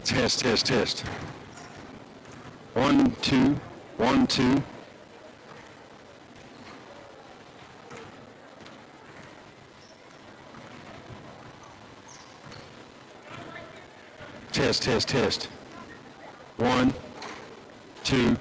Test, test, test. 1, 2, 1, 2. Test, test, test. 1, 2.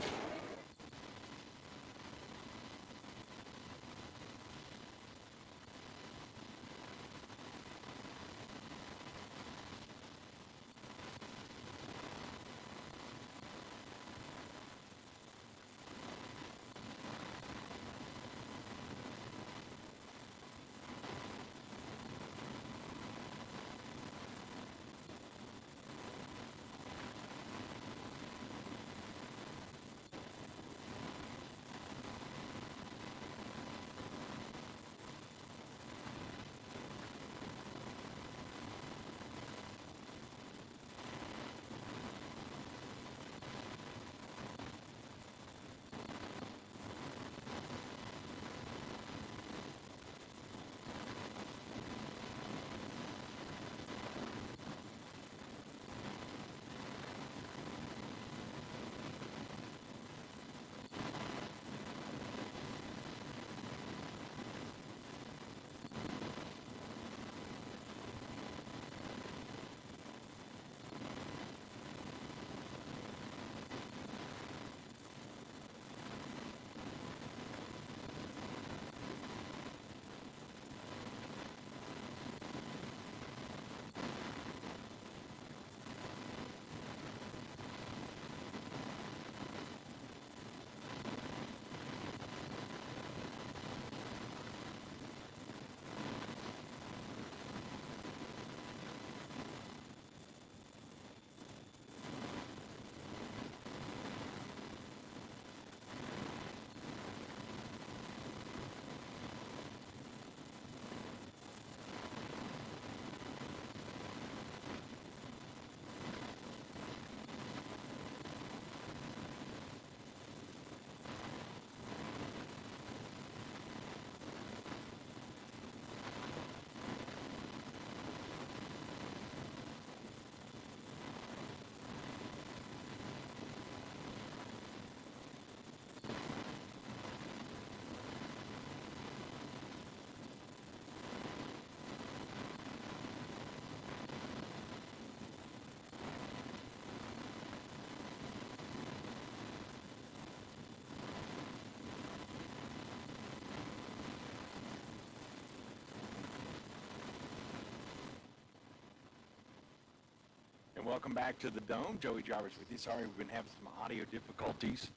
Welcome back to the Dome. Joey Jarvis with you. Sorry, we've been having some audio difficulties.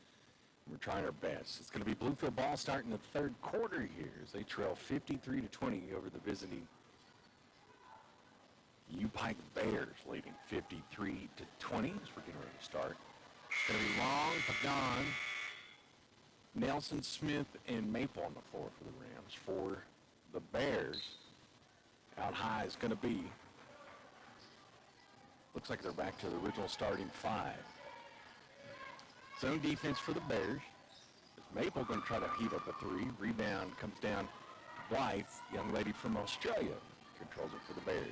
We're trying our best. It's going to be Bluefield ball starting the third quarter here as they trail 53-20 over the visiting UPIKE Bears, leading 53-20 as we're getting ready to start. It's going to be Long, Pagan, Nelson, Smith, and Maple on the floor for the Rams. For the Bears, out high is going to be, looks like they're back to the original starting five. Zone defense for the Bears. Maple going to try to heat up a three. Rebound comes down to Blythe, young lady from Australia, controls it for the Bears.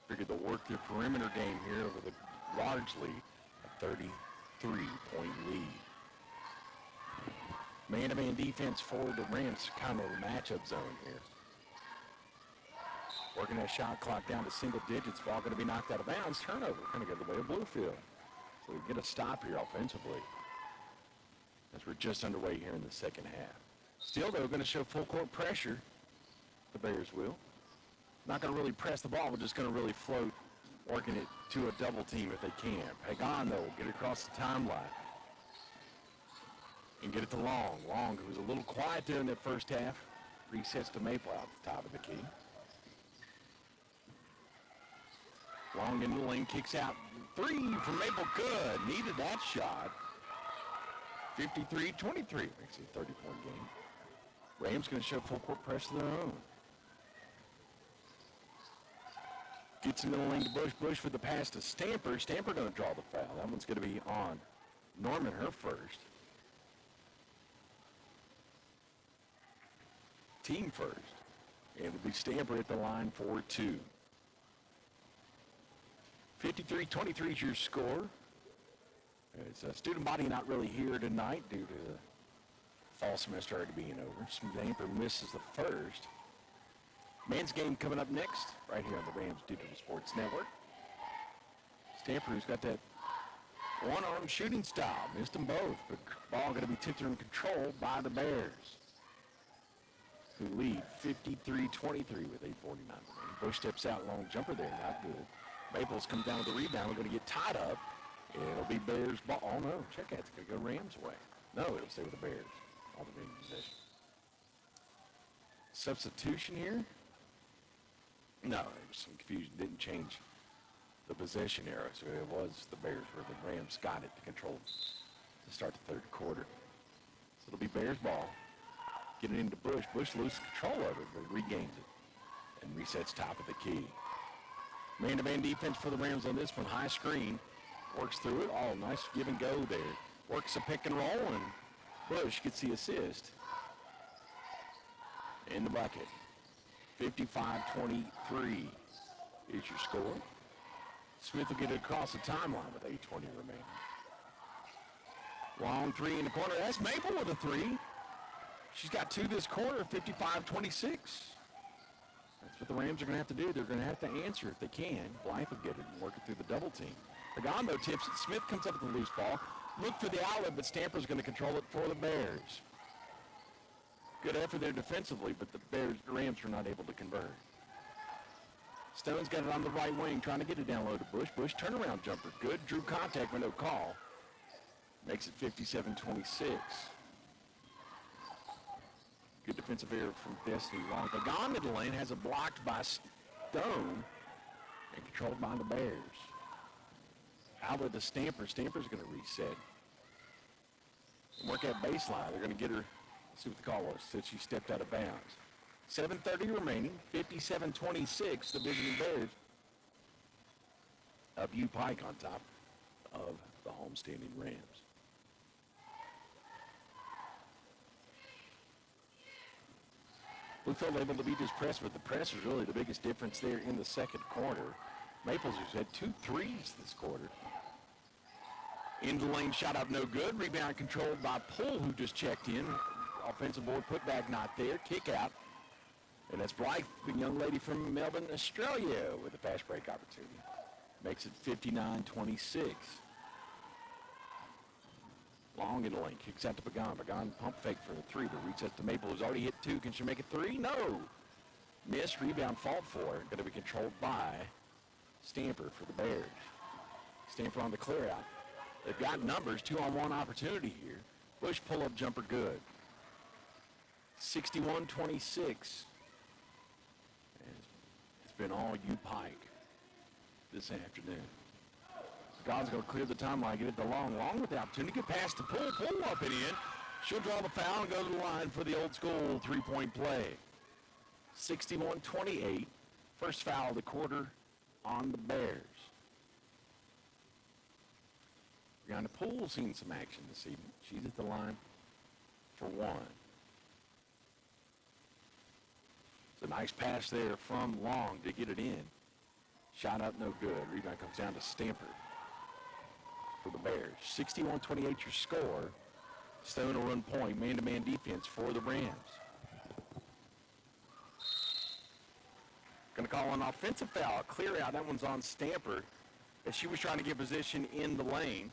Figured they'll work their perimeter game here over the largely a 33-point lead. Man-to-man defense for the Rams, kind of a matchup zone here. Working that shot clock down to single digits. Ball going to be knocked out of bounds. Turnover going to go the way of Bluefield. So we get a stop here offensively as we're just underway here in the second half. Still, though, going to show full court pressure. The Bears will. Not going to really press the ball. We're just going to really float, working it to a double team if they can. Pagan, though, will get it across the timeline and get it to Long. Long, who was a little quiet there in that first half, resets to Maple out the top of the key. Long into the lane, kicks out. Three from Maple, good. Needed that shot. 53-23, makes it a 30-point game. Rams going to show full court press of their own. Gets into the lane to Bush. Bush with the pass to Stamper. Stamper going to draw the foul. That one's going to be on Norman, her first. Team first. And it'll be Stamper at the line for two. 53-23 is your score. It's student body not really here tonight due to the fall semester already being over. Stamper misses the first. Men's game coming up next, right here on the Rams Digital Sports Network. Stamper, who's got that one-arm shooting style, missed them both, but ball going to be tipped and controlled by the Bears, who lead 53-23 with 8:49 remaining. Bush steps out, long jumper there, not good. Maples comes down with the rebound. We're going to get tied up. It'll be Bears ball. Oh, no, check out. It's going to go Rams' way. No, it'll stay with the Bears. Alternating possession. Substitution here? No, there was some confusion. Didn't change the possession arrow, so it was the Bears where the Rams got it to control to start the third quarter. So it'll be Bears ball. Getting into Bush. Bush loses control of it, but regains it and resets top of the key. Man-to-man defense for the Rams on this one. High screen. Works through it. Oh, nice give and go there. Works a pick and roll, and Bush gets the assist. In the bucket. 55-23 is your score. Smith will get it across the timeline with 8:20 remaining. Long three in the corner. That's Maple with a three. She's got two this quarter, 55-26. That's what the Rams are going to have to do. They're going to have to answer if they can. Blythe will get it and work it through the double team. Pagondo tips it. Smith comes up with the loose ball. Look for the outlet, but Stamper's going to control it for the Bears. Good effort there defensively, but the Rams were not able to convert. Stone's got it on the right wing, trying to get it down low to Bush. Bush turnaround jumper. Good. Drew contact with no call. Makes it 57-26. Good defensive error from Destiny Long. Pagon in the lane has it blocked by Stone and controlled by the Bears. Outlet to Stamper. Stamper's going to reset. And work that baseline. They're going to get her. Let's see what the call was. Said she stepped out of bounds. 7:30 remaining. 57-26. The visiting Bears of UPIKE on top of the homestanding Rams. Bluefield able to beat his press, but the press was really the biggest difference there in the second quarter. Maples has had 2 threes this quarter. Into the lane, shot up no good. Rebound controlled by Poole, who just checked in. Offensive board, put back not there. Kick out. And that's Blythe, the young lady from Melbourne, Australia, with a fast break opportunity. Makes it 59-26. Long in the lane, kicks out to Pagan. Pagan pump fake for a three, but resets to Maple, who's already hit 2. Can she make it 3? No. Missed, rebound, fault for it. Going to be controlled by Stamper for the Bears. Stamper on the clear out. They've got numbers, 2-on-1 opportunity here. Bush pull-up jumper good. 61-26. It's been all UPIKE this afternoon. God's going to clear the timeline, get it to Long. Long with the opportunity, get past the Poole. Poole up and in. She'll draw the foul and go to the line for the old school three-point play. 61-28. First foul of the quarter on the Bears. Brianna Poole's seen some action this evening. She's at the line for 1. It's a nice pass there from Long to get it in. Shot up, no good. Rebound comes down to Stamper for the Bears. 61-28 your score. Stone will run point, man-to-man defense for the Rams. Going to call an offensive foul, clear out. That one's on Stamper as she was trying to get position in the lane.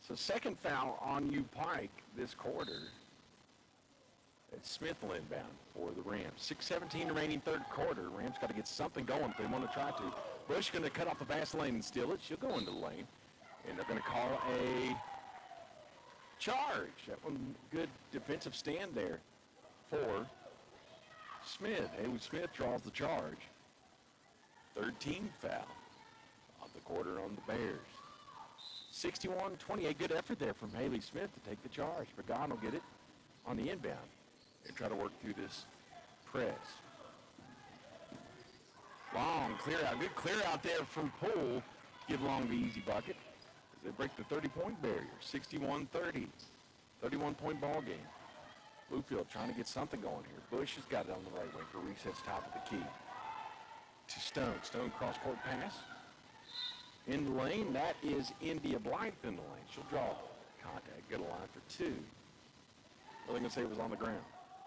So second foul on UPIKE this quarter. It's Smith will inbound for the Rams. 6:17 remaining third quarter. Rams got to get something going if they want to try to. Bush going to cut off the fast lane and steal it. She'll go into the lane. And they're going to call a charge. That one, good defensive stand there for Smith. Haley Smith draws the charge. 13th foul of the quarter on the Bears. 61-28. Good effort there from Haley Smith to take the charge. Pagan will get it on the inbound and try to work through this press. Long clear out. Good clear out there from Poole. Give Long the easy bucket as they break the 30-point barrier. 61-30. 31-point ball game. Bluefield trying to get something going here. Bush has got it on the right wing for resets top of the key. To Stone. Stone cross-court pass. In the lane, that is India Blythe in the lane. She'll draw contact, get a line for 2. What are they going to say it was on the ground?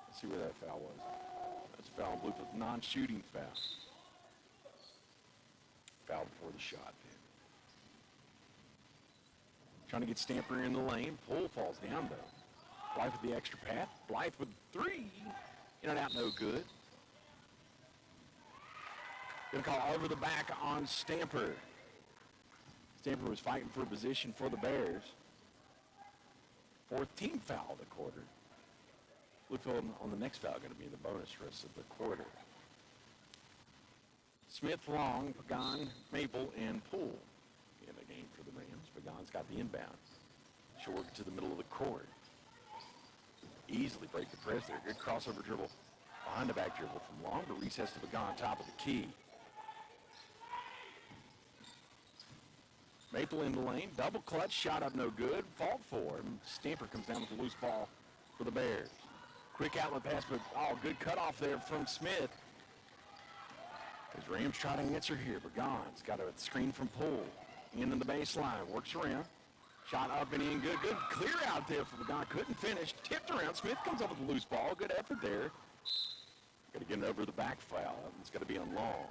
Let's see where that foul was. That's a foul on blue field, non-shooting foul. Foul before the shot. Trying to get Stamper in the lane. Pull falls down, though. Blythe with the extra pass. Blythe with 3. In and out, no good. Going to call over the back on Stamper. Stamper was fighting for a position for the Bears. 4th team foul of the quarter. Bluefield on the next foul going to be the bonus rest of the quarter. Smith, Long, Pagan, Maple, and Poole in the game for the Rams. Pagan's got the inbound. She'll work it to the middle of the court. Easily break the press there. Good crossover dribble. Behind the back dribble from Long to recess to Pagan, top of the key. Maple in the lane. Double clutch. Shot up no good. Fault for him. Stamper comes down with a loose ball for the Bears. Quick outlet pass, but good cutoff there from Smith. As Rams try to answer here, Pagan's got a screen from Poole. Into the baseline. Works around. Shot up and in. Good clear out there for Pagan. Couldn't finish. Tipped around. Smith comes up with a loose ball. Good effort there. Got to get it over the back foul. It's got to be on Long.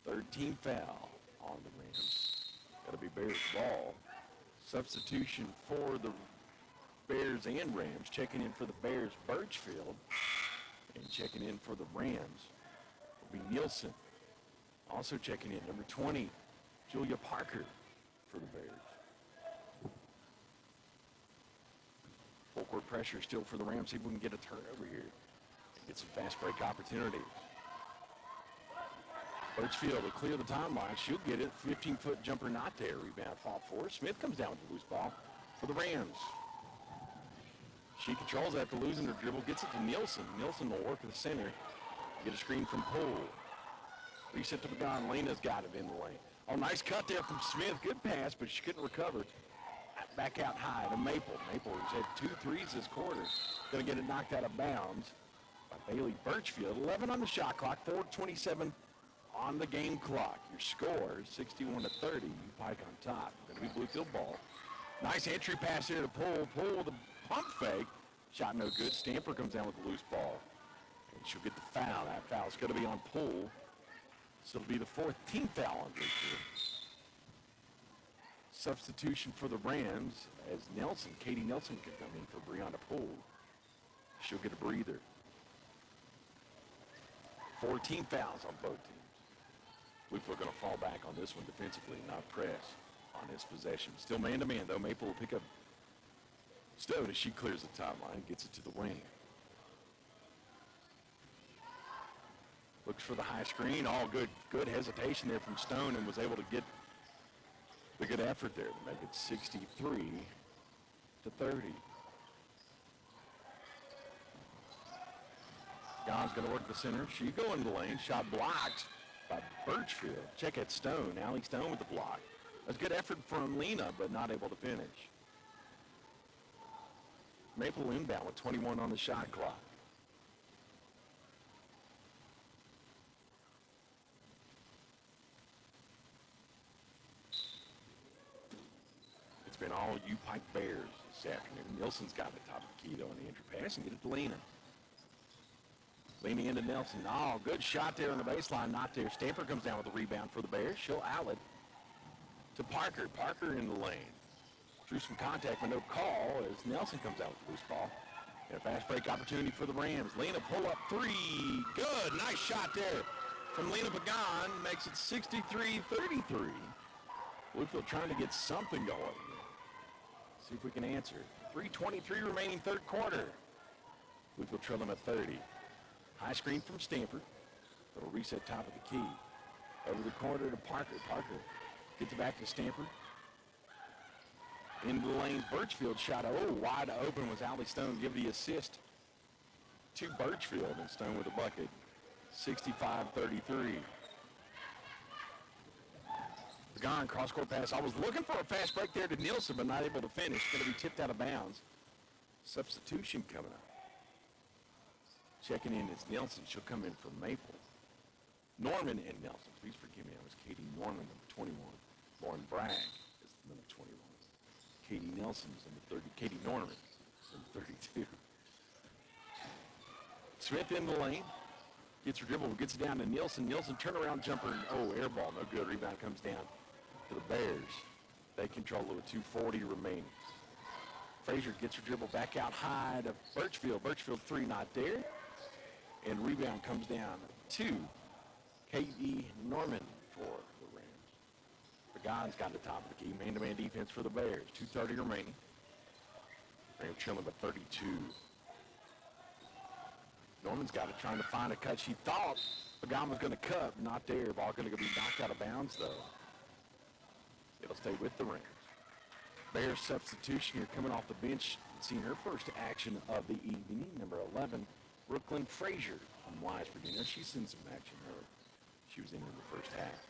3rd team foul on the Rams. Got to be Bears ball. Substitution for the Bears and Rams. Checking in for the Bears, Birchfield. And checking in for the Rams will be Nielsen. Also checking in, number 20, Julia Parker for the Bears. Full court pressure still for the Rams. See if we can get a turnover here and get some fast break opportunities. Birchfield will clear the timeline. She'll get it. 15-foot jumper not there. Rebound fought for. Smith comes down with the loose ball for the Rams. She controls after losing her dribble. Gets it to Nielsen. Nielsen will work at the center. Get a screen from Poole. Reset to Pagan. Lena's got it in the lane. Oh, nice cut there from Smith. Good pass, but she couldn't recover. Back out high to Maple. Maple has had 2 threes this quarter. Going to get it knocked out of bounds by Bailey Birchfield. 11 on the shot clock. 4:27 on the game clock. Your score is 61-30. UPIKE on top. Going to be Bluefield ball. Nice entry pass here to Poole. Poole with a pump fake. Shot no good. Stamper comes down with the loose ball. And she'll get the foul. That foul's going to be on Poole. So it'll be the 4th team foul on Bluefield. Substitution for the Rams as Nelson, Katie Nelson, could come in for Brianna Poole. She'll get a breather. 4 team fouls on both teams. Bluefield going to fall back on this one defensively, not press on this possession. Still man-to-man, though. Maple will pick up Stone as she clears the timeline, gets it to the wing. Looks for the high screen. All good hesitation there from Stone, and was able to get the good effort there to make it 63-30. God's going to work the center. She go in the lane. Shot blocked by Birchfield. Check at Stone. Allie Stone with the block. That's good effort from Lena, but not able to finish. Maple inbound with 21 on the shot clock. It's been all UPIKE Bears this afternoon. Nelson's got the top of the key, though, on the entry pass, and get it to Lena. Leaning into Nelson. Oh, good shot there on the baseline. Not there. Stamper comes down with the rebound for the Bears. She'll outlet to Parker. Parker in the lane. Drew some contact, but no call as Nelson comes out with the loose ball. And a fast break opportunity for the Rams. Lena pull up 3. Good. Nice shot there from Lena Pagan. Makes it 63-33. Bluefield trying to get something going here. See if we can answer. 3:23 remaining third quarter. Bluefield trail them at 30. High screen from Stamper. Little reset top of the key. Over the corner to Parker. Parker gets it back to Stamper. Into the lane, Birchfield shot. Oh, wide open was Allie Stone. Give the assist to Birchfield, and Stone with a bucket. 65-33. Pagan cross-court pass. I was looking for a fast break there to Nielsen, but not able to finish. Going to be tipped out of bounds. Substitution coming up. Checking in is Nelson. She'll come in for Maple. Norman and Nelson. Please forgive me. That was Katie Norman, 21. Lauren Bragg is the number 21. Katie Nelson's number 30. Katie Norman, number 32. Smith in the lane. Gets her dribble, gets it down to Nielsen. Nielsen turnaround jumper. Oh, air ball, no good. Rebound comes down to the Bears. They control it with 2:40 remaining. Frazier gets her dribble back out high to Birchfield. Birchfield three not there. And rebound comes down to Katie Norman for the Rams. Pagan's got the top of the key. Man-to-man defense for the Bears. 2:30 remaining. Rams trailing by 32. Norman's got it, trying to find a cut. She thought Pagan was going to cut. Not there. Ball going to be knocked out of bounds, though. It'll stay with the Rams. Bears substitution here coming off the bench. Seeing her first action of the evening. Number 11, Brooklyn Frazier from Wise, Virginia. She's seen some action. She was in the first half.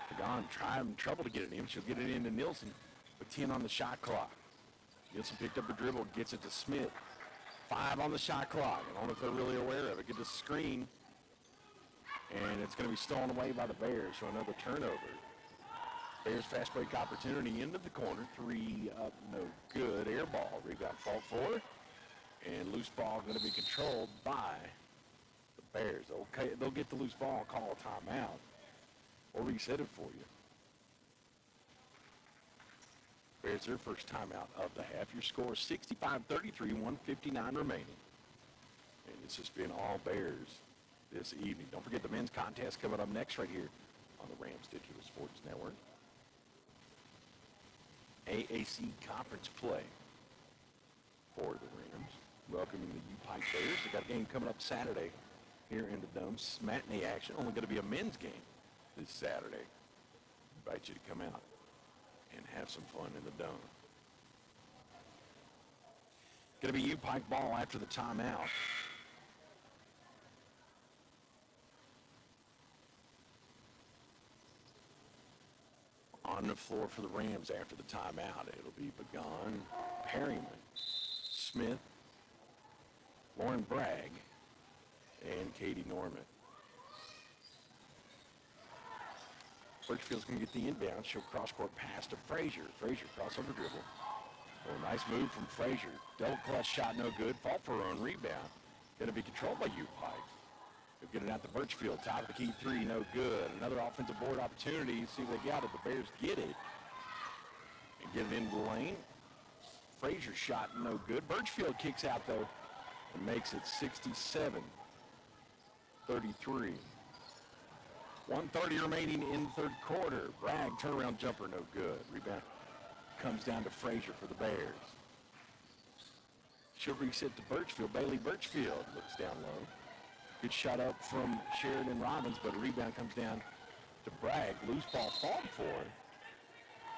Pagan trying trouble to get it in. She'll get it into Nielsen with 10 on the shot clock. Nielsen picked up a dribble, gets it to Smith. 5 on the shot clock. I don't know if they're really aware of it. Get the screen. And it's going to be stolen away by the Bears, so another turnover. Bears fast break opportunity into the corner. 3 up, no good. Air ball. Rebound fault for. And loose ball going to be controlled by the Bears. Okay, they'll get the loose ball, call a timeout, or reset it for you. Bears their first timeout of the half. Your score is 65-33, 1:59 remaining. And it's just been all Bears this evening. Don't forget the men's contest coming up next right here on the Rams Digital Sports Network. AAC conference play for the Rams. Welcoming the UPIKE Bears. They got a game coming up Saturday here in the Dome. Matinee action. Only going to be a men's game this Saturday. Invite you to come out and have some fun in the Dome. Going to be UPIKE ball after the timeout. On the floor for the Rams after the timeout, it'll be Pagan, Perryman, Smith, Lauren Bragg, and Katie Norman. Birchfield's going to get the inbound. She'll cross-court pass to Frazier. Frazier crossover dribble. Oh, nice move from Frazier. Double clutch shot, no good. Fault for her own rebound. Going to be controlled by UPIKE. They'll get it out to Birchfield. Top of the key three, no good. Another offensive board opportunity. See if they got it. The Bears get it. And get it into the lane. Frazier shot, no good. Birchfield kicks out, though, and makes it 67-33. 1:30 remaining in the third quarter. Bragg, turnaround jumper, no good. Rebound comes down to Frazier for the Bears. She'll reset to Birchfield. Bailey Birchfield looks down low. Good shot up from Sheridan Robbins, but a rebound comes down to Bragg. Loose ball fought for.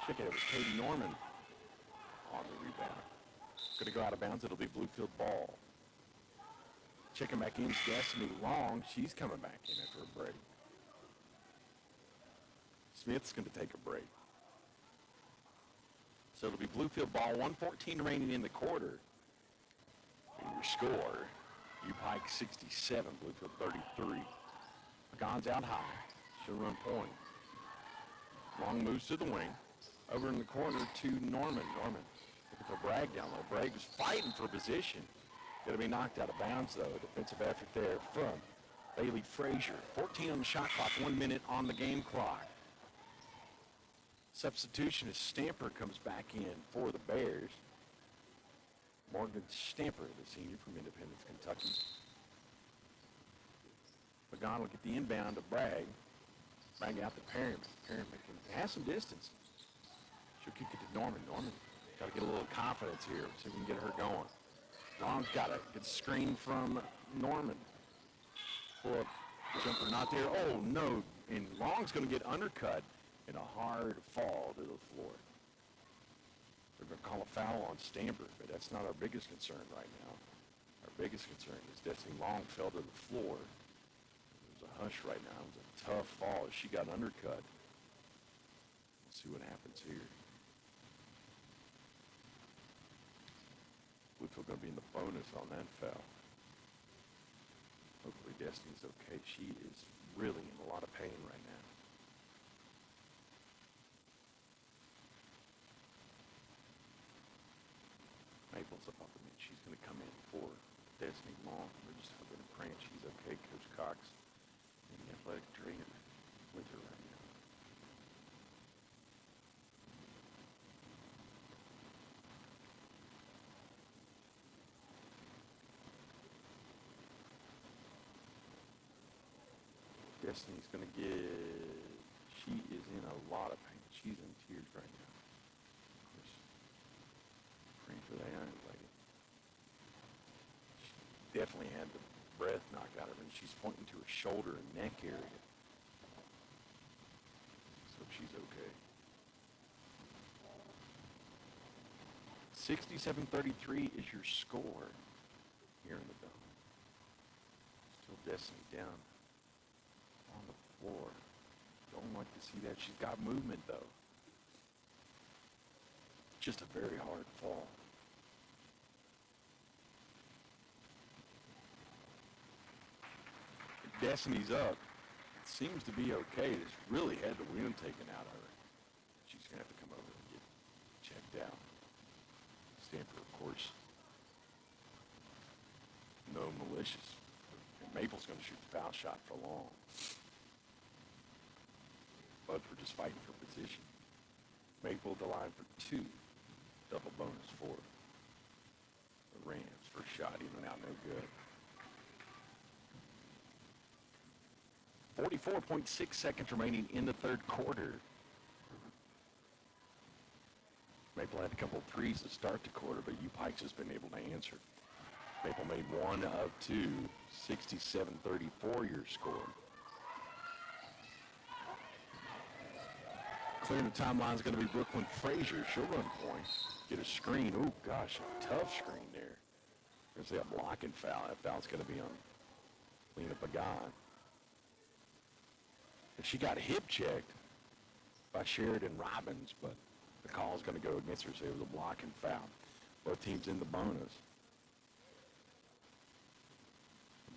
Check it, it was Katie Norman on the rebound. Going to go out of bounds. It'll be Bluefield ball. Checking back in is Destiny Long. She's coming back in after a break. Smith's going to take a break. So it'll be Bluefield ball. 1:14 remaining in the quarter. And your score, UPIKE 67, Bluefield 33. Pagan's out high. She'll run point. Long moves to the wing. Over in the corner to Norman. Norman looking for Bragg down low. Bragg was fighting for position. Going to be knocked out of bounds, though. Defensive effort there from Bailey Frazier. 14 on the shot clock, 1 minute on the game clock. Substitution as Stamper comes back in for the Bears. Morgan Stamper, the senior from Independence, Kentucky. Pagan will get the inbound to Bragg. Bragg out to Perryman. Perryman can have some distance. She'll kick it to Norman. Norman got to get a little confidence here. See if we can get her going. Long's got a good screen from Norman. Pull up, jumper not there. Oh, no. And Long's going to get undercut in a hard fall to the floor. They're going to call a foul on Stamper, but that's not our biggest concern right now. Our biggest concern is Destiny Long fell to the floor. There's a hush right now. It was a tough fall. She got undercut. Let's see what happens here. Bluefield going to be in the bonus on that foul. Hopefully Destiny's okay. She is really in a lot of pain right now. Maple's up off the bench. She's going to come in for Destiny Long. We're just hoping and praying she's okay. Coach Cox and the athletic trainer with her right now. Destiny's going to she is in a lot of pain. She's in tears right now. Of course, praying for the Iron Lady. She definitely had the breath knocked out of her, and she's pointing to her shoulder and neck area. So she's okay. 67-33 is your score here in the dome. Still Destiny down on the floor. Don't like to see that. She's got movement, though. Just a very hard fall. Destiny's up. It seems to be okay. It's really had the wind taken out of her. She's going to have to come over and get checked out. Stanford, of course, no malicious. And Maple's going to shoot the foul shot for long. But we're just fighting for position. Maple the line for two. Double bonus for the Rams. First shot, even out, no good. 44.6 seconds remaining in the third quarter. Maple had a couple of threes to start the quarter, but UPIKE's has been able to answer. Maple made one of two. 67-34 your score. Clearing the timeline is going to be Brooklyn Frazier. She'll run point. Get a screen. Oh, gosh, a tough screen there. There's a blocking foul. That foul's going to be on Lena Pagan. And she got hip checked by Sheridan Robbins, but the call is going to go against her, so it was a blocking foul. Both teams in the bonus.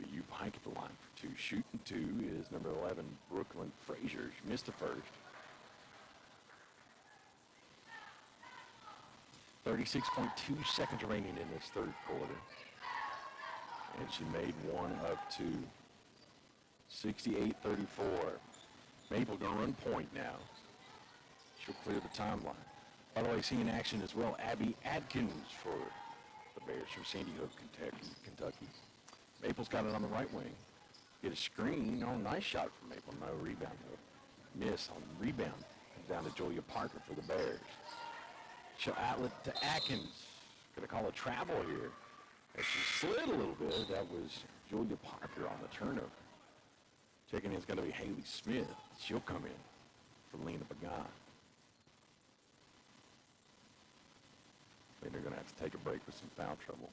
It'll be UPIKE at the line for two. Shooting two is number 11, Brooklyn Frazier. She missed the first. 36.2 seconds remaining in this third quarter. And she made one of two. 68-34. Maple going to run point now. She'll clear the timeline. By the way, seeing action as well, Abby Adkins for the Bears from Sandy Hook, Kentucky. Maple's got it on the right wing. Get a screen. Oh, nice shot from Maple. No rebound, though. Miss on the rebound. Comes down to Julia Parker for the Bears. She'll outlet to Atkins. Going to call a travel here. As she slid a little bit, that was Julia Parker on the turnover. Checking in is going to be Haley Smith. She'll come in for Lena Pagan. Then they're going to have to take a break with some foul trouble.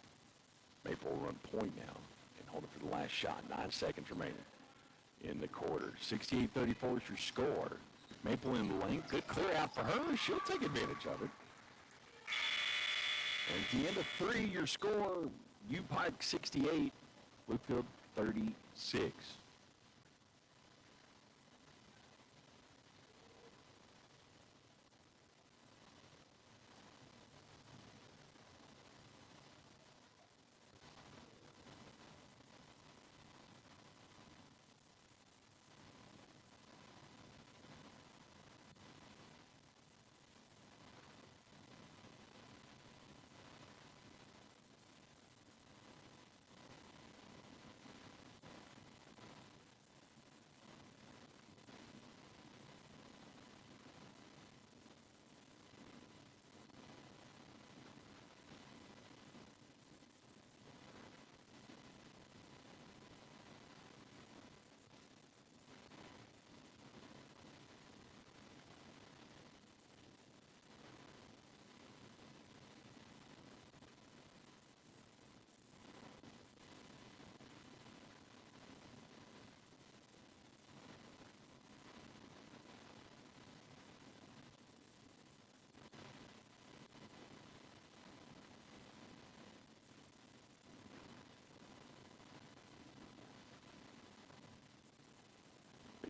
Maple will run point now and hold it for the last shot. 9 seconds remaining in the quarter. 68-34 is your score. Maple in the lane. Good clear out for her. She'll take advantage of it. And at the end of three, your score, UPIKE 68, Bluefield 36.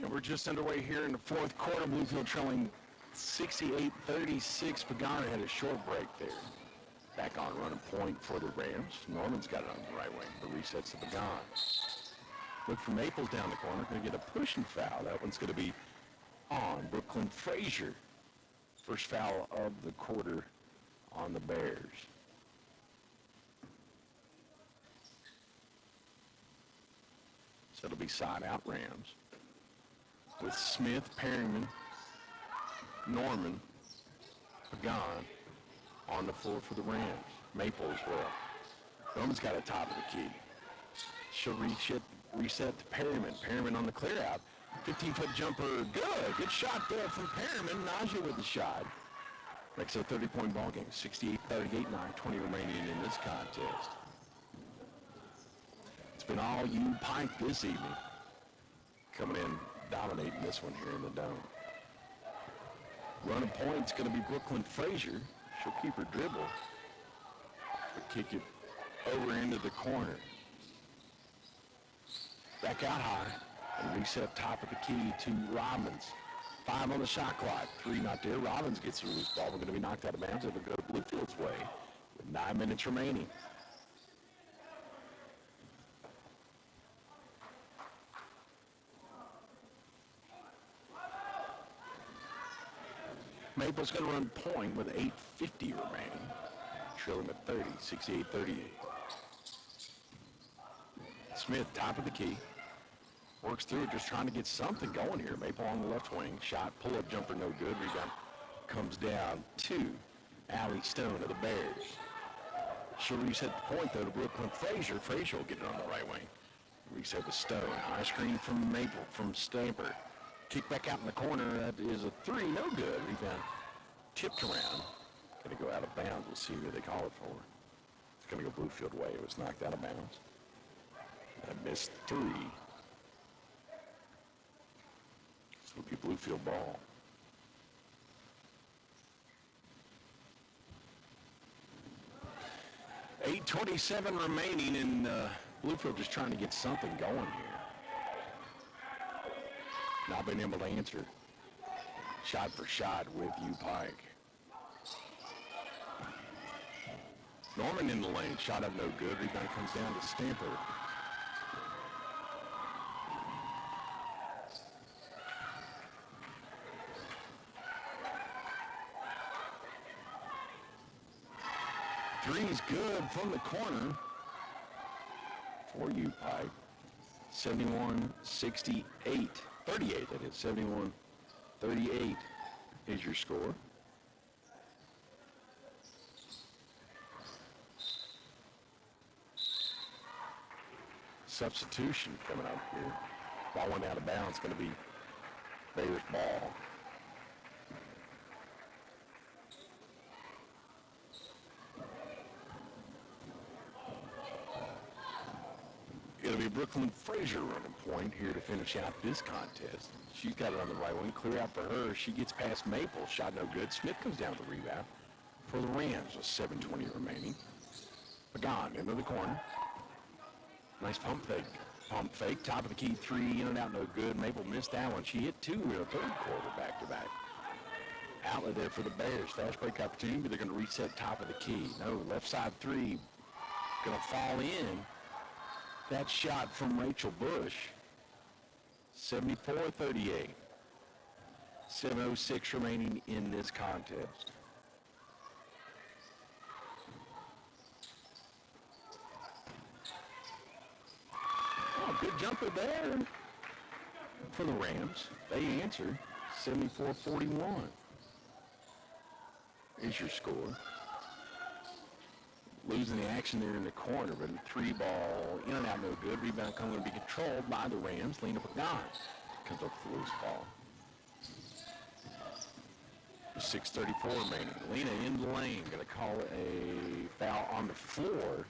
We're just underway here in the fourth quarter. Bluefield trailing 68-36. Pagano had a short break there. Back on running point for the Rams. Norman's got it on the right wing. The resets to Pagano. Look for Maples down the corner. Going to get a pushing foul. That one's going to be on Brooklyn Frazier. First foul of the quarter on the Bears. So it'll be side out Rams with Smith, Perryman, Norman, Pagan on the floor for the Rams. Maple as well. Norman's got a top of the key. She'll reset to Perryman. Perryman on the clear out. 15-foot jumper, good shot there from Perryman. Najee with the shot. Makes it a 30-point ball game. 68-38, 9:20 remaining in this contest. It's been all UPIKE this evening. Coming in, dominating this one here in the dome. Running point's going to be Brooklyn Frazier. She'll keep her dribble. But kick it over into the corner. Back out high. And reset top of the key to Robbins. 5 on the shot clock. 3 not there. Robbins gets a loose ball. We're going to be knocked out of bounds. It'll go Bluefield's way with 9 minutes remaining. Maple's going to run point with 8:50 remaining. Trailing at 30, 68-38. Smith, top of the key. Works through it, just trying to get something going here. Maple on the left wing. Shot, pull-up jumper, no good. Rebound comes down to Allie Stone of the Bears. She'll reset the point, though, to Brooklyn Frazier. Frazier will get it on the right wing. Reset to Stone. High screen from Maple, from Stamper. Kick back out in the corner. That is a 3, no good. Rebound tipped around. Going to go out of bounds. We'll see who they call it for. It's going to go Bluefield way. It was knocked out of bounds. I missed 3. So it'll be Bluefield ball. .27 remaining, and Bluefield just trying to get something going here. Not being able to answer shot for shot with UPIKE. Norman in the lane, shot up no good. Rebound comes down to Stamper. Three's good from the corner for UPIKE. 71-68. 38, that is. 71-38 is your score. Substitution coming up here. Ball went out of bounds. Going to be Bears ball. It'll be Brooklyn Frazier running point here to finish out this contest. She's got it on the right wing. Clear out for her. She gets past Maple. Shot no good. Smith comes down with the rebound for the Rams with 7:20 remaining. Pagan into the corner. Nice pump fake. Pump fake. Top of the key 3. In and out no good. Maple missed that one. She hit 2 in the third quarter back-to-back. Outlet there for the Bears. Fast break opportunity, but they're going to reset top of the key. No, left side 3. Going to fall in. That shot from Rachel Bush. 74-38. 7:06 remaining in this contest. Oh, good jumper there for the Rams. They answer. 74-41 is your score. Losing the action there in the corner, but a 3 ball in and out, no good. Rebound going to be controlled by the Rams. Lena Pagan comes up with the loose ball. 6:34 remaining. Lena in the lane, going to call a foul on the floor.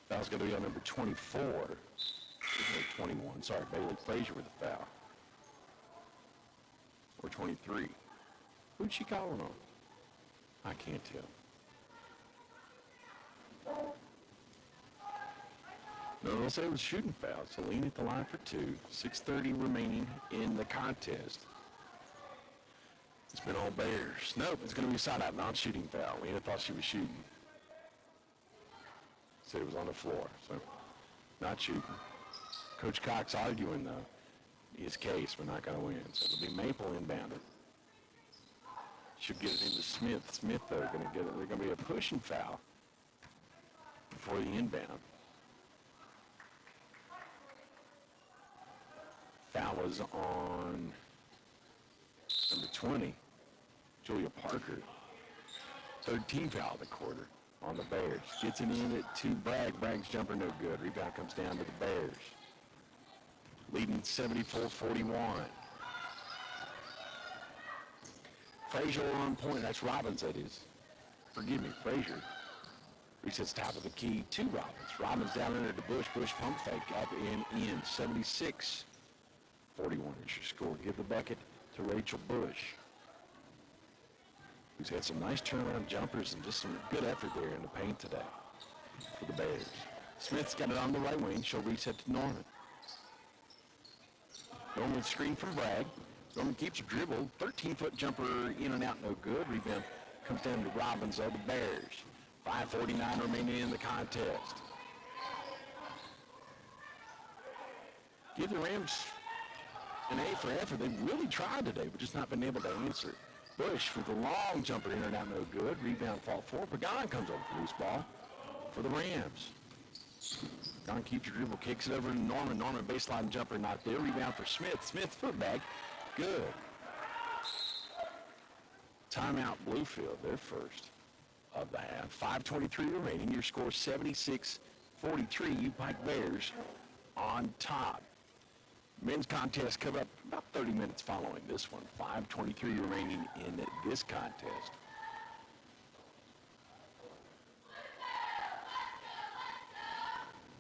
Foul's going to be on number 24. 21. Sorry, Bailey Frazier with the foul. Or 23. Who'd she call it on? I can't tell. No, they'll say it was shooting foul. So lean at the line for 2. 6:30 remaining in the contest. It's been all Bears. Nope, it's going to be a side-out, non-shooting foul. Lena thought she was shooting. Said it was on the floor, so not shooting. Coach Cox arguing, though, his case. We're not going to win. So it'll be Maple inbounded. Should get it into Smith. Smith, though, going to get it. They're going to be a pushing foul before the inbound. Foul was on number 20, Julia Parker. 13 foul of the quarter on the Bears. Gets it in at to Bragg. Bragg's jumper no good. Rebound comes down to the Bears. Leading 74-41. Frazier on point. That's Robbins, that is. Forgive me, Frazier. Resets top of the key to Robbins. Robbins down under the Bush. Bush pump fake up and in. 76-41 is your score. Give the bucket to Rachel Bush, who's had some nice turnaround jumpers and just some good effort there in the paint today for the Bears. Smith's got it on the right wing. She'll reset to Norman. Norman screen from Bragg. Norman keeps a dribble. 13-foot jumper in and out, no good. Rebound comes down to Robbins of the Bears. 5:49 remaining in the contest. Give the Rams an A for effort. They've really tried today, but just not been able to answer. Bush with a long jumper in and out, no good. Rebound fought for. Pagan comes over the loose ball for the Rams. Pagan keeps your dribble, kicks it over to Norman. Norman baseline jumper not there. Rebound for Smith. Smith foot back. Good. Timeout Bluefield, their first of the half. 5:23 remaining. Your score 76-43. UPIKE Bears on top. Men's contest coming up about 30 minutes following this one. 5:23 remaining in this contest.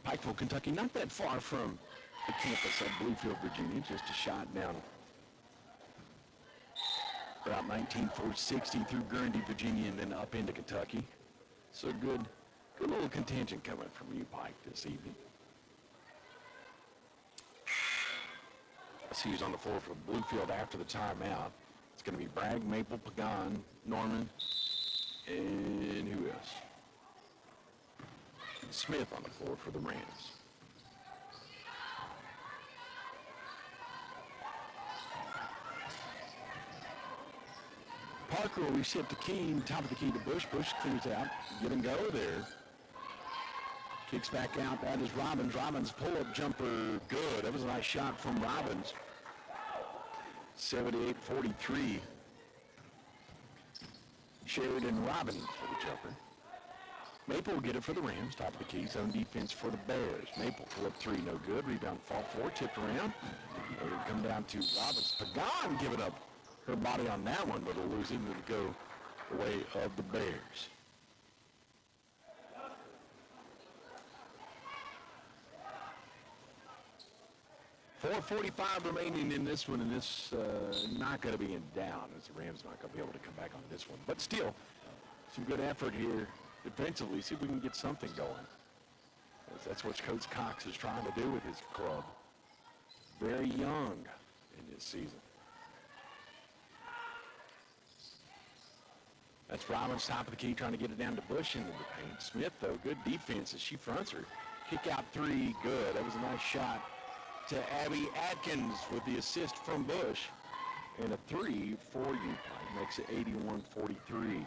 Pikeville, Kentucky, not that far from the campus of Bluefield, Virginia, just a shot down about 19460 through Guernsey, Virginia, and then up into Kentucky. So good little contingent coming from UPIKE this evening. See who's on the floor for Bluefield after the timeout. It's going to be Bragg, Maple, Pagan, Norman, and who else? Smith on the floor for the Rams. Parker will reset the key, top of the key to Bush. Bush clears out. Get and go there. Kicks back out. That is Robbins. Robbins pull-up jumper. Good. That was a nice shot from Robbins. 78-43. Sheridan Robbins for the jumper. Maple will get it for the Rams. Top of the key. Zone defense for the Bears. Maple pull-up 3. No good. Rebound fall 4. Tipped around. It'll come down to Robbins. Pagan giving up her body on that one, but it'll lose him to go the way of the Bears. .445 remaining in this one, and this not going to be in down, as the Rams not going to be able to come back on this one. But still, some good effort here defensively. See if we can get something going. That's what Coach Cox is trying to do with his club. Very young in this season. That's Robbins, top of the key, trying to get it down to Bush into the paint. Smith, though, good defense as she fronts her. Kick out 3, good. That was a nice shot to Abby Atkins with the assist from Bush. And a 3 for UPIKE makes it 81-43.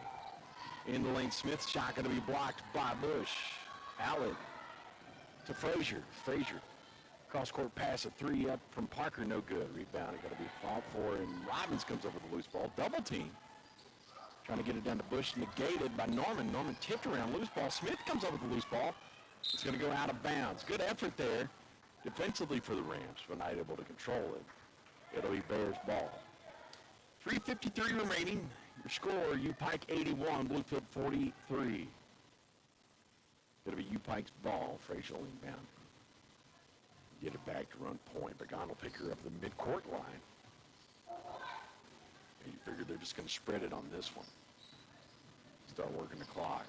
In the lane, Smith's shot going to be blocked by Bush. Allen to Frazier. Frazier, cross-court pass, a 3 up from Parker, no good. Rebound going to be fought for, and Robbins comes over the loose ball. Double team. Trying to get it down to Bush, negated by Norman. Norman tipped around, loose ball. Smith comes over the loose ball. It's going to go out of bounds. Good effort there defensively for the Rams, but not able to control it. It'll be Bears ball. 3:53 remaining. Your score, UPIKE 81, Bluefield 43. It'll be UPIKE's ball. Frazier inbound. Get it back to run point. Pagan will pick her up the midcourt line. You figure they're just going to spread it on this one. Start working the clock.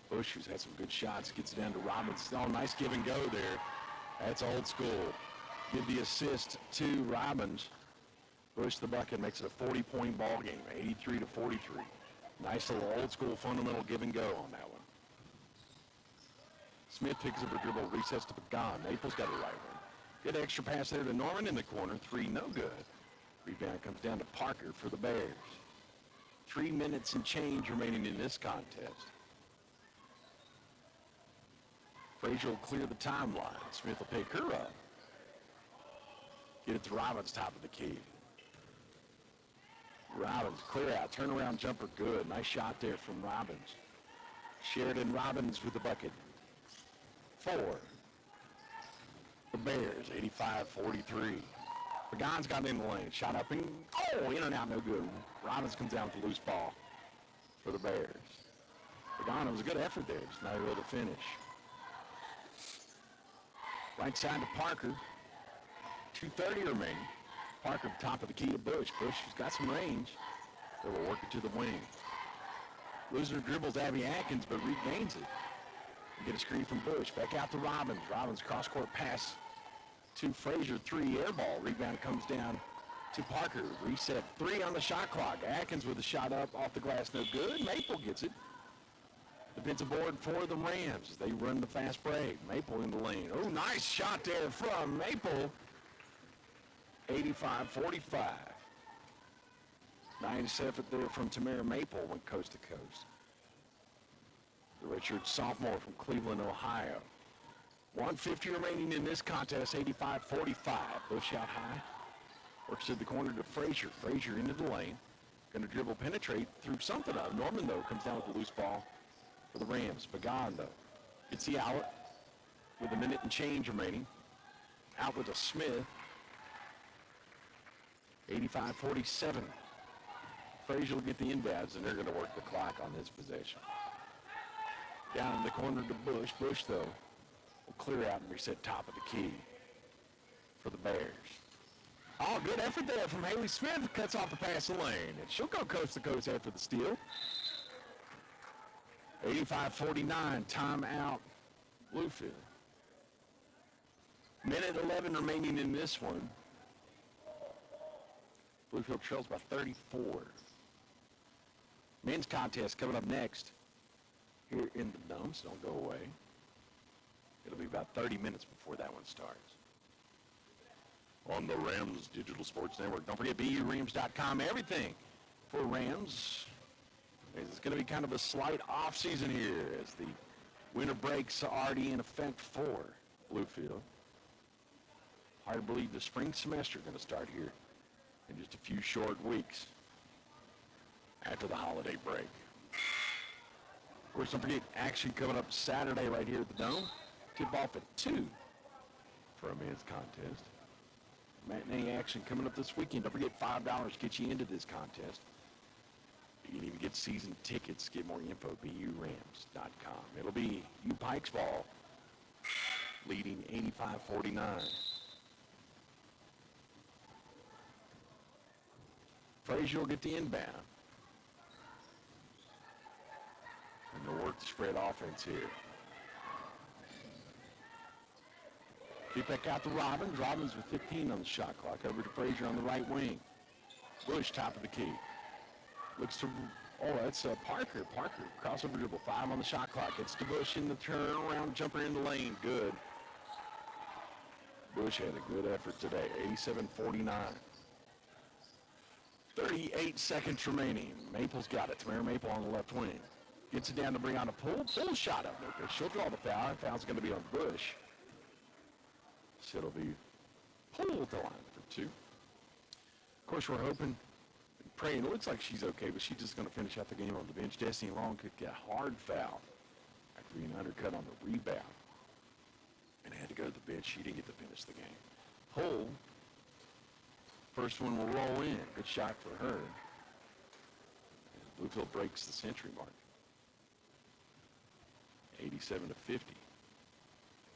Bush, who's had some good shots, gets it down to Robbins. Oh, nice give and go there. That's old school. Give the assist to Robbins. Bush the bucket, makes it a 40-point ball game, 83-43. Nice little old school fundamental give and go on that one. Smith picks up a dribble, resets to Pagan. Maples got a right one. Good extra pass there to Norman in the corner. 3, no good. Rebound comes down to Parker for the Bears. 3 minutes and change remaining in this contest. Frazier will clear the timeline. Smith will pick her up. Get it to Robbins, top of the key. Robbins, clear out, turnaround jumper, good. Nice shot there from Robbins. Sheridan Robbins with the bucket. 4. The Bears, 85-43. Pagan's got it in the lane. Shot up and, in and out, no good. Robbins comes down with the loose ball for the Bears. Pagan, it was a good effort there, just not able to finish. Right side to Parker. 2:30 remaining. Parker, top of the key to Bush. Bush has got some range. They will work it to the wing. Loser dribbles Abby Atkins, but regains it. Get a screen from Bush. Back out to Robbins. Robbins cross-court pass to Frazier. 3 air ball. Rebound comes down to Parker. Reset. 3 on the shot clock. Atkins with a shot up off the glass. No good. Maple gets it. Defensive board for the Rams as they run the fast break. Maple in the lane. Oh, nice shot there from Maple. 85-45. Nice effort there from Tamara Maple, went coast to coast. The redshirt sophomore from Cleveland, Ohio. 1:50 remaining in this contest, 85-45. Bush out high. Works to the corner to Frazier. Frazier into the lane. Going to dribble, penetrate through something up. Norman, though, comes down with the loose ball for the Rams. Pagan, though, gets the outlet with a minute and change remaining. Outlet to Smith. 85-47. Frazier will get the inbounds, and they're going to work the clock on this possession. Down in the corner to Bush. Bush, though, will clear out and reset top of the key for the Bears. Oh, good effort there from Haley Smith. Cuts off the pass lane, and she'll go coast to coast after the steal. 85-49, timeout, Bluefield. Minute 11 remaining in this one. Bluefield trails by 34. Men's contest coming up next here in the Dome, so don't go away. It'll be about 30 minutes before that one starts. On the Rams Digital Sports Network. Don't forget BURams.com. Everything for Rams. It's going to be kind of a slight off-season here as the winter breaks are already in effect for Bluefield. Hard to believe the spring semester is going to start here in just a few short weeks after the holiday break. Of course, don't forget action coming up Saturday right here at the Dome. Tip off at 2 for a men's contest. Matinee action coming up this weekend. Don't forget $5 gets you into this contest. You can even get season tickets. Get more info at BURams.com. It'll be UPIKE's ball leading 85-49. Frazier will get the inbound. And they'll work the spread offense here. Get back out to Robbins. Robbins with 15 on the shot clock. Over to Frazier on the right wing. Bush, top of the key. Looks to, that's Parker. Parker, crossover dribble, 5 on the shot clock. It's to Bush in the turnaround jumper in the lane. Good. Bush had a good effort today. 87-49. 38 seconds remaining. Maple's got it. Tamara Maple on the left wing. Gets it down to Brianna Poole. Poole shot up. Okay. She'll draw the foul. Foul's going to be on Bush. So it'll be Poole at the line for 2. Of course, we're hoping and praying. It looks like she's okay, but she's just going to finish out the game on the bench. Destiny Long could get a hard foul after being undercut on the rebound and had to go to the bench. She didn't get to finish the game. Poole, first one will roll in. Good shot for her. And Bluefield breaks the century mark. 87-50.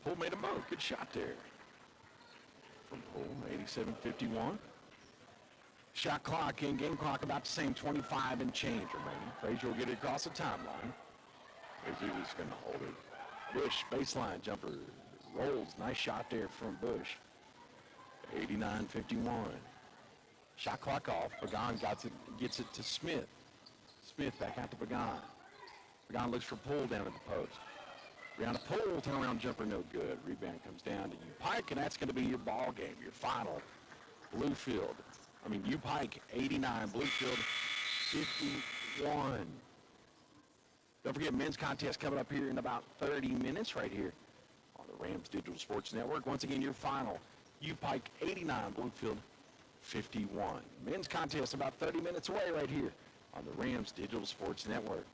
Poole made a move. Good shot there from Poole. 87-51. Shot clock and game clock about the same. 25 and change remaining. Frazier will get it across the timeline. Mizzou's going to hold it. Bush, baseline jumper, rolls. Nice shot there from Bush. 89-51. Shot clock off. Pagan gets it to Smith. Smith back out to Pagan. Pagan looks for pull down at the post. Brianna pull, turnaround jumper, no good. Rebound comes down to UPIKE, and that's going to be your ball game, your final. UPIKE 89, Bluefield 51. Don't forget, men's contest coming up here in about 30 minutes right here on the Rams Digital Sports Network. Once again, your final, UPIKE 89, Bluefield 51. Men's contest about 30 minutes away right here on the Rams Digital Sports Network.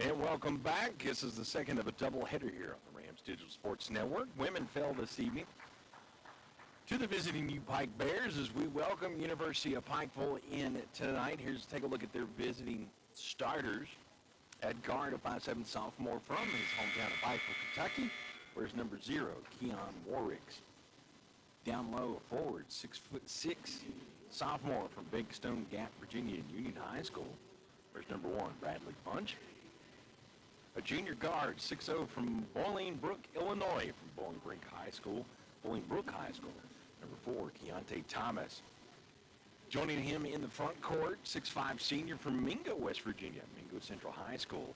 And welcome back. This is the second of a doubleheader here on the Rams Digital Sports Network. Women fell this evening to the visiting UPIKE Bears as we welcome University of Pikeville in tonight. Here's to take a look at their visiting starters. At guard, a 5'7" sophomore from his hometown of Pikeville, Kentucky. Where's number 0, Keon Warwicks. Down low, a forward, 6'6", sophomore from Big Stone Gap, Virginia, Union High School. Where's number 1, Bradley Bunch. A junior guard, 6'0", from Bolingbrook, Illinois, from Bolingbrook High School. Number 4, Keontae Thomas. Joining him in the front court, 6'5", senior from Mingo, West Virginia, Mingo Central High School.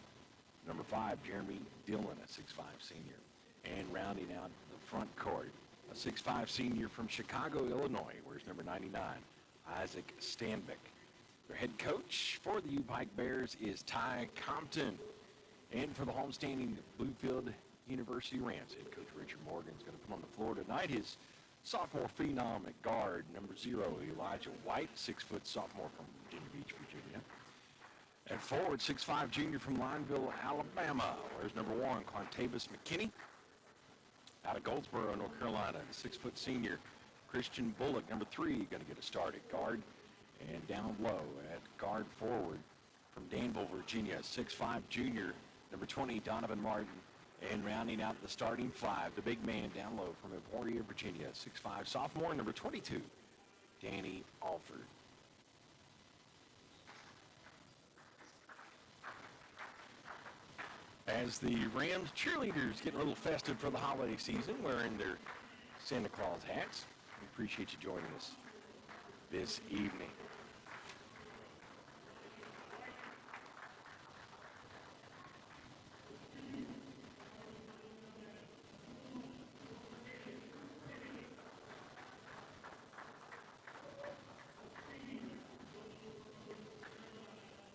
Number 5, Jeremy Dillon, a 6'5", senior. And rounding out the front court, a 6'5", senior from Chicago, Illinois, where's number 99, Isaac Stanbeck. Their head coach for the UPIKE Bears is Ty Compton. And for the homestanding Bluefield University Rams, head coach Richard Morgan is going to come on the floor tonight. His sophomore phenom at guard, number 0, Elijah White, 6-foot sophomore from Virginia Beach, Virginia. At forward, 6'5", junior from Lineville, Alabama. There's number 1, Quantavis McKinney. Out of Goldsboro, North Carolina, 6-foot senior, Christian Bullock, number 3, going to get a start at guard. And down low at guard forward from Danville, Virginia, 6'5", junior, number 20, Donovan Martin. And rounding out the starting 5, the big man down low from Emporia, Virginia, 6'5", sophomore, number 22, Danny Alford. As the Rams cheerleaders getting a little festive for the holiday season, wearing their Santa Claus hats. We appreciate you joining us this evening.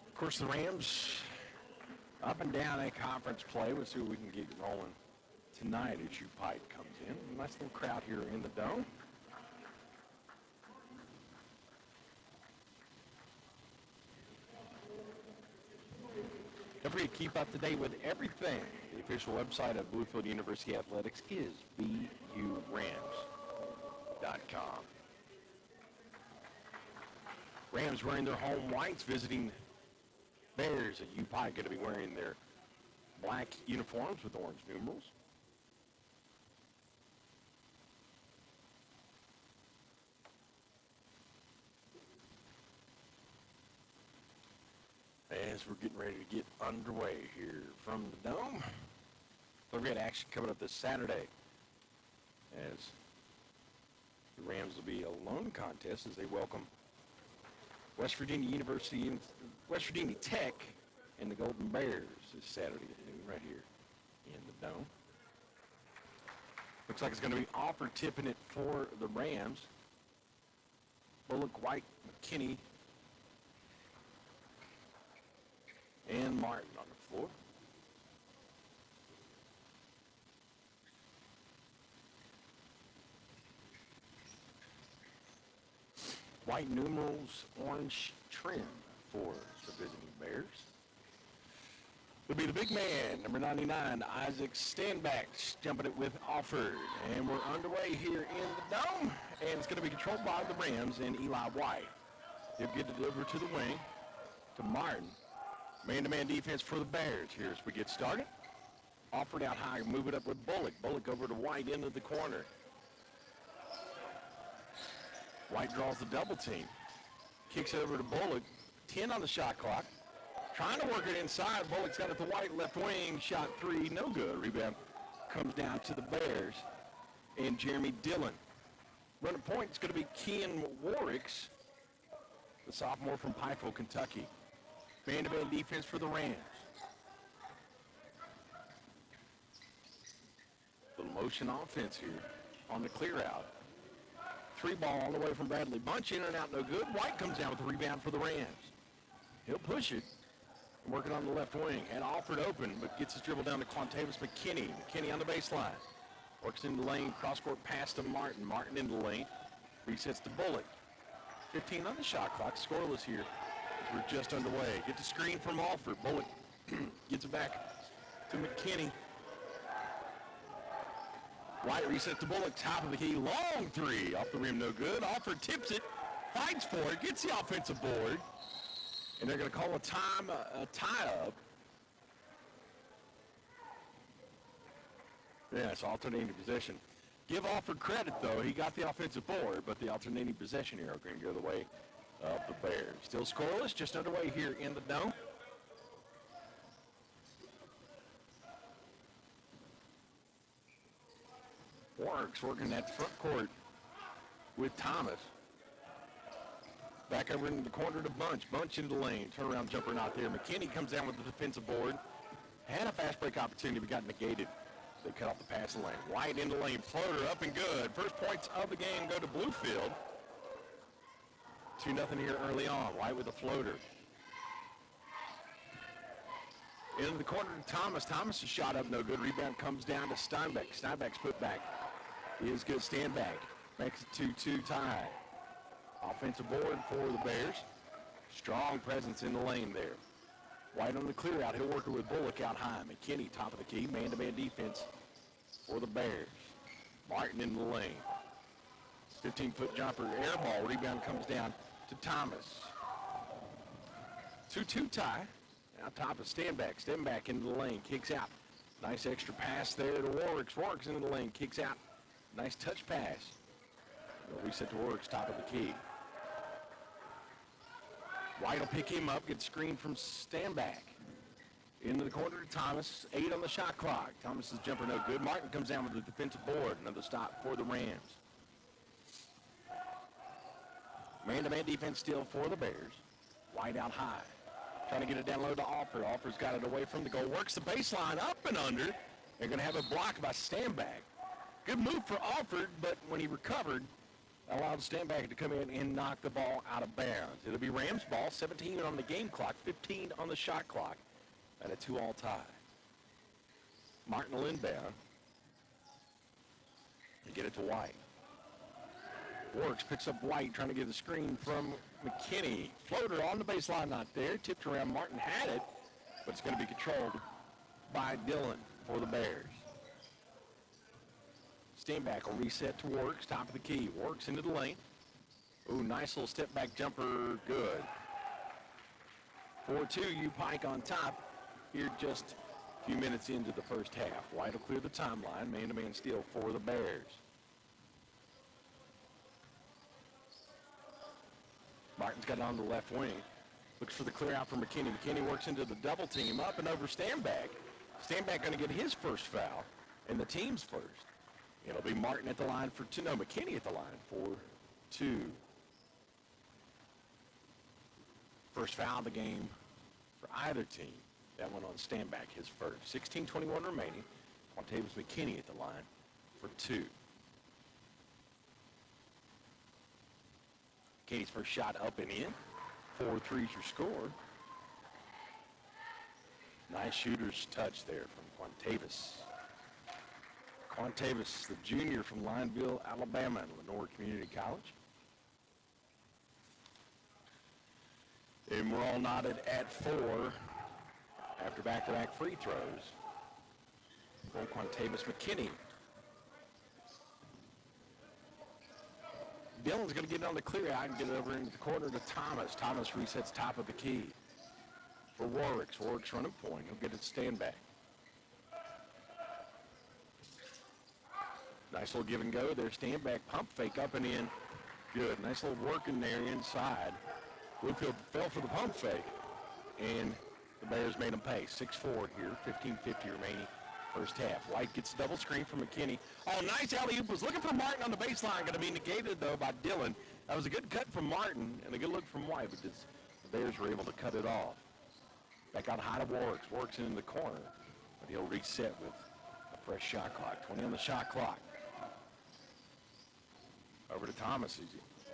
Of course, the Rams up and down a conference play. We'll see what we can get rolling tonight as UPIKE comes in. A nice little crowd here in the dome. Don't forget to keep up to date with everything. The official website of Bluefield University Athletics is burams.com. Rams wearing their home whites, visiting Bears at UPIKE, going to be wearing their black uniforms with orange numerals. As we're getting ready to get underway here from the dome. Don't forget action coming up this Saturday as the Rams will be a lone contest as they welcome West Virginia University and West Virginia Tech and the Golden Bears this Saturday at noon right here in the dome. Looks like it's going to be Offer tipping it for the Rams. Bullock, White, McKinney, and Martin on the floor. White numerals, orange trim for the visiting Bears. It'll be the big man, number 99, Isaac Stanback, jumping it with Alford. And we're underway here in the dome, and it's going to be controlled by the Rams and Eli White. He'll get it over to the wing, to Martin. Man-to-man defense for the Bears here as we get started. Alford out high, move it up with Bullock. Bullock over to White into the corner. White draws the double team. Kicks it over to Bullock. 10 on the shot clock. Trying to work it inside. Bullock's got it to White, left wing. Shot 3, no good. Rebound comes down to the Bears. And Jeremy Dillon. Running point is going to be Keon Warwicks, the sophomore from Pikeville, Kentucky. Man-to-man defense for the Rams. Little motion offense here on the clear out. 3 ball all the way from Bradley Bunch, in and out, no good. White comes down with the rebound for the Rams. He'll push it. Working on the left wing. And Alford open, but gets his dribble down to Quantavis McKinney. McKinney on the baseline. Works in the lane, cross-court pass to Martin. Martin in the lane. Resets to Bullock. 15 on the shot clock. Scoreless here as we're just underway. Get the screen from Alford. Bullock Gets it back to McKinney. White resets to Bullock, top of the key, long three, off the rim, no good. Alford tips it, fights for it, gets the offensive board, and they're going to call a tie-up. Yes, alternating possession. Give Alford credit, though. He got the offensive board, but the alternating possession here are going to go the way of the Bears. Still scoreless, just underway here in the Dome. Works working at the front court with Thomas. Back over into the corner to Bunch. Bunch into the lane. Turnaround jumper not there. McKinney comes down with the defensive board. Had a fast break opportunity, but got negated. They cut off the passing lane. White in the lane. Floater up and good. First points of the game go to Bluefield. 2-0 here early on. White with a floater. Into the corner to Thomas. Thomas is shot up, no good. Rebound comes down to Steinbeck. Steinbeck's put back. Is good. Stand back. Makes it 2-2 tie. Offensive board for the Bears. Strong presence in the lane there. White on the clear out. He'll work it with Bullock out high. McKinney, top of the key. Man-to-man defense for the Bears. Martin in the lane. 15-foot jumper. Air ball. Rebound comes down to Thomas. 2-2 tie. Now Thomas, stand back into the lane. Kicks out. Nice extra pass there to Warwick. Warwick's into the lane. Kicks out. Nice touch pass. They'll reset to Warwick's top of the key. White will pick him up, get screened from Standback. Into the corner to Thomas. 8 on the shot clock. Thomas's jumper no good. Martin comes down with the defensive board. Another stop for the Rams. Man-to-man defense still for the Bears. White out high. Trying to get it down low to Alford. Alford's got it away from the goal. Works the baseline up and under. They're going to have a block by Standback. Good move for Alford, but when he recovered, allowed Standback to come in and knock the ball out of bounds. It'll be Rams ball, 17 on the game clock, 15 on the shot clock, and a 2-all tie. Martin will inbound. And get it to White. Works, picks up White, trying to get the screen from McKinney. Floater on the baseline, not there. Tipped around. Martin had it, but it's going to be controlled by Dillon for the Bears. Standback will reset to Works, top of the key. Works into the lane. Ooh, nice little step back jumper, good. 4-2, UPIKE on top here just a few minutes into the first half. White will clear the timeline, man-to-man steal for the Bears. Martin's got it on the left wing. Looks for the clear out for McKinney. McKinney works into the double team up and over Standback. Standback going to get his first foul and the team's first. It'll be Martin at the line for 2. No, McKinney at the line for 2. First foul of the game for either team. That one on Standback, his first. 16:21 remaining. Quantavious McKinney at the line for 2. McKinney's first shot up and in. 4 threes your score. Nice shooter's touch there from Quantavious. Quantavious, the junior from Lineville, Alabama, and Lenore Community College. And we're all knotted at 4 after back-to-back free throws for Quantavious McKinney. Dillon's going to get it on the clear out and get it over into the corner to Thomas. Thomas resets top of the key for Warwick's. Warwick's running point. He'll get it Standback. Nice little give and go there. Standback pump fake up and in. Good. Nice little work in there inside. Bluefield fell for the pump fake. And the Bears made them pay. 6-4 here. 15:50 remaining first half. White gets a double screen from McKinney. Oh, nice alley-oop. Was looking for Martin on the baseline. Going to be negated, though, by Dillon. That was a good cut from Martin and a good look from White, but the Bears were able to cut it off. Back out high to Warwick's. Warwick's in the corner, but he'll reset with a fresh shot clock. 20 on the shot clock. Over to Thomas. He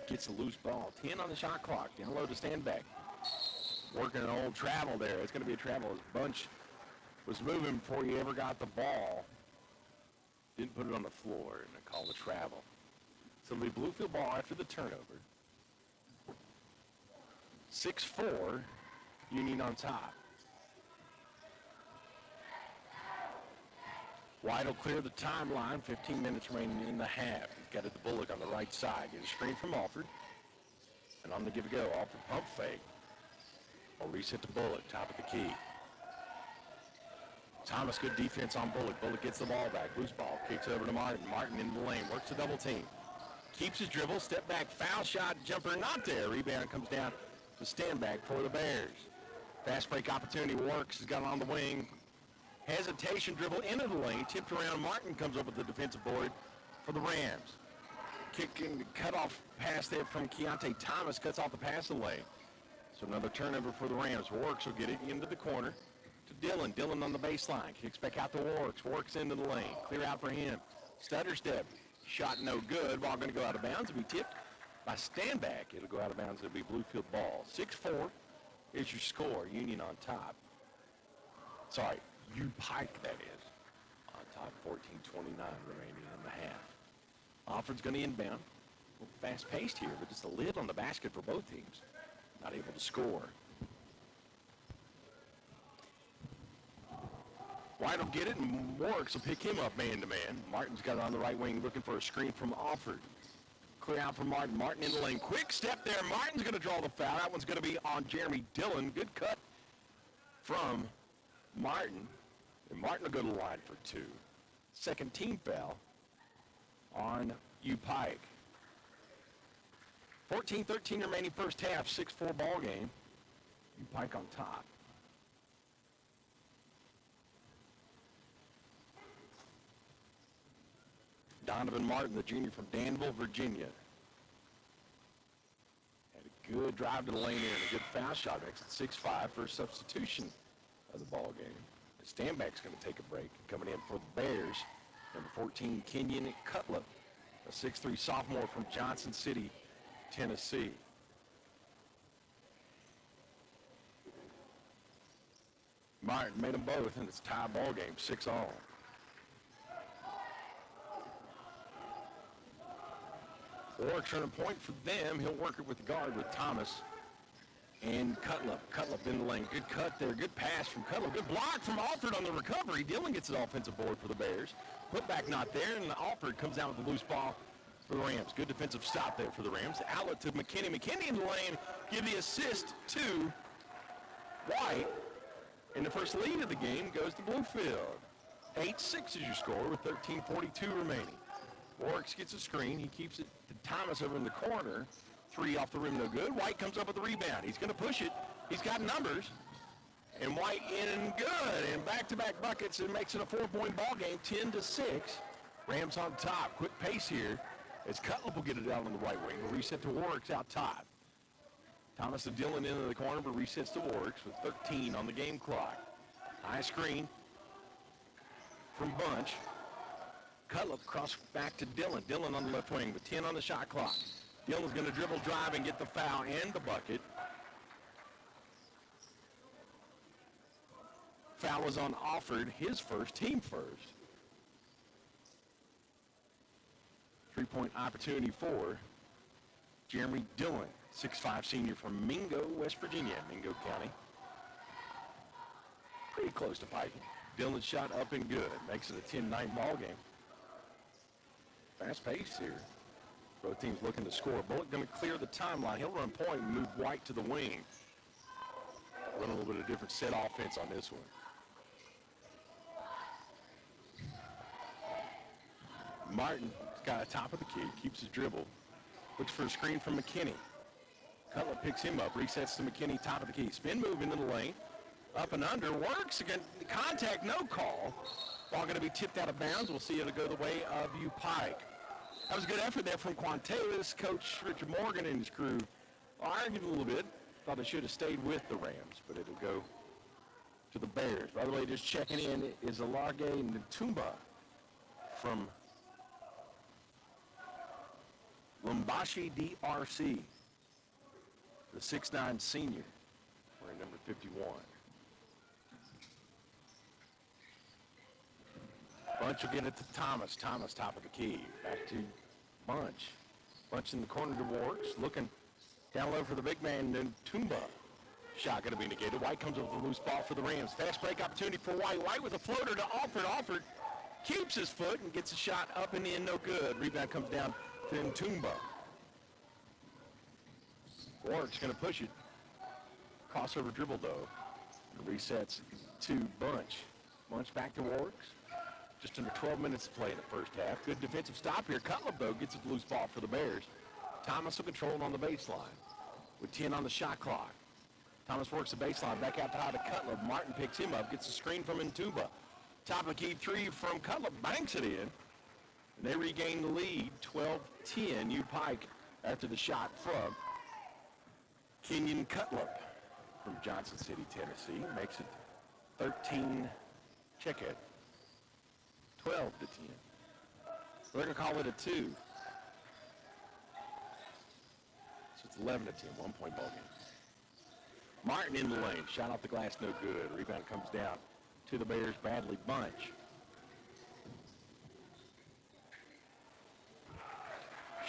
gets a loose ball. 10 on the shot clock. Down low to Standback. Working an old travel there. It's going to be a travel. His bunch was moving before he ever got the ball. Didn't put it on the floor, and they called a travel. So it'll be Bluefield ball after the turnover. 6-4, Union on top. White will clear the timeline. 15 minutes remaining in the half. He's got it to Bullock on the right side. Get a screen from Alford. And on the give a go. Alford pump fake. Or reset to Bullock. Top of the key. Thomas, good defense on Bullock. Bullock gets the ball back. Loose ball. Kicks over to Martin. Martin into the lane. Works the double team. Keeps his dribble. Step back. Foul shot. Jumper not there. Rebound comes down to stand back for the Bears. Fast break opportunity works. He's got it on the wing. Hesitation dribble into the lane. Tipped around. Martin comes up with the defensive board for the Rams. Kicking cut off pass there from Keontae Thomas. Cuts off the passing lane. So another turnover for the Rams. Works will get it into the corner to Dillon. Dillon on the baseline. Kicks back out to Works. Works into the lane. Clear out for him. Stutter step. Shot no good. Ball going to go out of bounds. It'll be tipped by Standback. It'll go out of bounds. It'll be Bluefield ball. 6-4 is your score. Union on top. Sorry, UPIKE, that is. On top, 14:29 remaining in the half. Alford's going to inbound. A little fast-paced here, but just a lid on the basket for both teams. Not able to score. White will get it, and Works will pick him up man-to-man. Martin's got it on the right wing, looking for a screen from Alford. Clear out for Martin. Martin in the lane. Quick step there. Martin's going to draw the foul. That one's going to be on Jeremy Dillon. Good cut from Martin. And Martin will go to the line for two. Second team foul on UPIKE. 14-13 remaining first half. 6-4 ball game. UPIKE on top. Donovan Martin, the junior from Danville, Virginia. Had a good drive to the lane and a good foul shot. Makes it 6-5 for a substitution of the ball game. Standback's going to take a break. Coming in for the Bears, number 14, Kenyon Cutlip, a 6'3 sophomore from Johnson City, Tennessee. Martin made them both, and it's a tie ball game, 6-all. Works on a point for them. He'll work it with the guard with Thomas and Cutlip. Cutlip in the lane. Good cut there. Good pass from Cutlip. Good block from Alford on the recovery. Dillon gets an offensive board for the Bears. Put back not there, and Alford comes out with the loose ball for the Rams. Good defensive stop there for the Rams. Outlet to McKinney. McKinney in the lane. Give the assist to White. And the first lead of the game goes to Bluefield. 8-6 is your score with 13:42 remaining. Works gets a screen. He keeps it to Thomas over in the corner. Three off the rim, no good. White comes up with the rebound. He's going to push it. He's got numbers. And White in and good. And back-to-back buckets. It makes it a 4-point ball game, 10-6. Rams on top. Quick pace here as Cutlip will get it out on the right wing. The reset to Works out top. Thomas to Dillon into the corner, but resets to Works with 13 on the game clock. High screen from Bunch. Cutlip cross back to Dillon. Dillon on the left wing with 10 on the shot clock. Dillon's going to dribble, drive, and get the foul and the bucket. Foul was on Alford, his first, team first. 3-point opportunity for Jeremy Dillon, 6'5 senior from Mingo, West Virginia, Mingo County. Pretty close to Pike. Dillon's shot up and good. Makes it a 10-9 ball game. Fast pace here. Both teams looking to score. Bullock going to clear the timeline. He'll run point and move White to the wing. Run a little bit of different set offense on this one. Martin got a top of the key, keeps his dribble. Looks for a screen from McKinney. Cutler picks him up, resets to McKinney, top of the key. Spin move into the lane. Up and under, works again. Contact, no call. Ball going to be tipped out of bounds. We'll see it go the way of UPIKE. That was a good effort there from Quantalis. Coach Richard Morgan and his crew argued a little bit. Thought it should have stayed with the Rams, but it'll go to the Bears. By the way, just checking in is Alage Ntumba from Lumbashi, DRC. The 6'9 senior, wearing number 51. Bunch will get it to Thomas. Thomas, top of the key. Back to Bunch. Bunch in the corner to Works. Looking down low for the big man, then Tumba. Shot going to be negated. White comes up with a loose ball for the Rams. Fast break opportunity for White. White with a floater to Alford. Alford keeps his foot and gets a shot up and in, no good. Rebound comes down to Ntumba. Warwick's going to push it. Crossover dribble, though. Resets to Bunch. Bunch back to Warwick's. Just under 12 minutes to play in the first half. Good defensive stop here. Cutlip, though, gets a loose ball for the Bears. Thomas will control it on the baseline with 10 on the shot clock. Thomas works the baseline. Back out to Cutlip. Martin picks him up. Gets a screen from Ntumba. Top of the key three from Cutlip. Banks it in. And they regain the lead. 12-10. UPIKE after the shot from Kenyon Cutlip from Johnson City, Tennessee. Makes it 13. Check it. 12-10. We're going to call it a 2. So it's 11-10. 1 point ball game. Martin in the lane. Shot off the glass, no good. Rebound comes down to the Bears. Bradley Bunch.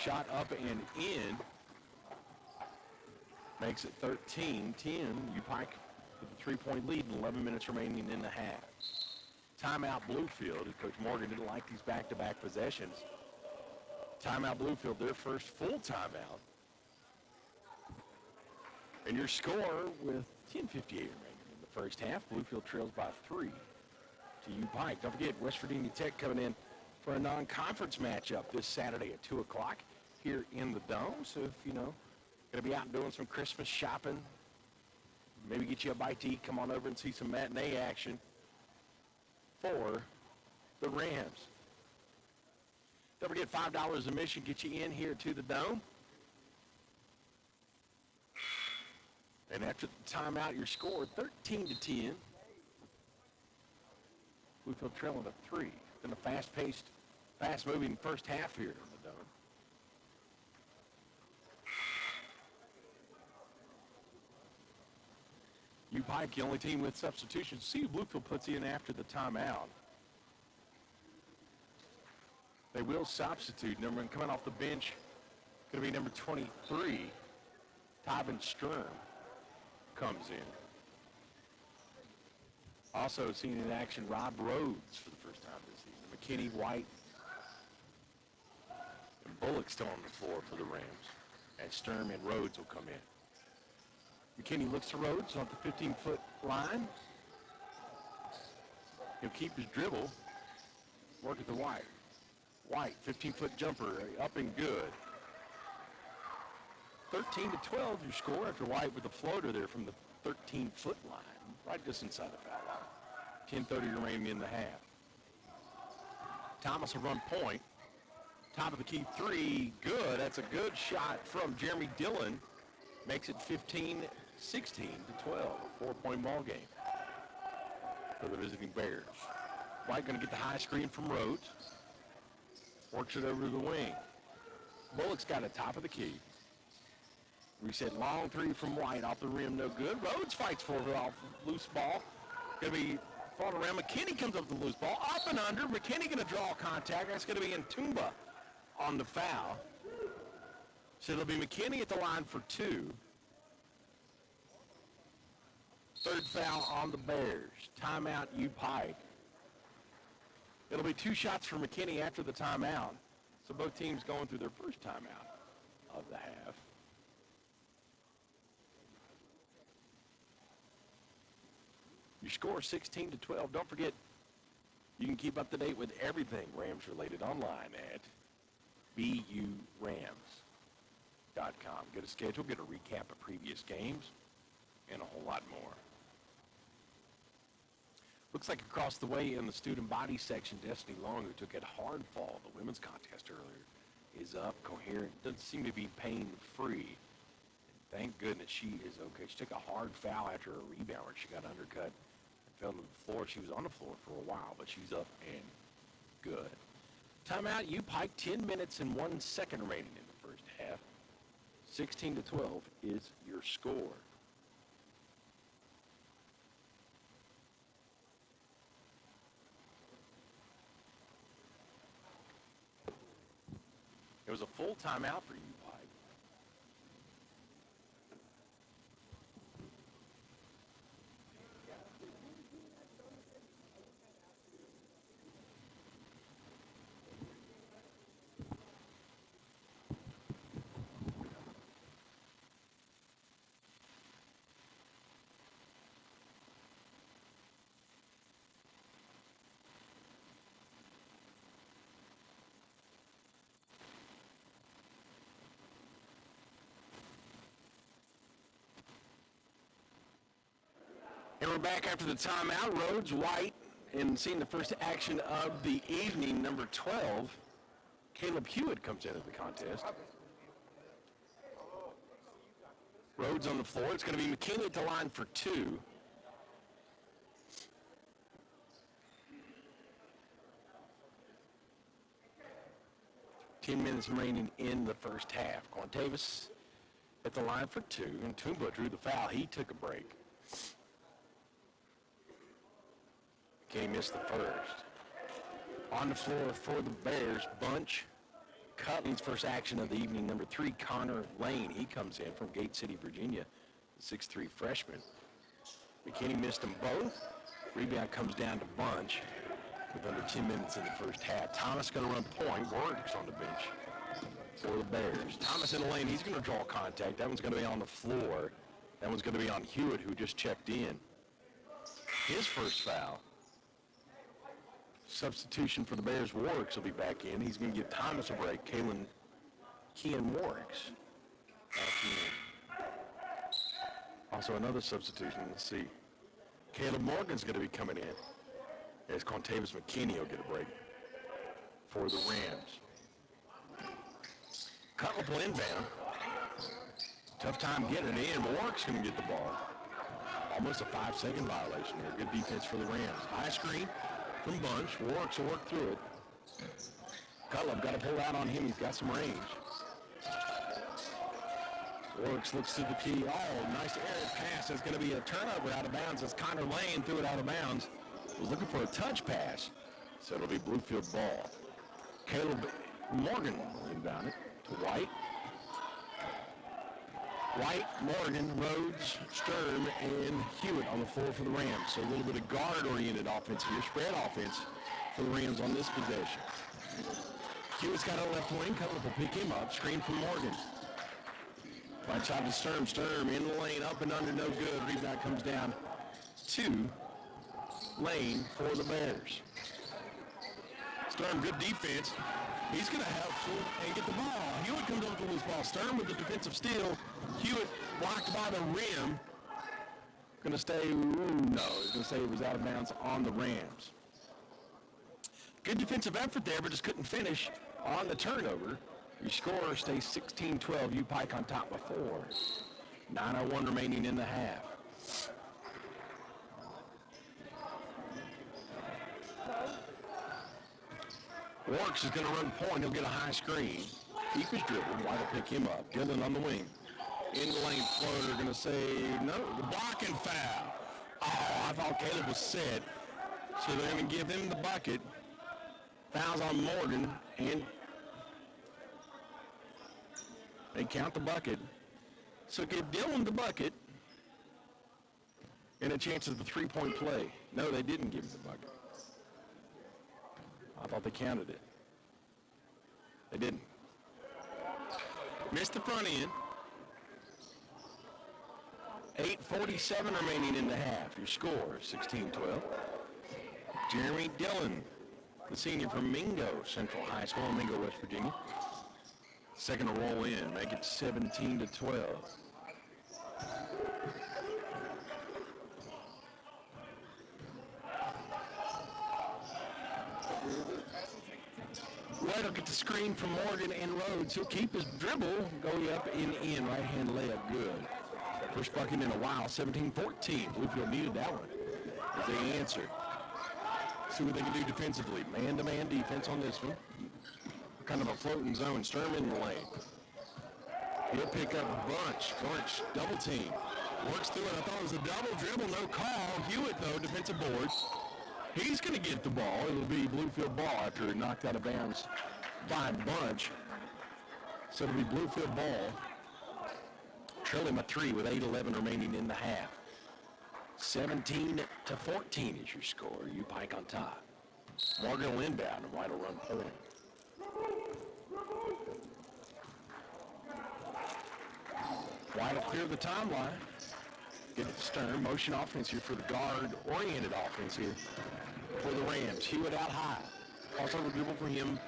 Shot up and in. Makes it 13-10. UPIKE with a 3-point lead and 11 minutes remaining in the half. Timeout Bluefield. Coach Morgan didn't like these back-to-back possessions. Timeout Bluefield, their first full timeout. And your score with 10:58 remaining in the first half. Bluefield trails by 3 to UPIKE. Don't forget, West Virginia Tech coming in for a non-conference matchup this Saturday at 2 o'clock here in the Dome. So if, going to be out doing some Christmas shopping, maybe get you a bite to eat, come on over and see some matinee action for the Rams. Don't forget, $5 admission gets you in here to the Dome. And after the timeout, your score 13-10. Bluefield trailing at 3. Been a fast-paced, fast-moving first half here in the Dome. UPIKE, the only team with substitutions. See who Bluefield puts in after the timeout. They will substitute. Coming off the bench, going to be number 23, Tybin Sturm comes in. Also seen in action, Rob Rhodes for the first time this season. McKinney, White, and Bullock still on the floor for the Rams. And Sturm and Rhodes will come in. McKinney looks to Rhodes off the 15-foot line. He'll keep his dribble. Work at the White. White, 15-foot jumper, up and good. 13-12 your score after White with a floater there from the 13-foot line, right just inside the foul line. 10:30 remaining in the half. Thomas will run point. Top of the key three, good. That's a good shot from Jeremy Dillon. Makes it 15-16 to 12, a 4-point ball game for the visiting Bears. White going to get the high screen from Rhodes. Works it over to the wing. Bullock's got a top of the key. Reset long three from White off the rim, no good. Rhodes fights for it off loose ball. Going to be fought around. McKinney comes up with the loose ball. Up and under. McKinney going to draw contact. That's going to be Ntumba on the foul. So it'll be McKinney at the line for 2. Third foul on the Bears. Timeout UPIKE. It'll be 2 shots for McKinney after the timeout. So both teams going through their first timeout of the half. Your score 16-12. Don't forget, you can keep up to date with everything Rams related online at BURams.com. Get a schedule, get a recap of previous games, and a whole lot more. Looks like across the way in the student body section, Destiny Long, who took a hard fall the women's contest earlier, is up, coherent, doesn't seem to be pain-free. Thank goodness she is okay. She took a hard foul after a rebound where she got undercut and fell to the floor. She was on the floor for a while, but she's up and good. Timeout, UPIKE, 10 minutes and 1 second remaining in the first half. 16-12 is your score. It was a full timeout for UPIKE. And we're back after the timeout. Rhodes, White, and seeing the first action of the evening, number 12, Caleb Hewitt comes into the contest. Rhodes on the floor. It's going to be McKinney at the line for 2. Ten minutes remaining in the first half. Quantavis at the line for 2, and Toomba drew the foul. He took a break. McKinney missed the first. On the floor for the Bears, Bunch. Cutting's first action of the evening, number 3, Connor Lane. He comes in from Gate City, Virginia, 6'3" freshman. McKinney missed them both. Rebound comes down to Bunch with under 10 minutes in the first half. Thomas going to run point. Warwick's on the bench for the Bears. Thomas in the lane. He's going to draw contact. That one's going to be on the floor. That one's going to be on Hewitt, who just checked in. His first foul. Substitution for the Bears. Warwick's will be back in. He's going to give Thomas a break. Kean Warwick's back in. Also another substitution. Let's see. Caleb Morgan's going to be coming in. As Quantavis McKinney will get a break for the Rams. Cutlip will inbound. Tough time getting it in. Warwick's going to get the ball. Almost a 5-second violation here. Good defense for the Rams. High screen from Bunch. Warwick's will work through it. Cutlip got to pull out on him. He's got some range. Warwick's looks to the key. Oh, nice aerial pass. It's going to be a turnover out of bounds as Connor Lane threw it out of bounds. Was looking for a touch pass, so it'll be Bluefield ball. Caleb Morgan will inbound it to White. White, Morgan, Rhodes, Sturm, and Hewitt on the floor for the Rams. So a little bit of guard-oriented offense here, spread offense for the Rams on this possession. Hewitt's got a left wing. Cutlip will pick him up. Screen from Morgan. Right side to Sturm. Sturm in the lane, up and under, no good. Rebound comes down to Lane for the Bears. Sturm, good defense. He's going to have to and get the ball. Hewitt comes up with this ball. Sturm with the defensive steal. Hewitt blocked by the rim. Going to stay, no, he's going to say it was out of bounds on the Rams. Good defensive effort there, but just couldn't finish on the turnover. Your score stays 16-12. UPIKE on top by 4. 9:01 remaining in the half. Warwick is going to run point. He'll get a high screen. Keep his dribble. White will pick him up. Dillon on the wing. In the lane floater. Going to say, no, the blocking foul. Oh, I thought Caleb was set. So they're going to give him the bucket. Fouls on Morgan. And they count the bucket. So give Dillon the bucket. And a chance of the three-point play. No, they didn't give him the bucket. I thought they counted it. They didn't. Missed the front end. 8:47 remaining in the half. Your score, 16-12. Jeremy Dillon, the senior from Mingo Central High School in Mingo, West Virginia. Second to roll in, make it 17-12. White will get the screen from Morgan and Rhodes. He'll keep his dribble, go up and in. Right-hand layup, good. First bucket in a while, 17-14. Bluefield needed that one as they answered. See what they can do defensively. Man-to-man defense on this one. Kind of a floating zone. Sturm in the lane. He'll pick up Bunch. Bunch, double team. Works through it. I thought it was a double dribble, no call. Hewitt, though, defensive boards. He's going to get the ball. It'll be Bluefield ball after it knocked out of bounds by Bunch. So it'll be Bluefield ball. Trailing by 3 with 8:11 remaining in the half. 17-14 is your score. UPIKE on top. Morgan will inbound and White will run point. White will clear the timeline. Get it to Sturm. Motion offense here for the guard-oriented offense here for the Rams. Hewitt out high. Crossover dribble for him.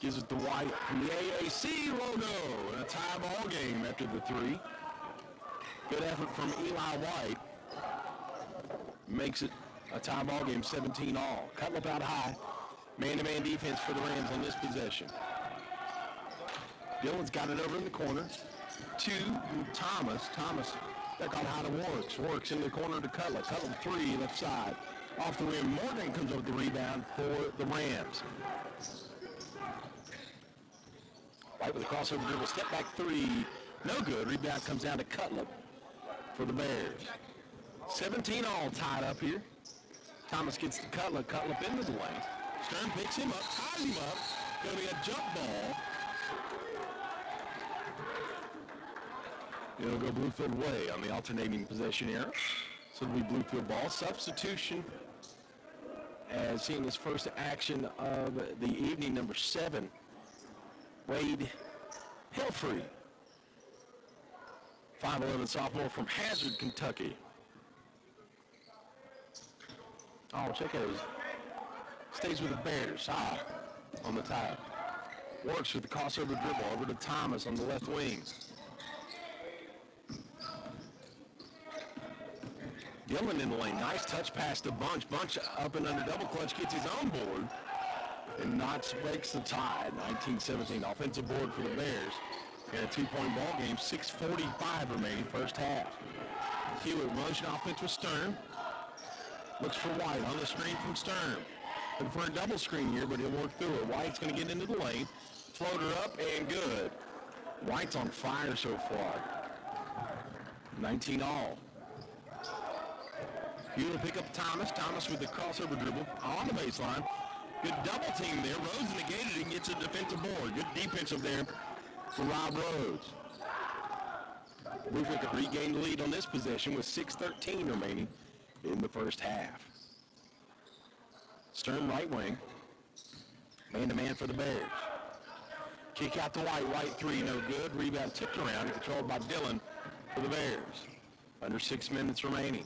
Gives it to White from the AAC logo. And a tie ball game after the 3. Good effort from Eli White. makes it a tie ball game, 17 all. Cutlip out high. Man-to-man defense for the Rams on this possession. Dillon's got it over in the corner. To Thomas. Thomas back on high to Works. Works in the corner to Cutlip. Cutlip 3 left side. Off the rim. Morgan comes up with the rebound for the Rams. White with a crossover dribble. Step back 3. No good. Rebound comes down to Cutlip for the Bears. 17 all tied up here. Thomas gets to Cutlip. Cutlip into the lane. Stern picks him up, ties him up. Going to be a jump ball. It'll go Bluefield way on the alternating possession era. So it'll be Bluefield ball. Substitution as seeing this first action of the evening, number 7, Wade Hillfree. 5'11" sophomore from Hazard, Kentucky. Oh, check it out. Stays with the Bears. High on the tie. Works with the crossover dribble over to Thomas on the left wing. Dillon in the lane. Nice touch pass to Bunch. Bunch up and under double clutch. Gets his own board. And Knox breaks the tie. 19-17. Offensive board for the Bears. And a 2-point ball game. 6:45 remaining first half. Hewitt runs an offense with Stern. Looks for White on the screen from Stern. Looking for a double screen here, but he'll work through it. White's going to get into the lane. Floater up and good. White's on fire so far. 19 all. Hewitt will pick up Thomas. Thomas with the crossover dribble on the baseline. Good double team there. Rhodes negated it and gets a defensive board. Good defensive there for Rob Rhodes. Bluefield could regain the lead on this possession with 6:13 remaining in the first half. Stern right wing. Man-to-man for the Bears. Kick out to White. White 3, no good. Rebound tipped around, controlled by Dillon for the Bears. Under 6 minutes remaining.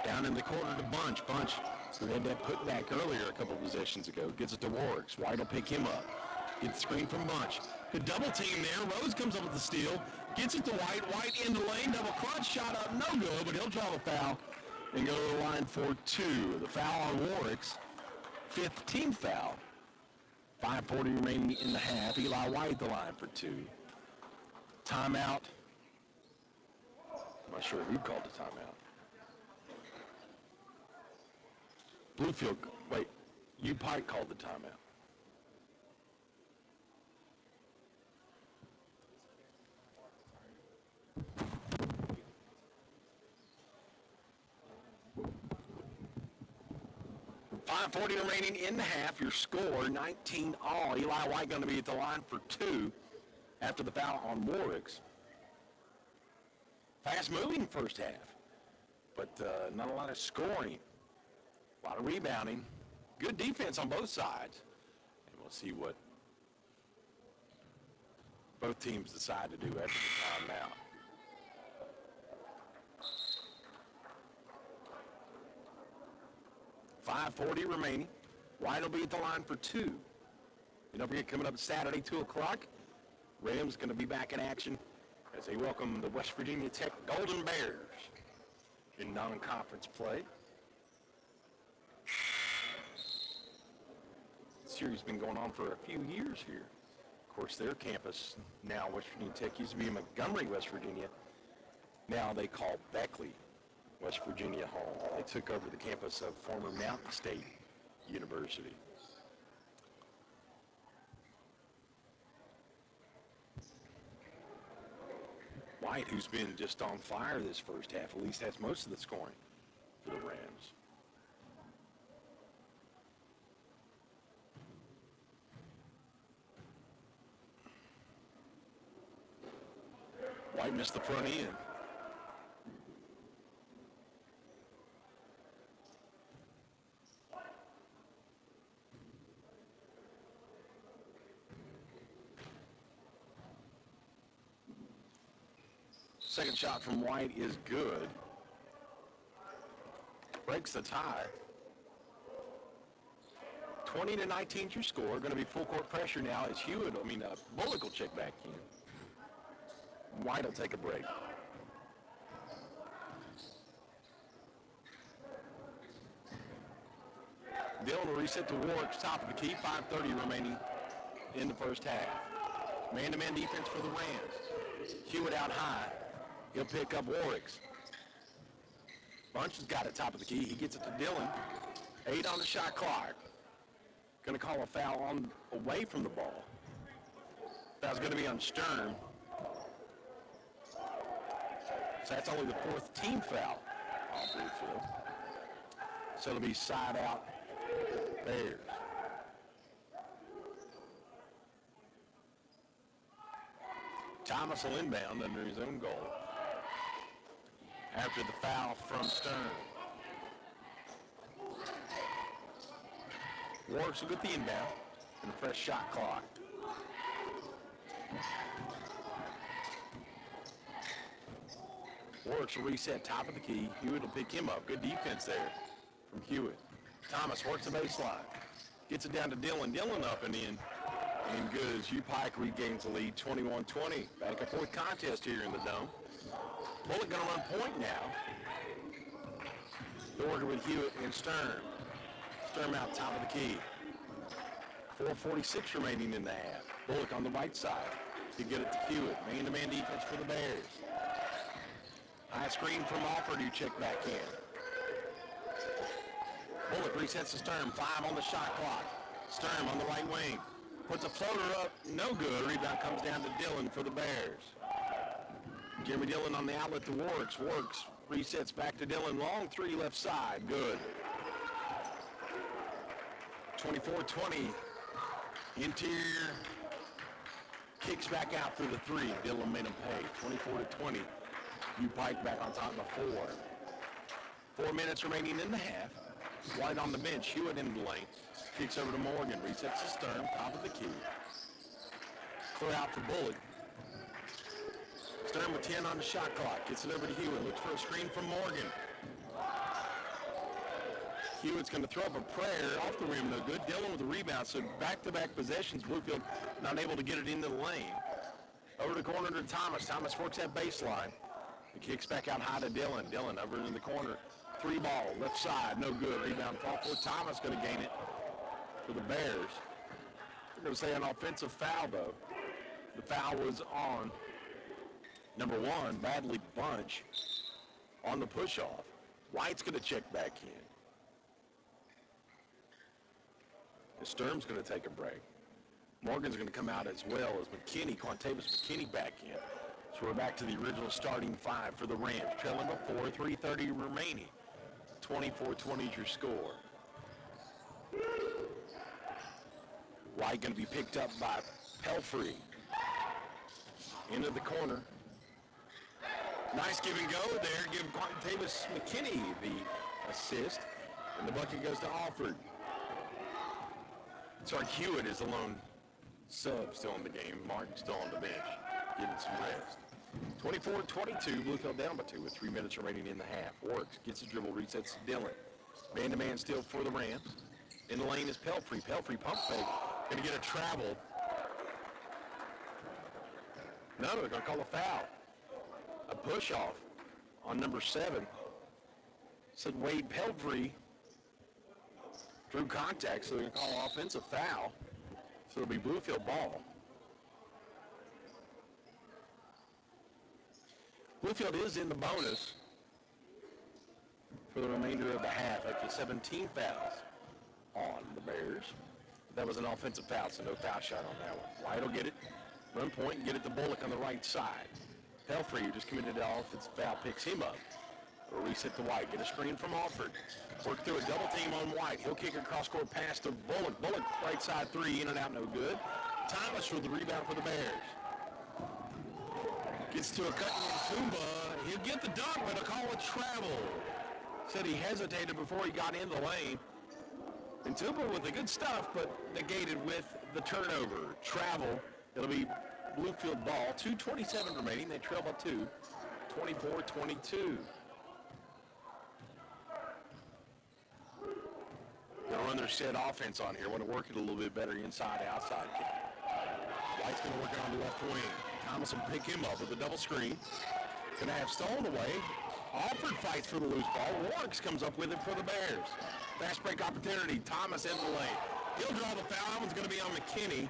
Down in the corner to Bunch. Bunch, who had that put back earlier a couple possessions ago, gets it to Works. White will pick him up. Get the screen from Bunch. Good double team there. Rose comes up with the steal. Gets it to White. White in the lane. Double clutch shot up. No good, but he'll draw the foul and go to the line for 2. The foul on Warwick's 15th foul. 5:40 remaining in the half. Eli White the line for 2. Timeout. I'm not sure who called the timeout. Bluefield, wait, UPIKE called the timeout. .40 remaining in the half. Your score, 19 all. Eli White going to be at the line for 2 after the foul on Warwick's. Fast-moving first half, but not a lot of scoring. A lot of rebounding. Good defense on both sides. And we'll see what both teams decide to do after the timeout. .40 remaining. White will be at the line for 2. And don't forget, coming up Saturday, 2 o'clock, Rams going to be back in action as they welcome the West Virginia Tech Golden Bears in non-conference play. The series has been going on for a few years here. Of course, their campus now, West Virginia Tech, used to be in Montgomery, West Virginia. Now they call Beckley, West Virginia, home. They took over the campus of former Mountain State University. White, who's been just on fire this first half, at least has most of the scoring for the Rams. White missed the front end. Second shot from White is good. Breaks the tie. 20-19 your score. Going to be full court pressure now as Bullock will check back in. White will take a break. Dillon will reset to Warwick's top of the key. 5:30 remaining in the first half. Man-to-man defense for the Rams. Hewitt out high. He'll pick up Warwick's. Bunch has got it top of the key. He gets it to Dillon. 8 on the shot clock. Going to call a foul on away from the ball. Foul's going to be on Sturm. So that's only the 4th team foul on Bluefield. So it'll be side out Bears. Thomas will inbound under his own goal after the foul from Sturm. Warwick's will get the inbound and a fresh shot clock. Warwick's will reset top of the key. Hewitt will pick him up. Good defense there from Hewitt. Thomas works the baseline. Gets it down to Dillon. Dillon up and in. And good as UPIKE regains the lead 21-20. Back and forth contest here in the Dome. Bullock going to run point now. They're working with Hewitt and Sturm. Sturm out top of the key. 4:46 remaining in the half. Bullock on the right side to get it to Hewitt. Man-to-man defense for the Bears. High screen from Alford, who check back in. Bullock resets to Sturm. 5 on the shot clock. Sturm on the right wing. Puts a floater up. No good. Rebound comes down to Dillon for the Bears. Jimmy Dillon on the outlet to Warwick's. Warwick's resets back to Dillon. Long 3 left side. Good. 24-20. Interior. Kicks back out through the 3. Dillon made him pay. 24-20. UPIKE back on top of 4. 4 minutes remaining in the half. White on the bench. Hewitt in the lane. Kicks over to Morgan. Resets to Sturm. Top of the key. Clear out for Bullock. Sturm with 10 on the shot clock. Gets it over to Hewitt. Looks for a screen from Morgan. Hewitt's going to throw up a prayer off the rim. No good. Dillon with the rebound. So back-to-back possessions. Bluefield not able to get it into the lane. Over the corner to Thomas. Thomas works that baseline. He kicks back out high to Dillon. Dillon over in the corner. 3 ball. Left side. No good. Rebound fall for Thomas. Going to gain it for the Bears. I'm going to say an offensive foul, though. The foul was on number 1, Badley Bunch, on the push-off. White's going to check back in. Sturm's going to take a break. Morgan's going to come out as well as McKinney, Quantavis McKinney back in. So we're back to the original starting 5 for the Rams. Trailing before, 3:30 remaining. 24-20 is your score. White going to be picked up by Pelfrey. Into the corner. Nice give and go there. Give Quantavis McKinney the assist. And the bucket goes to Alford. Sorry, Hewitt is the lone sub still in the game. Martin still on the bench, getting some rest. 24-22, Bluefield down by 2 with 3 minutes remaining in the half. Works, gets the dribble, resets to Dillon. Man-to-man still for the Rams. In the lane is Pelfrey. Pelfrey pump fake. Going to get a travel. No, they're going to call a foul. A push-off on number 7. Said Wade Pelfrey drew contact, so they're going to call an offensive foul. So it'll be Bluefield ball. Bluefield is in the bonus for the remainder of the half after 17 fouls on the Bears. That was an offensive foul, so no foul shot on that one. White will get it, run point, and get it to Bullock on the right side. Pelfrey, who just committed an offensive foul, picks him up. We'll reset to White, get a screen from Alford. Work through a double team on White. He'll kick a cross-court pass to Bullock. Bullock, right side 3, in and out, no good. Thomas with the rebound for the Bears. Gets to a cut in Tumba. He'll get the dunk, but a call a travel. Said he hesitated before he got in the lane. And Tumba with the good stuff, but negated with the turnover. Travel. It'll be Bluefield ball. 2:27 remaining. They trail by 2. 24-22. They'll run their set offense on here. Want to work it a little bit better inside-outside game. White's going to work it on the left wing. Thomas will pick him up with a double screen. Going to have stolen away Alford fights for the loose ball. Warks comes up with it for the Bears. Fast break opportunity. Thomas in the lane. He'll draw the foul. That one's going to be on McKinney.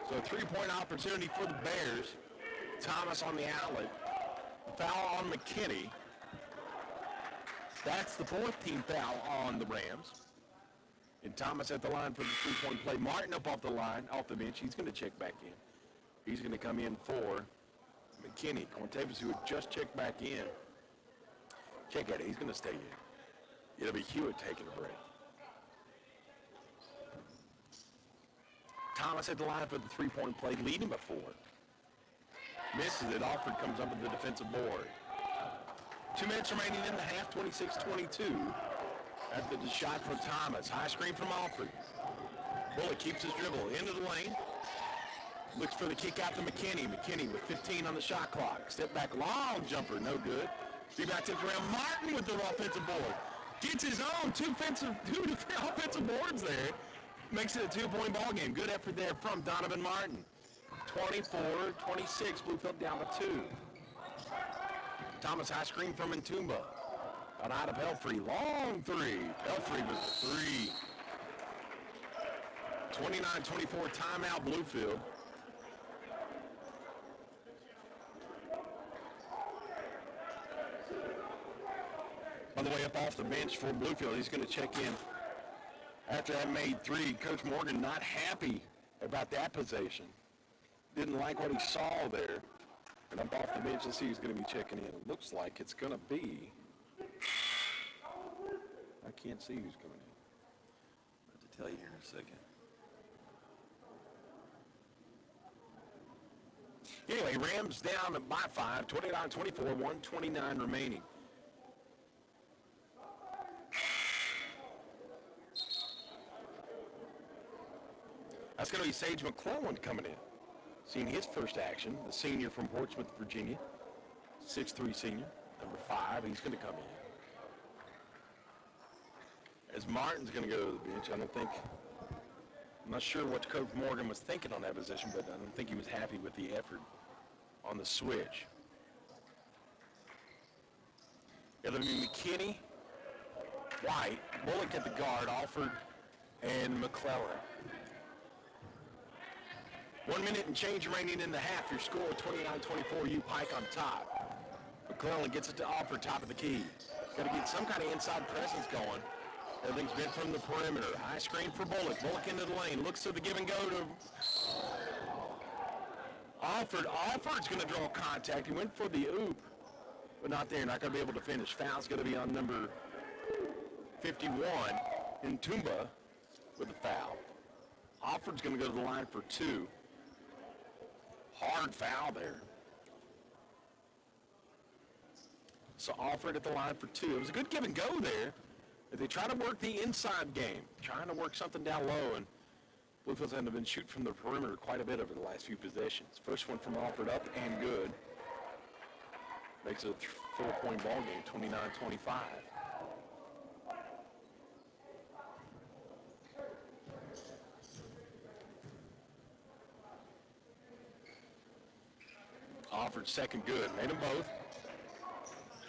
So a three-point opportunity for the Bears. Thomas on the outlet. Foul on McKinney. That's the fourth team foul on the Rams. And Thomas at the line for the three-point play. Martin up off the line, off the bench. He's going to check back in. He's going to come in for McKinney. Corntavis, who had just checked back in. Check at it. He's going to stay in. It'll be Hewitt taking a break. Thomas at the line for the three-point play, leading by 4. Misses it. Alford comes up with the defensive board. 2 minutes remaining in the half, 26-22. After the shot from Thomas. High screen from Alford. Bullock keeps his dribble into the lane. Looks for the kick out to McKinney. McKinney with 15 on the shot clock. Step back, long jumper, no good. Rebound tipped around. Martin with the offensive board. Gets his own two offensive boards there. Makes it a 2-point ball game. Good effort there from Donovan Martin. 24-26, Bluefield down to 2. Thomas high screen from Ntumba. On out of Pelfrey, long three. Pelfrey with the 3. 29-24, timeout Bluefield. By the way, up off the bench for Bluefield, he's going to check in. After that made 3, Coach Morgan not happy about that possession. Didn't like what he saw there. And up off the bench, let's see who's going to be checking in. It looks like it's going to be, I can't see who's coming in. I'll have to tell you here in a second. Anyway, Rams down by 5, 29-24, 129 remaining. That's going to be Sage McClellan coming in. Seeing his first action, the senior from Portsmouth, Virginia. 6'3" senior, number 5. He's going to come in. As Martin's going to go to the bench, I'm not sure what Coach Morgan was thinking on that position, but I don't think he was happy with the effort on the switch. It'll be McKinney, White, Bullock at the guard, Alford, and McClellan. 1 minute and change remaining in the half. Your score, 29-24, UPIKE on top. McClellan gets it to Alford, top of the key. Got to get some kind of inside presence going. Everything's been from the perimeter. High screen for Bullock. Bullock into the lane. Looks to the give and go to Alford. Alford's going to draw contact. He went for the oop, but not there. Not going to be able to finish. Foul's going to be on number 51, Ntumba, with the foul. Alford's going to go to the line for 2. Hard foul there. So Alford at the line for 2. It was a good give and go there. They try to work the inside game, trying to work something down low, and Bluefields have been shooting from the perimeter quite a bit over the last few possessions. First one from Alford up and good. Makes it a 4-point ball game, 29-25. Alford's second good. Made them both.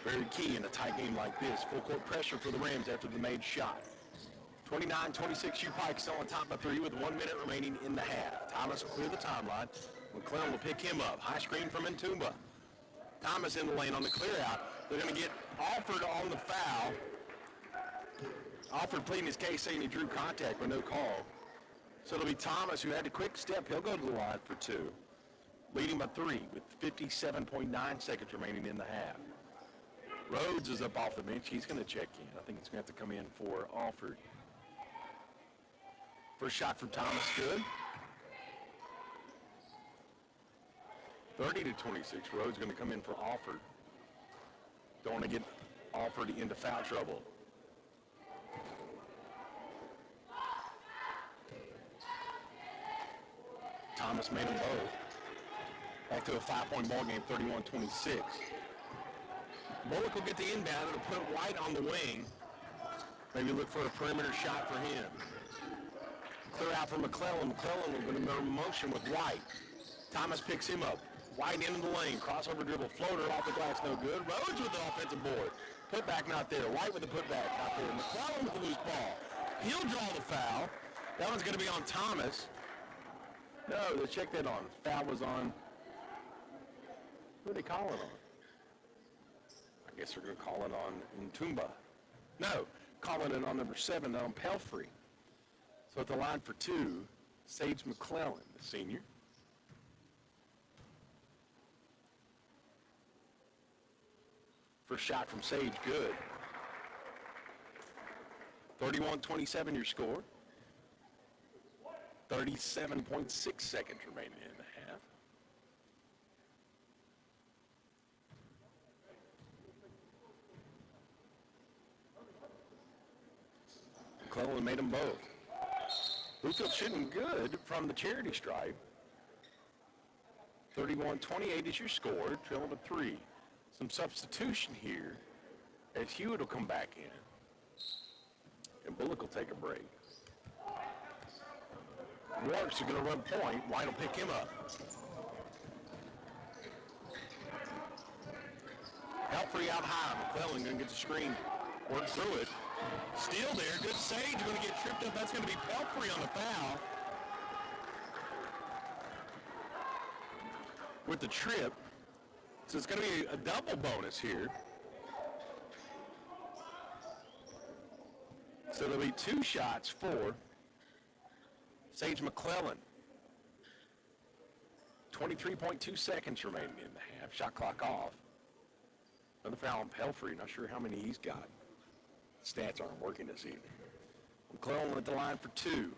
Very key in a tight game like this. Full court pressure for the Rams after the made shot. 29-26, UPIKE still on top by 3 with 1 minute remaining in the half. Thomas will clear the timeline. McClellan will pick him up. High screen from Ntumba. Thomas in the lane on the clear out. They're going to get Alford on the foul. Alford pleading his case saying he drew contact with no call. So it'll be Thomas who had a quick step. He'll go to the line for 2. Leading by 3 with 57.9 seconds remaining in the half. Rhodes is up off the bench. He's going to check in. I think he's going to have to come in for Alford. First shot from Thomas, good. 30-26. Rhodes going to come in for Alford. Don't want to get Alford into foul trouble. Thomas made them both. Back to a 5-point ball game, 31-26. Bullock will get the inbound. It'll put White on the wing. Maybe look for a perimeter shot for him. Clear out for McClellan. McClellan will go to motion with White. Thomas picks him up. Wide into the lane, crossover dribble, floater off the glass, no good. Rhodes with the offensive board. Putback not there. White with the putback not there. McClellan with the loose ball. He'll draw the foul. That one's going to be on Thomas. No, they checked that on. Foul was on. Who are they calling on? I guess they're going to call it on Ntumba. No, calling it on number 7 on Pelfrey. So at the line for 2, Sage McClellan, the senior. First shot from Sage, good. 31-27 your score. 37.6 seconds remaining in the half. McClellan made them both. Bluefield shooting good from the charity stripe. 31-28 is your score, trailing to 3. Some substitution here as Hewitt will come back in. And Bullock will take a break. Warks are going to run point. White will pick him up. Pelfrey out high. McClellan going to get the screen. Work through it. Steal there. Good Sage going to get tripped up. That's going to be Pelfrey on the foul. With the trip. So it's going to be a double bonus here. So there'll be 2 shots for Sage McClellan. 23.2 seconds remaining in the half. Shot clock off. Another foul on Pelfrey. Not sure how many he's got. Stats aren't working this evening. McClellan at the line for 2.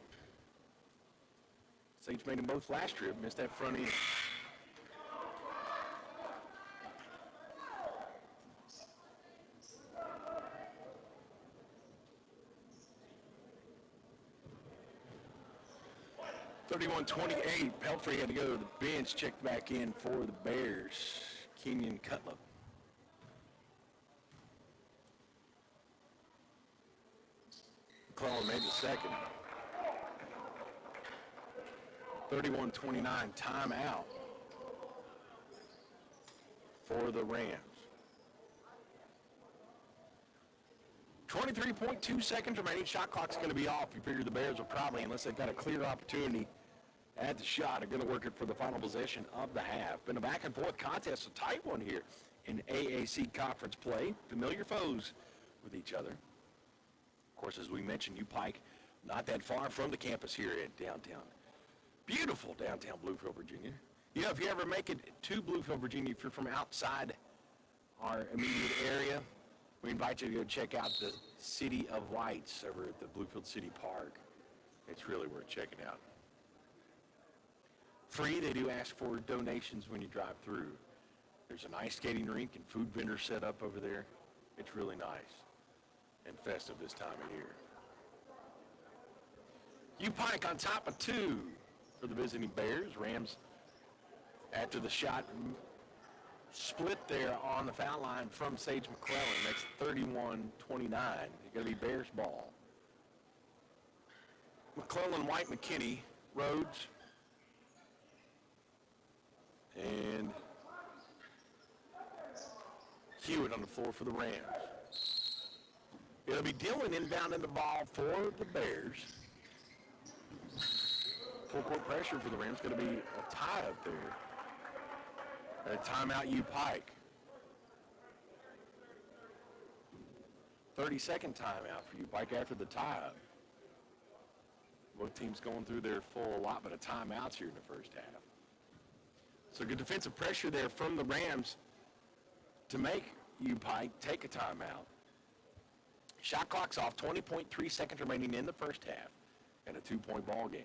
Sage made them both last trip. Missed that front end. (31-28). Pelfrey had to go to the bench, checked back in for the Bears. Kenyon Cutlip. McClellan made the second. 31-29, timeout for the Rams. 23.2 seconds remaining. Shot clock's going to be off. You figure the Bears will probably, unless they've got a clear opportunity at the shot, are going to work it for the final possession of the half. Been a back and forth contest, a tight one here in AAC conference play. Familiar foes with each other. Of course, as we mentioned, UPIKE not that far from the campus here in downtown. Beautiful downtown Bluefield, Virginia. Yeah, if you ever make it to Bluefield, Virginia, if you're from outside our immediate area, we invite you to go check out the City of Lights over at the Bluefield City Park. It's really worth checking out. Free, they do ask for donations when you drive through. There's an ice skating rink and food vendors set up over there. It's really nice and festive this time of year. UPIKE on top of 2 for the visiting Bears. Rams, after the shot split there on the foul line from Sage McClellan, makes it 31-29. It's going to be Bears ball. McClellan, White, McKinney, Rhodes, and Hewitt on the floor for the Rams. It'll be Dillon inbounding the ball for the Bears. Full court pressure for the Rams. Going to be a tie up there. A timeout UPIKE. 30-second timeout for UPIKE after the tie-up. Both teams going through their full allotment of timeouts here in the first half. So good defensive pressure there from the Rams to make UPIKE take a timeout. Shot clock's off, 20.3 seconds remaining in the first half, and a 2-point ball game.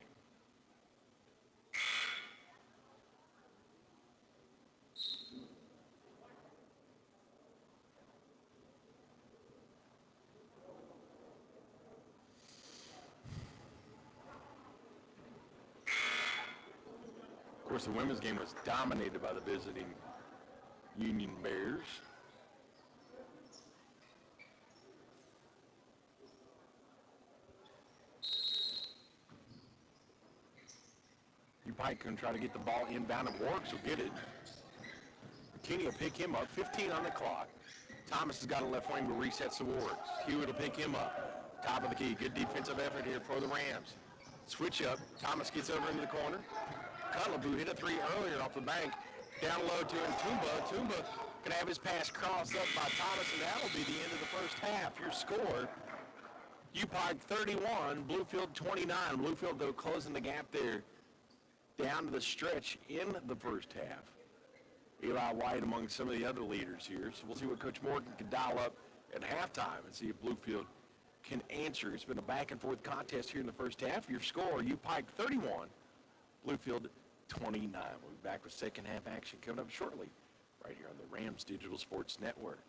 Of course, the women's game was dominated by the visiting Union Bears. UPIKE can try to get the ball inbound, and Warks will get it. Kenny will pick him up. 15 on the clock. Thomas has got a left wing to reset the Wards. Hewitt will pick him up. Top of the key. Good defensive effort here for the Rams. Switch up. Thomas gets over into the corner. Cutlip, who hit a three earlier off the bank. Down low to Ntumba. Ntumba going to have his pass crossed up by Thomas, and that'll be the end of the first half. Your score, UPIKE 31, Bluefield 29. Bluefield, though, closing the gap there down to the stretch in the first half. Eli White among some of the other leaders here. So we'll see what Coach Morgan can dial up at halftime and see if Bluefield can answer. It's been a back-and-forth contest here in the first half. Your score, UPIKE 31, Bluefield 29. We'll be back with second half action coming up shortly right here on the Rams Digital Sports Network.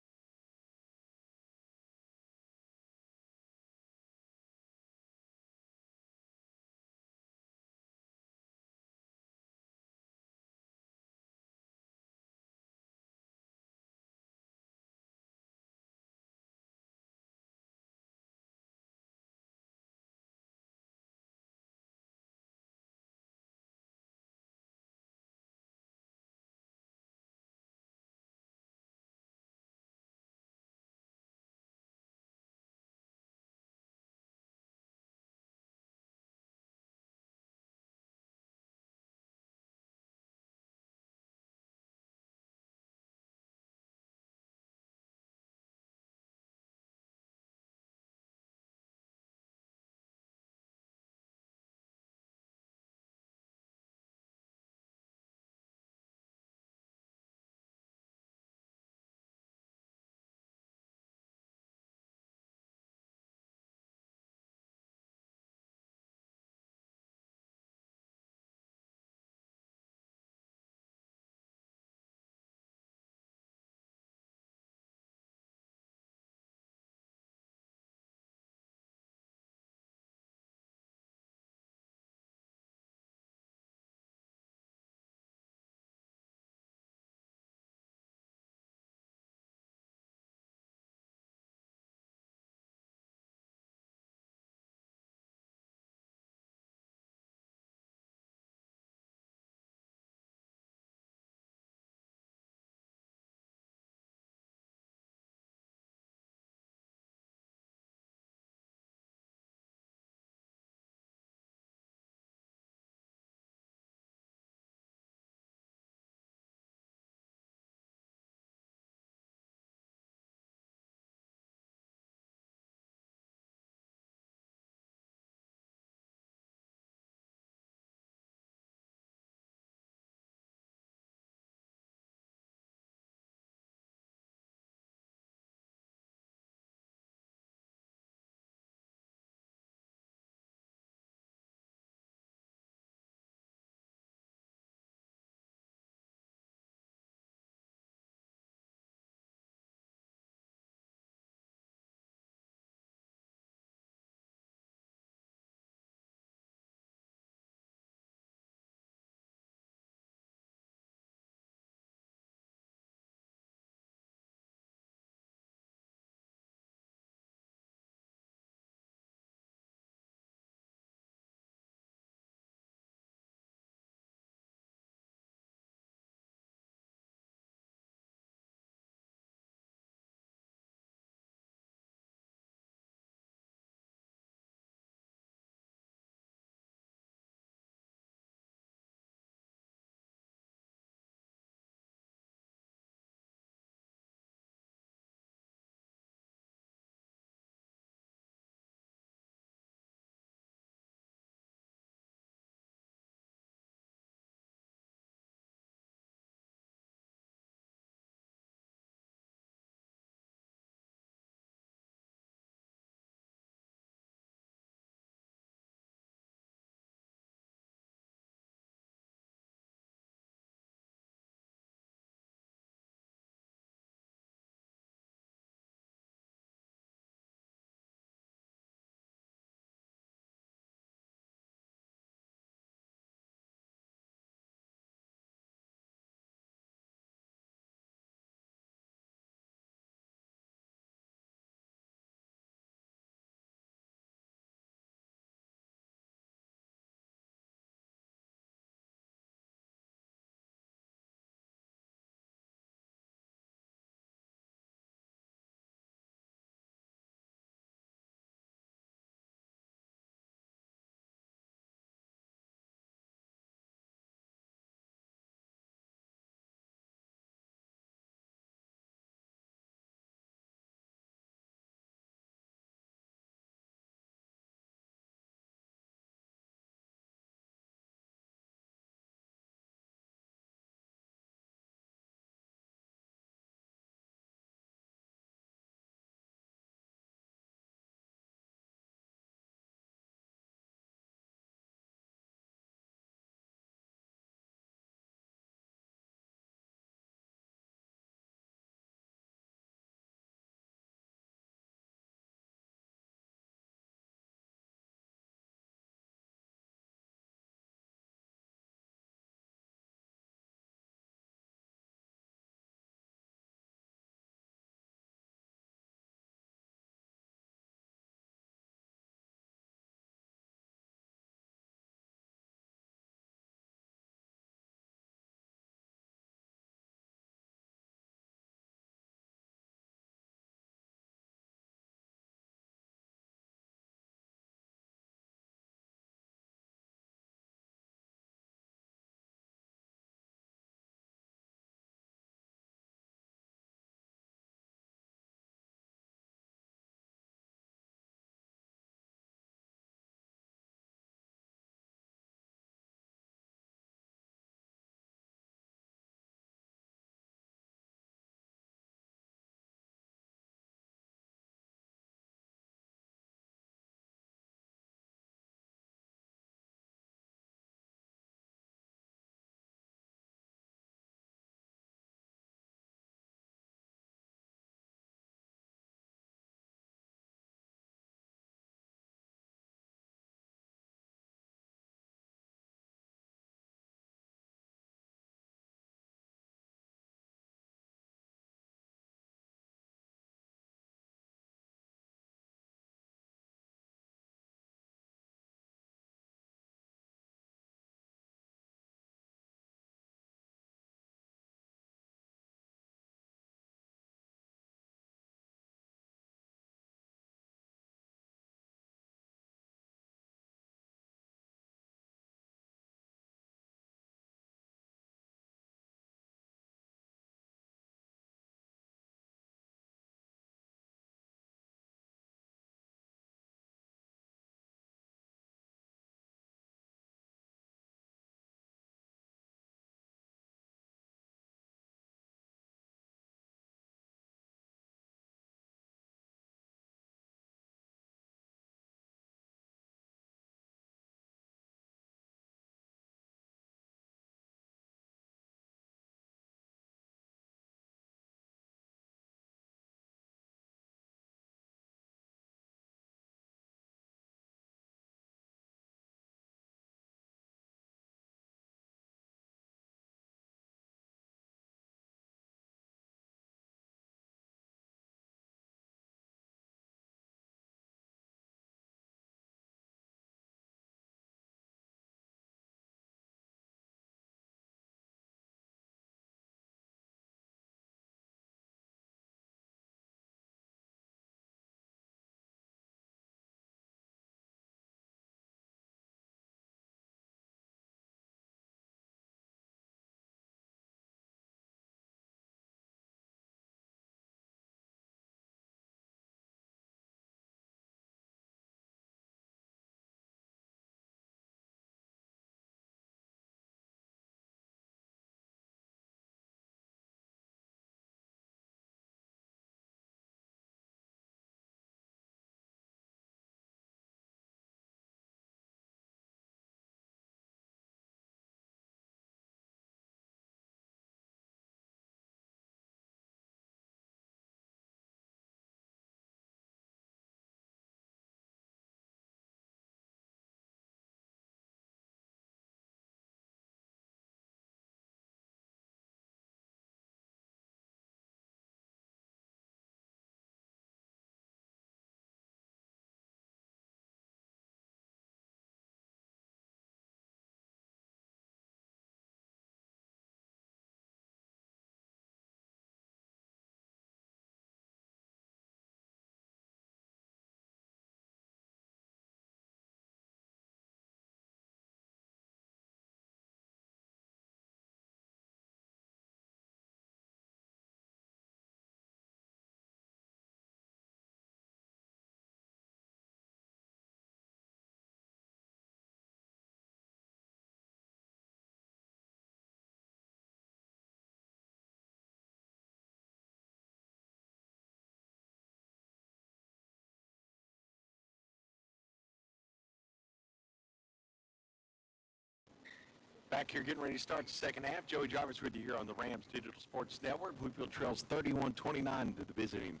Back here getting ready to start the second half. Joey Jarvis with you here on the Rams Digital Sports Network. Bluefield trails 31-29 to the visiting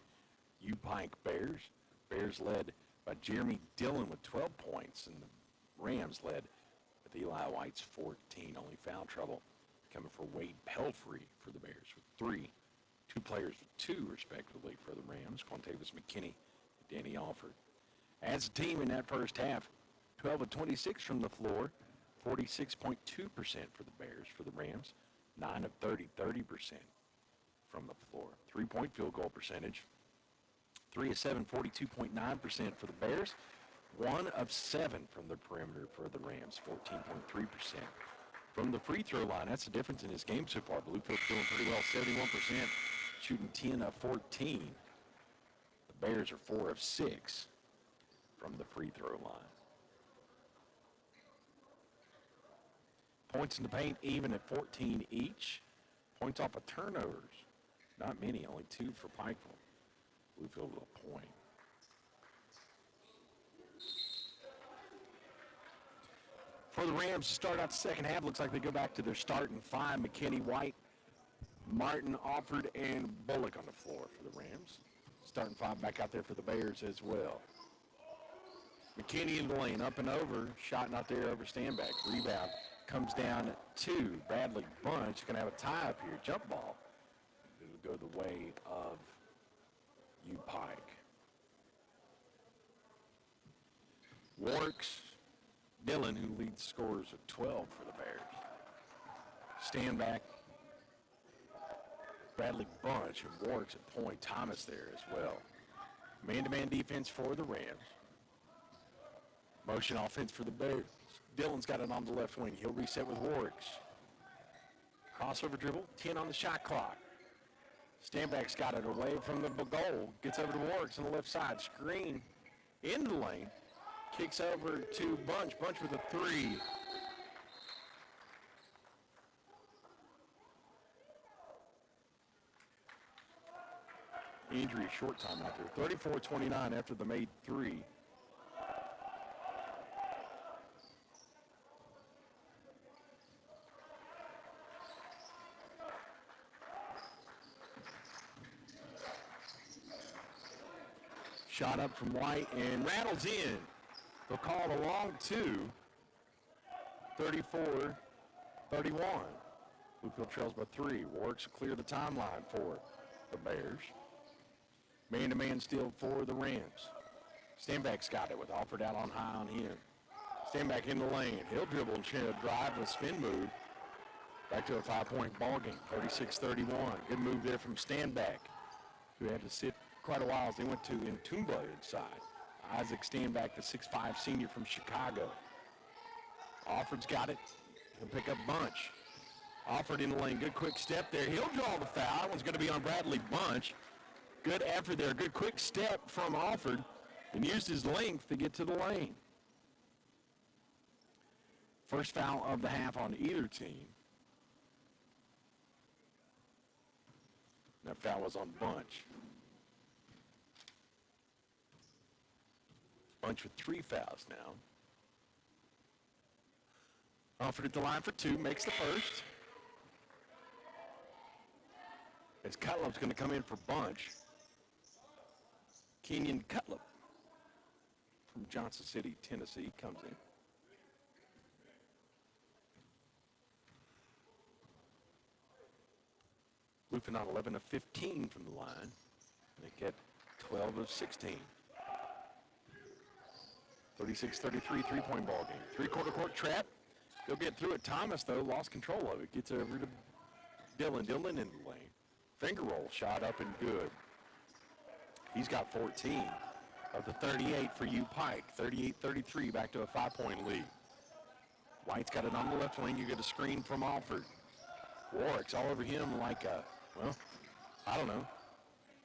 UPIKE Bears. Bears led by Jeremy Dillon with 12 points, and the Rams led with Eli White's 14. Only foul trouble coming for Wade Pelfrey for the Bears with 3. 2 players with 2, respectively, for the Rams, Quantavis McKinney and Danny Alford. As a team in that first half, 12 of 26 from the floor, 46.2% for the Bears. For the Rams, 9 of 30, 30% from the floor. 3-point field goal percentage, 3 of 7, 42.9% for the Bears. 1 of 7 from the perimeter for the Rams, 14.3%. From the free throw line, that's the difference in this game so far. Bluefield doing pretty well, 71%, shooting 10 of 14. The Bears are 4 of 6 from the free throw line. Points in the paint even at 14 each. Points off of turnovers, not many, only 2 for Pikeville. Bluefield with a point. For the Rams to start out the second half, looks like they go back to their starting 5. McKinney, White, Martin, Alford, and Bullock on the floor for the Rams. Starting 5 back out there for the Bears as well. McKinney in the lane, up and over, shot not there over Standback. Rebound comes down to Bradley Bunch. Going to have a tie up here, jump ball. It'll go the way of UPIKE. Warks, Dillon, who leads scores of 12 for the Bears. Standback, Bradley Bunch, and Warks at point. Thomas there as well. Man-to-man defense for the Rams. Motion offense for the Bears. Dillon's got it on the left wing. He'll reset with Warks. Crossover dribble, 10 on the shot clock. Standback's got it away from the goal. Gets over to Warks on the left side. Screen into the lane. Kicks over to Bunch. Bunch with a 3. Injury, short time out there. 34-29 after the made 3. Shot up from White and rattles in. They'll call it a long 2. 34-31. Bluefield trails by 3. Warwick's clear the timeline for the Bears. Man-to-man steal for the Rams. Standback's got it with Alford out on high on him. Standback in the lane. He'll dribble and drive with spin move. Back to a 5-point ball game. 36-31. Good move there from Standback, who had to sit quite a while as they went to Ntumba inside. Isaac Standback, the 6'5 senior from Chicago. Alford's got it. He'll pick up Bunch. Alford in the lane. Good quick step there. He'll draw the foul. That one's going to be on Bradley Bunch. Good effort there. Good quick step from Alford and used his length to get to the lane. First foul of the half on either team. That foul was on Bunch. Bunch with 3 fouls now. Alford at the line for 2, makes the first. As Cutlip's going to come in for Bunch. Kenyon Cutlip from Johnson City, Tennessee, comes in. Bluefield on 11 of 15 from the line. They get 12 of 16. 36-33, 3-point ball game. 3-quarter court trap. He'll get through it. Thomas, though, lost control of it. Gets over to Dillon. Dillon in the lane. Finger roll, shot up and good. He's got 14 of the 38 for UPIKE. 38-33, back to a 5-point lead. White's got it on the left wing. You get a screen from Alford. Warwick's all over him like a, well, I don't know.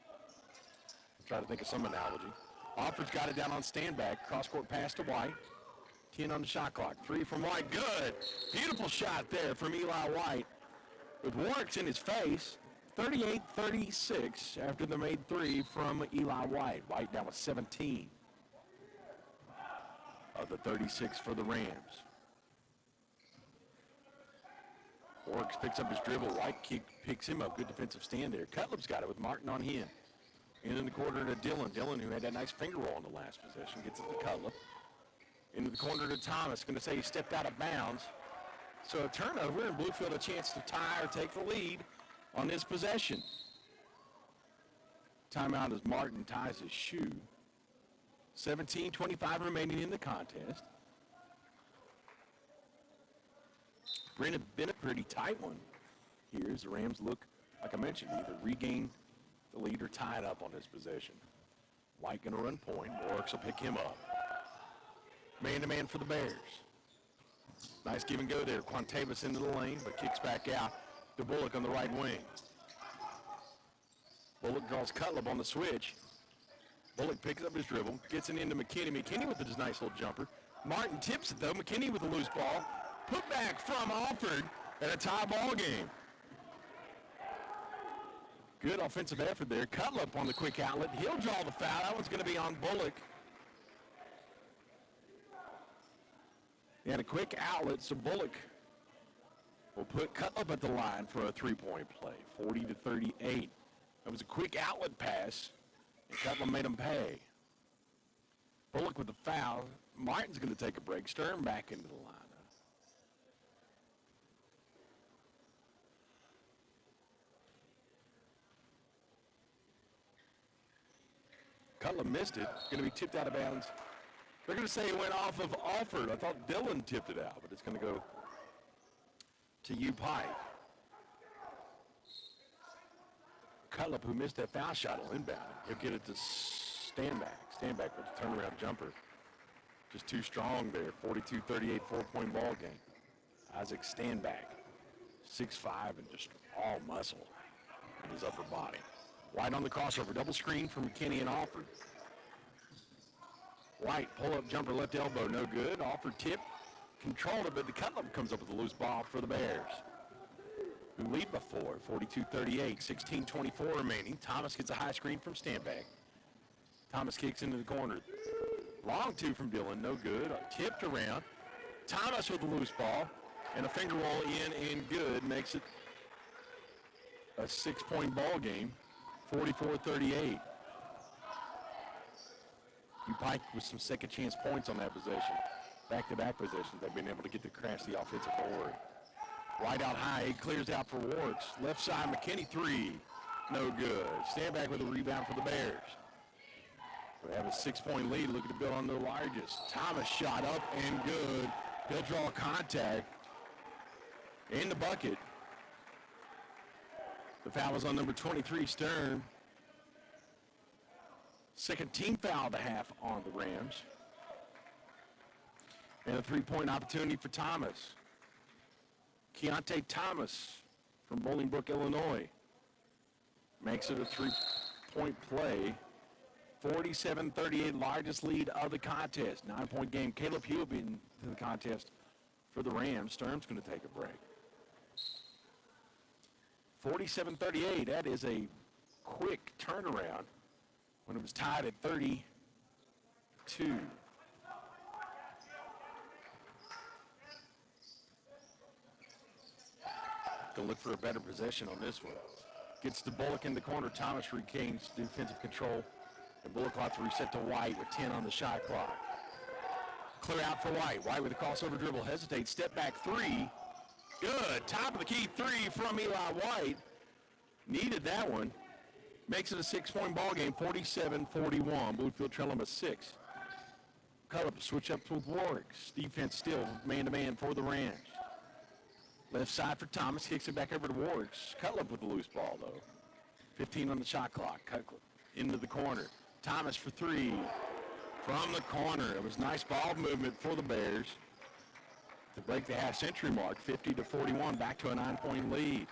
I'm trying to think of some analogy. Alford's got it down on Standback. Cross-court pass to White. 10 on the shot clock. 3 from White. Good. Beautiful shot there from Eli White. With Warwick's in his face. 38-36 after the made 3 from Eli White. White down with 17 of the 36 for the Rams. Works, picks up his dribble. White picks him up. Good defensive stand there. Cutlip's got it with Martin on him. In the corner to Dillon. Dillon, who had that nice finger roll in the last possession, gets it to Cutlip. Into the corner to Thomas. Going to say he stepped out of bounds. So a turnover, and Bluefield a chance to tie or take the lead on this possession. Timeout as Martin ties his shoe. 17:25 remaining in the contest. Been a pretty tight one here as the Rams look, like I mentioned, either regain the lead or tie it up on this possession. White going to run point. Works will pick him up. Man-to-man for the Bears. Nice give and go there. Quantavis into the lane, but kicks back out to Bullock on the right wing. Bullock draws Cutlip on the switch. Bullock picks up his dribble, gets it into McKinney. McKinney with his nice little jumper. Martin tips it, though. McKinney with a loose ball. Put back from Alford and a tie ball game. Good offensive effort there. Cutlip on the quick outlet. He'll draw the foul. That one's going to be on Bullock. He had a quick outlet, so Bullock will put Cutlip at the line for a three-point play, 40-38. That was a quick outlet pass, and Cutlip made him pay. Bullock with the foul. Martin's going to take a break. Stern back into the line. Cutlip missed it. Going to be tipped out of bounds. They're going to say it went off of Alford. I thought Dillon tipped it out, but it's going to go to UPIKE. Cutlip, who missed that foul shot, will inbound it. He'll get it to Standback. Standback with a turnaround jumper. Just too strong there. 42-38, 4-point ball game. Isaac Standback, 6'5", and just all muscle in his upper body. White on the crossover. Double screen for McKinney and Alford. White, pull-up jumper, left elbow, no good. Alford tip, controlled it, but the Cutlip comes up with a loose ball for the Bears, who lead by 4, 42-38, 16:24 remaining. Thomas gets a high screen from Standback. Thomas kicks into the corner. Long two from Dillon, no good. Tipped around. Thomas with a loose ball, and a finger roll in and good. Makes it a 6-point ball game, 44-38. UPIKE with some second chance points on that possession. Back-to-back possessions. They've been able to get to crash the offensive board. Right out high, he clears out for Warks. Left side, McKinney three. No good. Standback with a rebound for the Bears. They have a 6-point lead, looking to build on their largest. Thomas shot up and good. He'll draw contact in the bucket. The foul was on number 23, Stern. Second team foul of the half on the Rams. And a 3-point opportunity for Thomas. Keontae Thomas from Bolingbrook, Illinois, makes it a 3-point play. 47-38, largest lead of the contest. 9-point game. Caleb Hewitt into the contest for the Rams. Stern's going to take a break. 47-38, that is a quick turnaround when it was tied at 32. Gonna look for a better possession on this one. Gets to Bullock in the corner. Thomas regains defensive control. And Bullock will have to reset to White with 10 on the shot clock. Clear out for White. White with a crossover dribble. Hesitates. Step back three. Good. Top of the key three from Eli White. Needed that one. Makes it a 6-point ball game. 47-41. Bluefield trailing by 6. Cutlip switch up with Warwick's. Defense still man-to-man for the Rams. Left side for Thomas. Kicks it back over to Warwick's. Cutlip with the loose ball, though. 15 on the shot clock. Cutlip into the corner. Thomas for three. From the corner. It was nice ball movement for the Bears to break the half-century mark. 50-41. Back to a 9-point lead.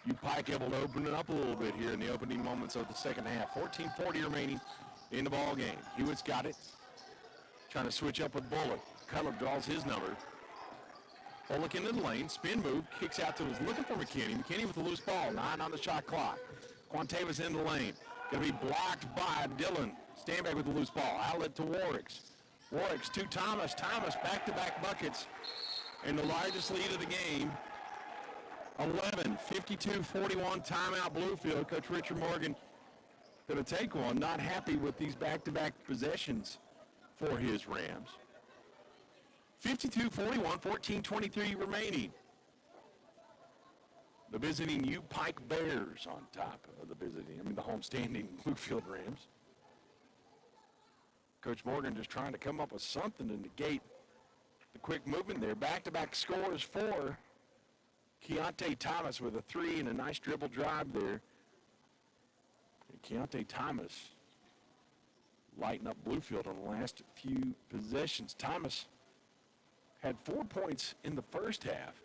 UPIKE able to open it up a little bit here in the opening moments of the second half. 14:40 remaining in the ball game. Hewitt's got it. Trying to switch up with Bullock. Cutlip draws his number. Bullock into the lane. Spin move. Kicks out to was looking for McKinney. McKinney with the loose ball. 9 on the shot clock. Quantavis in the lane. Going to be blocked by Dillon. Standback with the loose ball. Outlet to Warwick's. Warwick's to Thomas. Thomas back-to-back buckets. And the largest lead of the game 11, 52-41 timeout Bluefield. Coach Richard Morgan going to take one. Not happy with these back-to-back possessions for his Rams. 52-41, 14:23 remaining. The visiting UPIKE Bears on top of the the homestanding Bluefield Rams. Coach Morgan just trying to come up with something to negate the quick movement there. Back-to-back scores for Keontae Thomas with a 3 and a nice dribble drive there. And Keontae Thomas lighting up Bluefield on the last few possessions. Thomas had 4 points in the first half.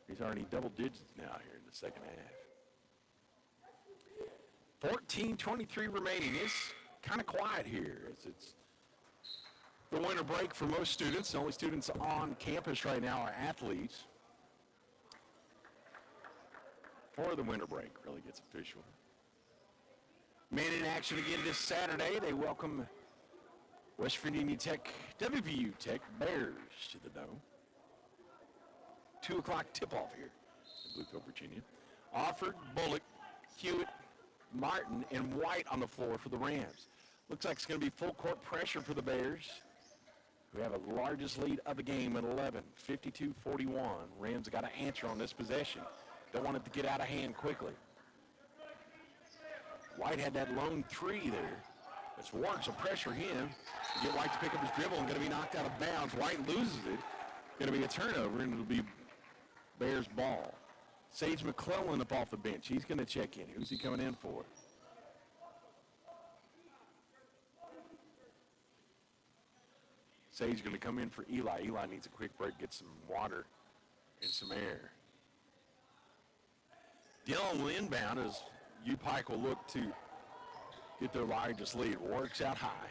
He's already double digits now here in the second half. 14:23 remaining. It's kind of quiet here. It's the winter break for most students. The only students on campus right now are athletes. Before the winter break really gets official. Men in action again this Saturday. They welcome West Virginia Tech, WVU Tech Bears to the Dome. 2 o'clock tip-off here in Bluefield, Virginia. Offord, Bullock, Hewitt, Martin, and White on the floor for the Rams. Looks like it's going to be full court pressure for the Bears, who have the largest lead of the game at 11, 52-41. Rams got to answer on this possession. Don't want it to get out of hand quickly. White had that lone 3 there. It's Warren, so pressure him. Get White to pick up his dribble and going to be knocked out of bounds. White loses it. Going to be a turnover, and it'll be Bears ball. Sage McClellan up off the bench. He's going to check in. Who's he coming in for? Sage going to come in for Eli. Eli needs a quick break, get some water and some air. Dylan will inbound as UPIKE will look to get their largest lead. Works out high.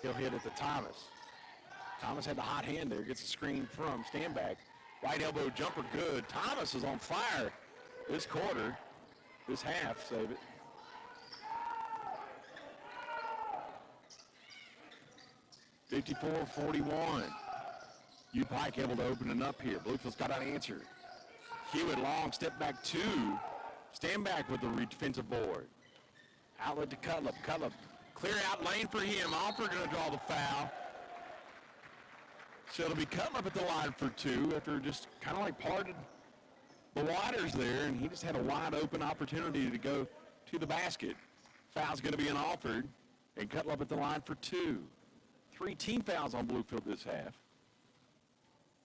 He'll hit at the Thomas. Thomas had the hot hand there. Gets a screen from Standback. Right elbow jumper good. Thomas is on fire this quarter, this half. Save it. (54-41). UPIKE able to open it up here. Bluefield's got an answer. Hewitt long step back 2. Standback with the defensive board. Outlet to Cutlup. Cutlup clear out lane for him. Alford going to draw the foul. So it'll be Cutlup at the line for 2 after just kind of like parted the waters there, and he just had a wide open opportunity to go to the basket. Foul's going to be an Alford, and Cutlup at the line for 2. 3 team fouls on Bluefield this half.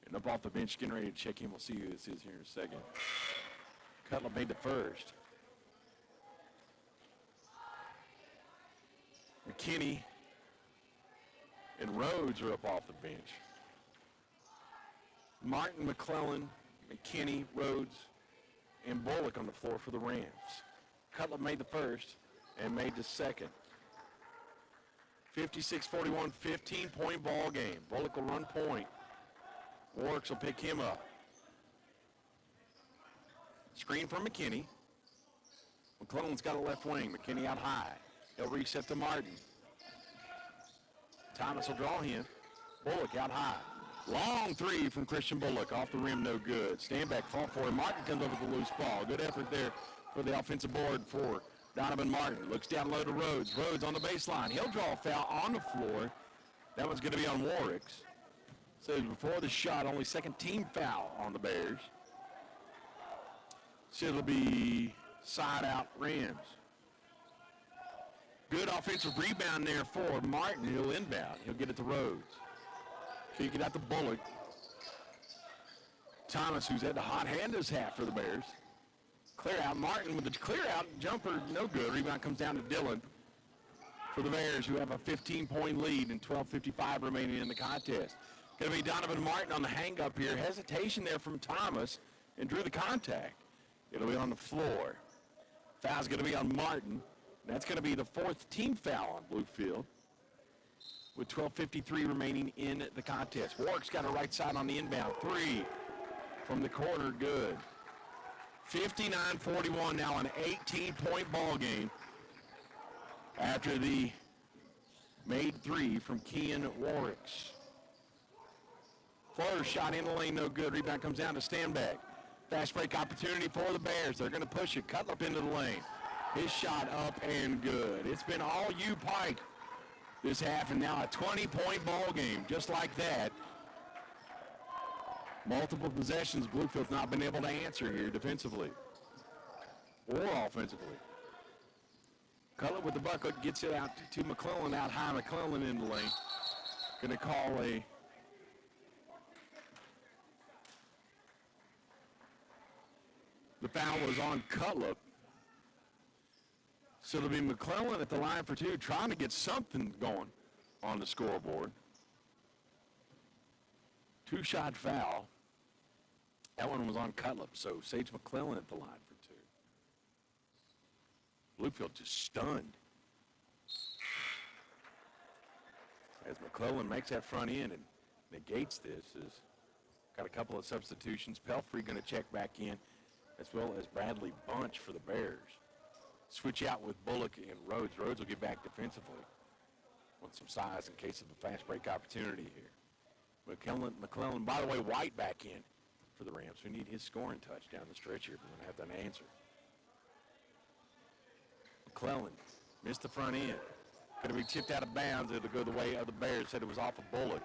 And up off the bench, getting ready to check in. We'll see who this is here in a second. Cutlup made the first. McKinney and Rhodes are up off the bench. Martin, McClellan, McKinney, Rhodes, and Bullock on the floor for the Rams. Cutlup made the first and made the second. 56-41, 15-point ball game. Bullock will run point. Warwick will pick him up. Screen from McKinney. McClellan's got a left wing. McKinney out high. He'll reset to Martin. Thomas will draw him. Bullock out high. Long 3 from Christian Bullock. Off the rim, no good. Standback fought for him. Martin comes over with the loose ball. Good effort there for the offensive board for Donovan Martin. Looks down low to Rhodes. Rhodes on the baseline. He'll draw a foul on the floor. That one's going to be on Warwick's. So before the shot, only second team foul on the Bears. So it'll be side out Rams. Good offensive rebound there for Martin. He'll inbound. He'll get it to Rhodes. Kick it out to Bullock. Thomas, who's had the hot hand this half for the Bears. Clear out. Martin with the clear out jumper, no good. Rebound comes down to Dillon for the Bears, who have a 15-point lead and 12:55 remaining in the contest. Going to be Donovan Martin on the hang-up here. Hesitation there from Thomas and drew the contact. It'll be on the floor. Foul's going to be on Martin. That's going to be the 4th team foul on Bluefield with 12:53 remaining in the contest. Warwick's got a right side on the inbound. 3 from the corner, good. 59-41, now an 18-point ball game after the Made 3 from Kean Warwicks. Floater shot in the lane, no good. Rebound comes down to Stanback. Fast break opportunity for the Bears. They're going to push it. Cutlip into the lane. His shot up and good. It's been all UPIKE this half, and now a 20-point ball game, just like that. Multiple possessions. Bluefield's not been able to answer here defensively or offensively. Cutlip with the bucket, gets it out to McClellan, out high. McClellan in the lane. Going to call the foul was on Cutlip. So it'll be McClellan at the line for 2, trying to get something going on the scoreboard. 2-shot foul. That one was on Cutlip, so Sage McClellan at the line for 2. Bluefield just stunned as McClellan makes that front end and negates this. Got a couple of substitutions. Pelfrey going to check back in, as well as Bradley Bunch for the Bears. Switch out with Bullock and Rhodes. Rhodes will get back defensively. Want some size in case of a fast break opportunity here. McClellan, by the way, White back in for the Rams. We need his scoring touch down the stretch here if we're going to have an answer. McClellan missed the front end. Going to be tipped out of bounds. It'll go the way of the Bears. Said it was off a Bullock.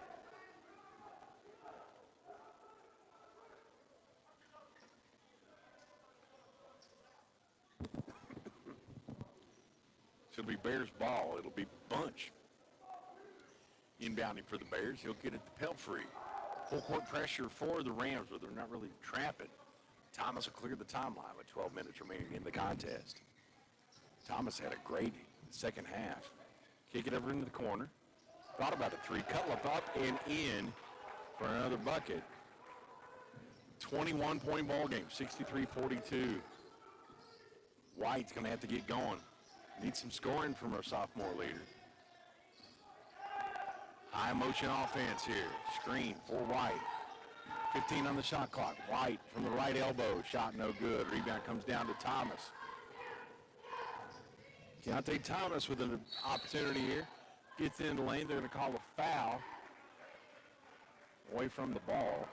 It'll be Bears ball. It'll be Bunch inbounding for the Bears. He'll get it to Pelfrey. Full court pressure for the Rams, but they're not really trapping. Thomas will clear the timeline with 12 minutes remaining in the contest. Thomas had a great second half. Kick it over into the corner. Thought about the 3. Cutlip up and in for another bucket. 21-point ball game, 63-42. White's going to have to get going. Needs some scoring from our sophomore leader. High motion offense here. Screen for White. 15 on the shot clock. White from the right elbow. Shot no good. Rebound comes down to Thomas. Keontae Thomas with an opportunity here. Gets in the lane. They're going to call a foul. Away from the ball.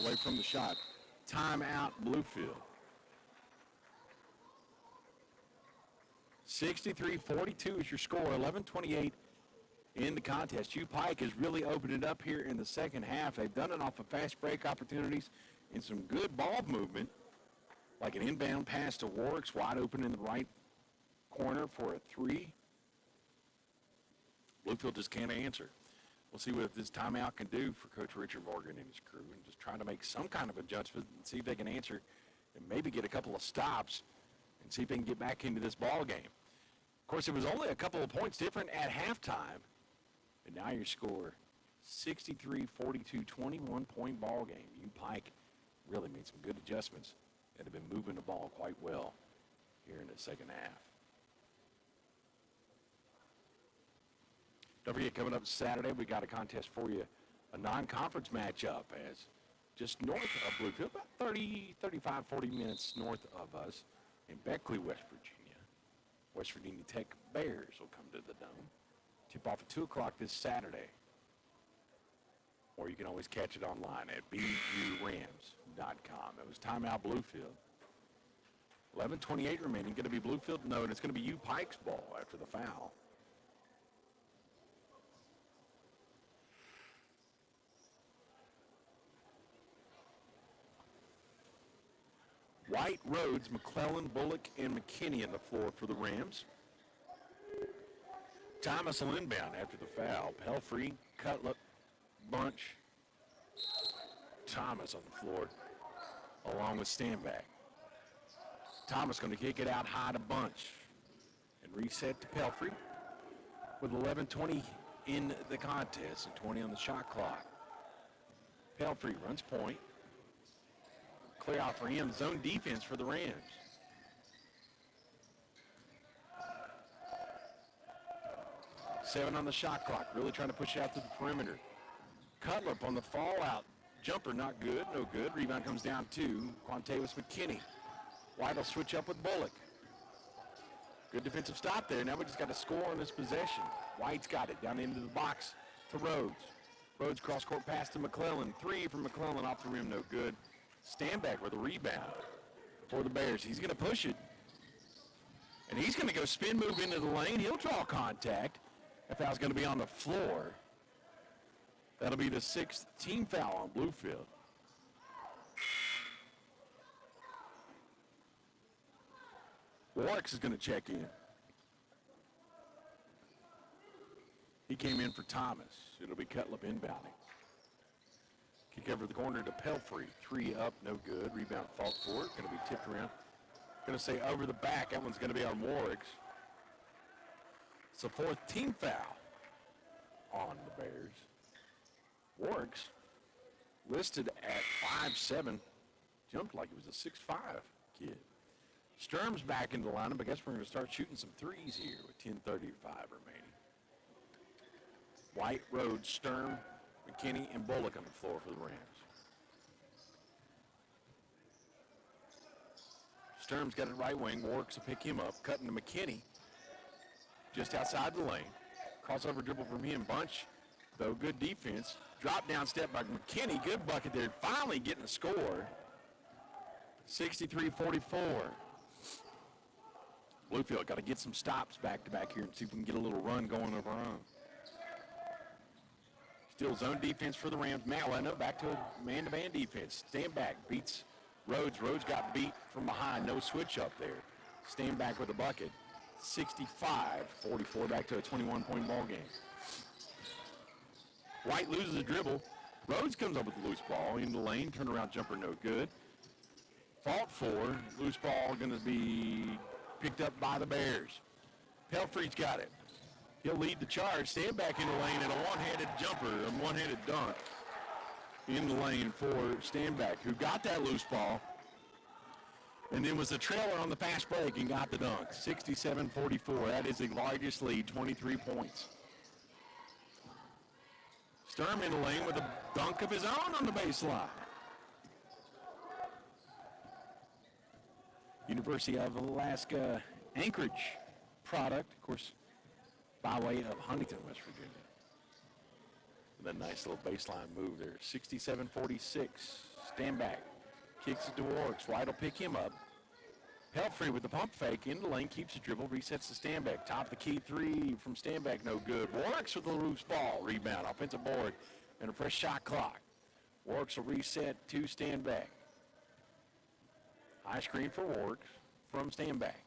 Away from the shot. Timeout, Bluefield. 63-42 is your score. 11:28 in the contest. UPIKE has really opened it up here in the second half. They've done it off of fast break opportunities and some good ball movement, like an inbound pass to Warwick's wide open in the right corner for a 3. Bluefield just can't answer. We'll see what this timeout can do for Coach Richard Morgan and his crew, and just trying to make some kind of adjustment and see if they can answer and maybe get a couple of stops and see if they can get back into this ball game. Of course, it was only a couple of points different at halftime, and now your score 63-42, 21-point ball game. UPIKE really made some good adjustments and have been moving the ball quite well here in the second half. Don't forget, coming up Saturday, we got a contest for you, a non-conference matchup as just north of Bluefield, about 35, 40 minutes north of us in Beckley, West Virginia. West Virginia Tech Bears will come to the Dome. Tip off at 2 o'clock this Saturday. Or you can always catch it online at burams.com. It was timeout Bluefield. 11:28 remaining. Going to be Bluefield? No, and it's going to be UPIKE's ball after the foul. White, Rhodes, McClellan, Bullock, and McKinney on the floor for the Rams. Thomas will inbound after the foul. Pelfrey, Cutlip, Bunch. Thomas on the floor along with Stanback. Thomas going to kick it out high to Bunch and reset to Pelfrey with 11:20 in the contest and 20 on the shot clock. Pelfrey runs point. Clear out for him. Zone defense for the Rams. Seven on the shot clock. Really trying to push it out to the perimeter. Cutlip on the fallout. Jumper not good. No good. Rebound comes down to Quantavis McKinney. White will switch up with Bullock. Good defensive stop there. Now we just got to score on this possession. White's got it down into the box to Rhodes. Rhodes cross-court pass to McClellan. 3 from McClellan off the rim, no good. Stanback with a rebound for the Bears. He's going to push it. And he's going to go spin move into the lane. He'll draw contact. That foul's going to be on the floor. That'll be the 6th team foul on Bluefield. Warwick is going to check in. He came in for Thomas. It'll be Cutlip inbounding. Kick over the corner to Pelfrey. 3 up, no good. Rebound fought for it. Going to be tipped around. Going to say over the back. That one's going to be on Warwick's. It's the 4th team foul on the Bears. Warwick's listed at 5'7". Jumped like he was a 6'5" kid. Sturm's back in the lineup. I guess we're going to start shooting some threes here with 10:35 remaining. White, Rhodes, Sturm, McKinney, and Bullock on the floor for the Rams. Sturm's got it right wing. Warwick's to pick him up. Cutting to McKinney just outside the lane. Crossover dribble from him. Bunch, though, good defense. Drop down step by McKinney. Good bucket there. Finally getting a score. 63-44. Bluefield got to get some stops back-to-back here and see if we can get a little run going of our own. Still zone defense for the Rams. Malena back to a man-to-man defense. Stand back, beats Rhodes. Rhodes got beat from behind. No switch up there. Stand back with a bucket. 65-44, back to a 21-point ball game. White loses a dribble. Rhodes comes up with the loose ball in the lane. Turnaround jumper, no good. Fought for. Loose ball going to be picked up by the Bears. Pelfrey's got it. He'll lead the charge. Stand back in the lane and a one-handed jumper, a one-handed dunk in the lane for Standback, who got that loose ball and then was the trailer on the fast break and got the dunk. 67-44. That is the largest lead, 23 points. Sturm in the lane with a dunk of his own on the baseline. University of Alaska Anchorage product, of course, by way of Huntington, West Virginia. With a nice little baseline move there. 67-46. Stand back. Kicks it to Warwick. White will pick him up. Pelfrey with the pump fake in the lane, keeps the dribble, resets the stand back. Top of the key 3 from stand back, no good. Warwick's with the loose ball. Rebound, offensive board, and a fresh shot clock. Warwick's will reset to stand back. High screen for Warwick from stand back.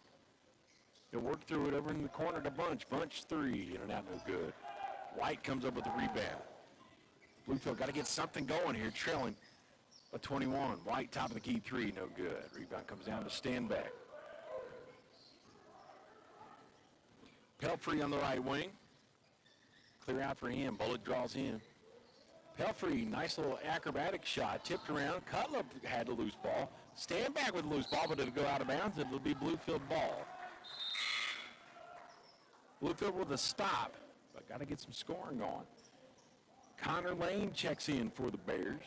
He'll work through it over in the corner to Bunch. Bunch 3, in and out, no good. White comes up with the rebound. Bluefield got to get something going here, trailing by 21. White, top of the key 3, no good. Rebound comes down to stand back. Pelfrey on the right wing. Clear out for him. Bullock draws in. Pelfrey, nice little acrobatic shot. Tipped around. Cutlip had the loose ball. Stand back with the loose ball, but it'll go out of bounds. It'll be Bluefield ball. Bluefield with a stop, but got to get some scoring on. Connor Lane checks in for the Bears.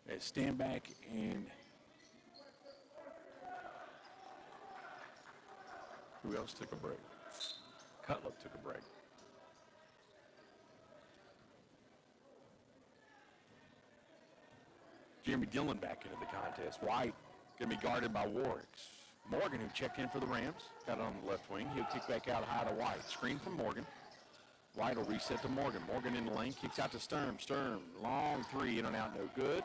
They stand back and who else took a break? Cutlip took a break. Jeremy Dillon back into the contest. White going to be guarded by Warwicks. Morgan, who checked in for the Rams, got it on the left wing. He'll kick back out high to White. Screen from Morgan. White will reset to Morgan. Morgan in the lane, kicks out to Sturm. Sturm, long 3, in and out, no good.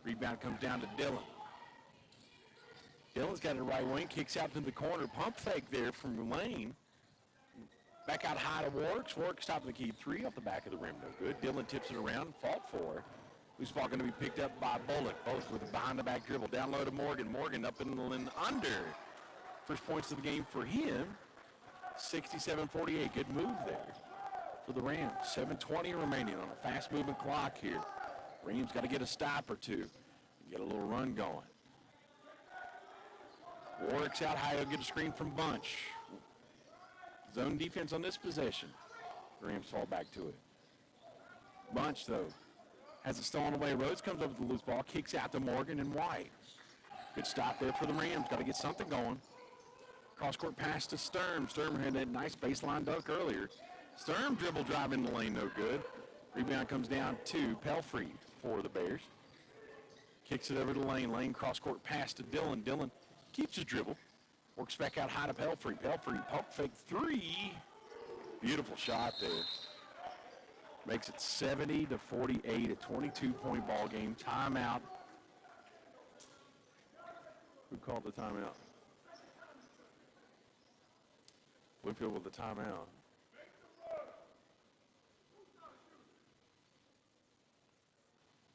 Rebound comes down to Dillon. Dillon's got it right wing, kicks out to the corner. Pump fake there from Lane. Back out high to Warwicks. Warwicks top of the key 3 off the back of the rim, no good. Dillon tips it around, fought for. Loose ball going to be picked up by Bullock. Both with a behind-the-back dribble. Down low to Morgan. Morgan up in and under. First points of the game for him. 67-48. Good move there for the Rams. 7:20 remaining on a fast-moving clock here. Rams got to get a stop or two and get a little run going. Warwick's out high. He'll get a screen from Bunch. Zone defense on this possession. The Rams fall back to it. Bunch, though, has it stolen away. Rhodes comes up with the loose ball, kicks out to Morgan and White. Good stop there for the Rams. Got to get something going. Cross-court pass to Sturm. Sturm had that nice baseline dunk earlier. Sturm dribble drive in the lane, no good. Rebound comes down to Pelfrey for the Bears. Kicks it over the lane. Lane cross-court pass to Dillon. Dillon keeps his dribble. Works back out high to Pelfrey. Pelfrey pump fake three. Beautiful shot there. Makes it 70-48, a 22-point ball game. Timeout. Who called the timeout? Bluefield with the timeout.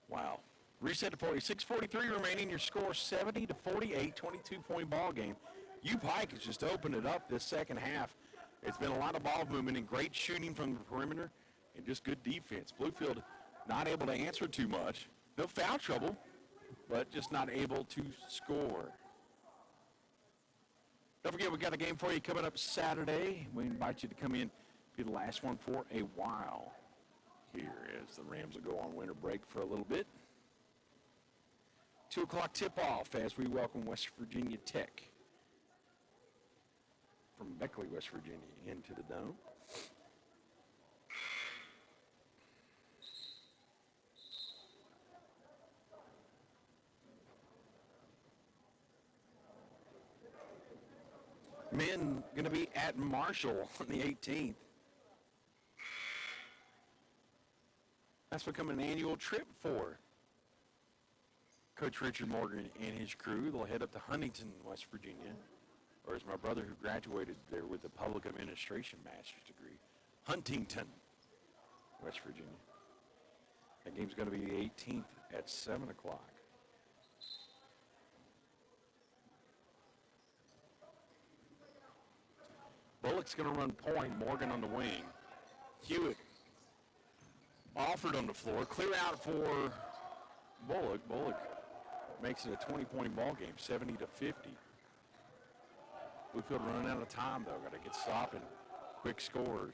Wow. Reset to 46:43 remaining. Your score 70-48, 22-point ball game. UPIKE has just opened it up this second half. It's been a lot of ball movement and great shooting from the perimeter and just good defense. Bluefield not able to answer too much. No foul trouble, but just not able to score. Don't forget, we got a game for you coming up Saturday. We invite you to come in, be the last one for a while here as the Rams will go on winter break for a little bit. 2 o'clock tip-off as we welcome West Virginia Tech from Beckley, West Virginia, into the Dome. Men going to be at Marshall on the 18th. That's become an annual trip for Coach Richard Morgan and his crew. They'll head up to Huntington, West Virginia, or as my brother who graduated there with a public administration master's degree, Huntington, West Virginia. That game's going to be the 18th at 7 o'clock. Bullock's going to run point, Morgan on the wing. Hewitt offered on the floor. Clear out for Bullock. Bullock makes it a 20-point ball game, 70-50. Bluefield running out of time, though. Got to get stopping. Quick scores.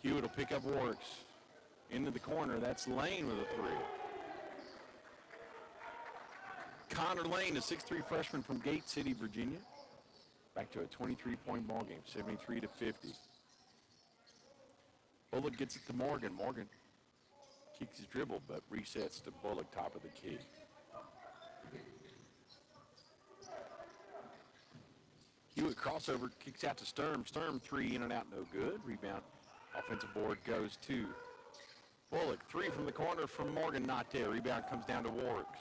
Hewitt will pick up Works. Into the corner. That's Lane with a three. Connor Lane, a 6'3 freshman from Gate City, Virginia. Back to a 23-point ball game, 73-50. Bullock gets it to Morgan. Morgan kicks his dribble, but resets to Bullock, top of the key. Hewitt crossover, kicks out to Sturm. Sturm three in and out, no good. Rebound, offensive board goes to Bullock. Three from the corner from Morgan, not there. Rebound comes down to Works.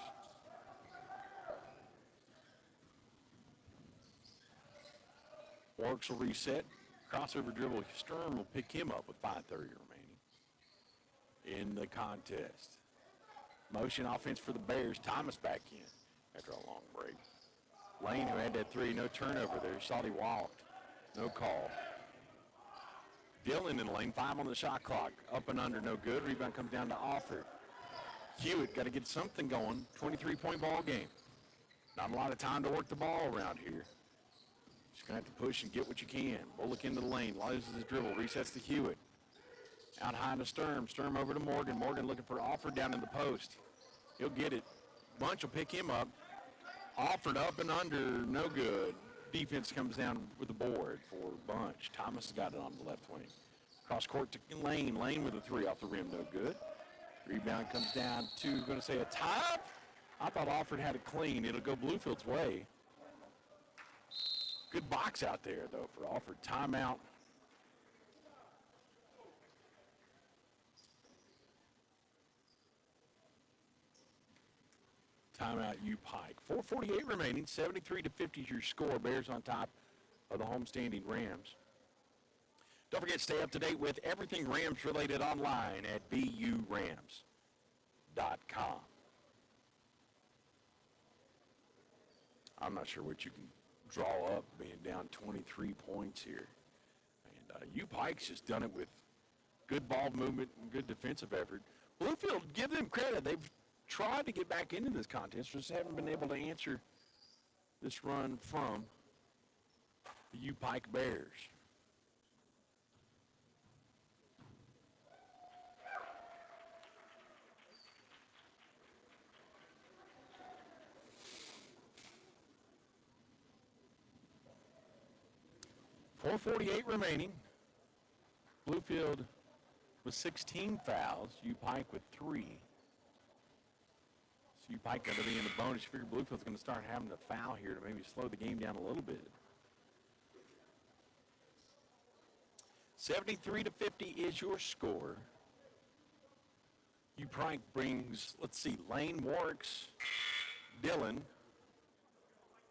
Works will reset. Crossover dribble. Sturm will pick him up with 5:30 remaining in the contest. Motion offense for the Bears. Thomas back in after a long break. Lane, who had that three, no turnover there. Thought he walked. No call. Dillon in the lane. 5 on the shot clock. Up and under, no good. Rebound comes down to Alford. Hewitt got to get something going. 23-point ball game. Not a lot of time to work the ball around here. Just going to have to push and get what you can. Bullock into the lane, loses his dribble, resets to Hewitt. Out high to Sturm. Sturm over to Morgan. Morgan looking for Alford down in the post. He'll get it. Bunch will pick him up. Alford up and under, no good. Defense comes down with the board for Bunch. Thomas has got it on the left wing. Cross court to Lane. Lane with a three off the rim, no good. Rebound comes down to, going to say a tie. I thought Alford had it clean. It'll go Bluefield's way. Good box out there, though, for Alford. Timeout. Timeout, UPIKE. 4:48 remaining. 73-50 is your score. Bears on top of the homestanding Rams. Don't forget, stay up to date with everything Rams related online at burams.com. I'm not sure what you can draw up being down 23 points here. And UPIKE's just done it with good ball movement and good defensive effort. Bluefield, give them credit. They've tried to get back into this contest, just haven't been able to answer this run from the UPIKE Bears. 4:48 remaining. Bluefield with 16 fouls. UPIKE with 3. So UPIKE going to be in the bonus. You figure Bluefield's going to start having to foul here to maybe slow the game down a little bit. 73-50 is your score. UPIKE brings, let's see, Lane Warwick's Dylan.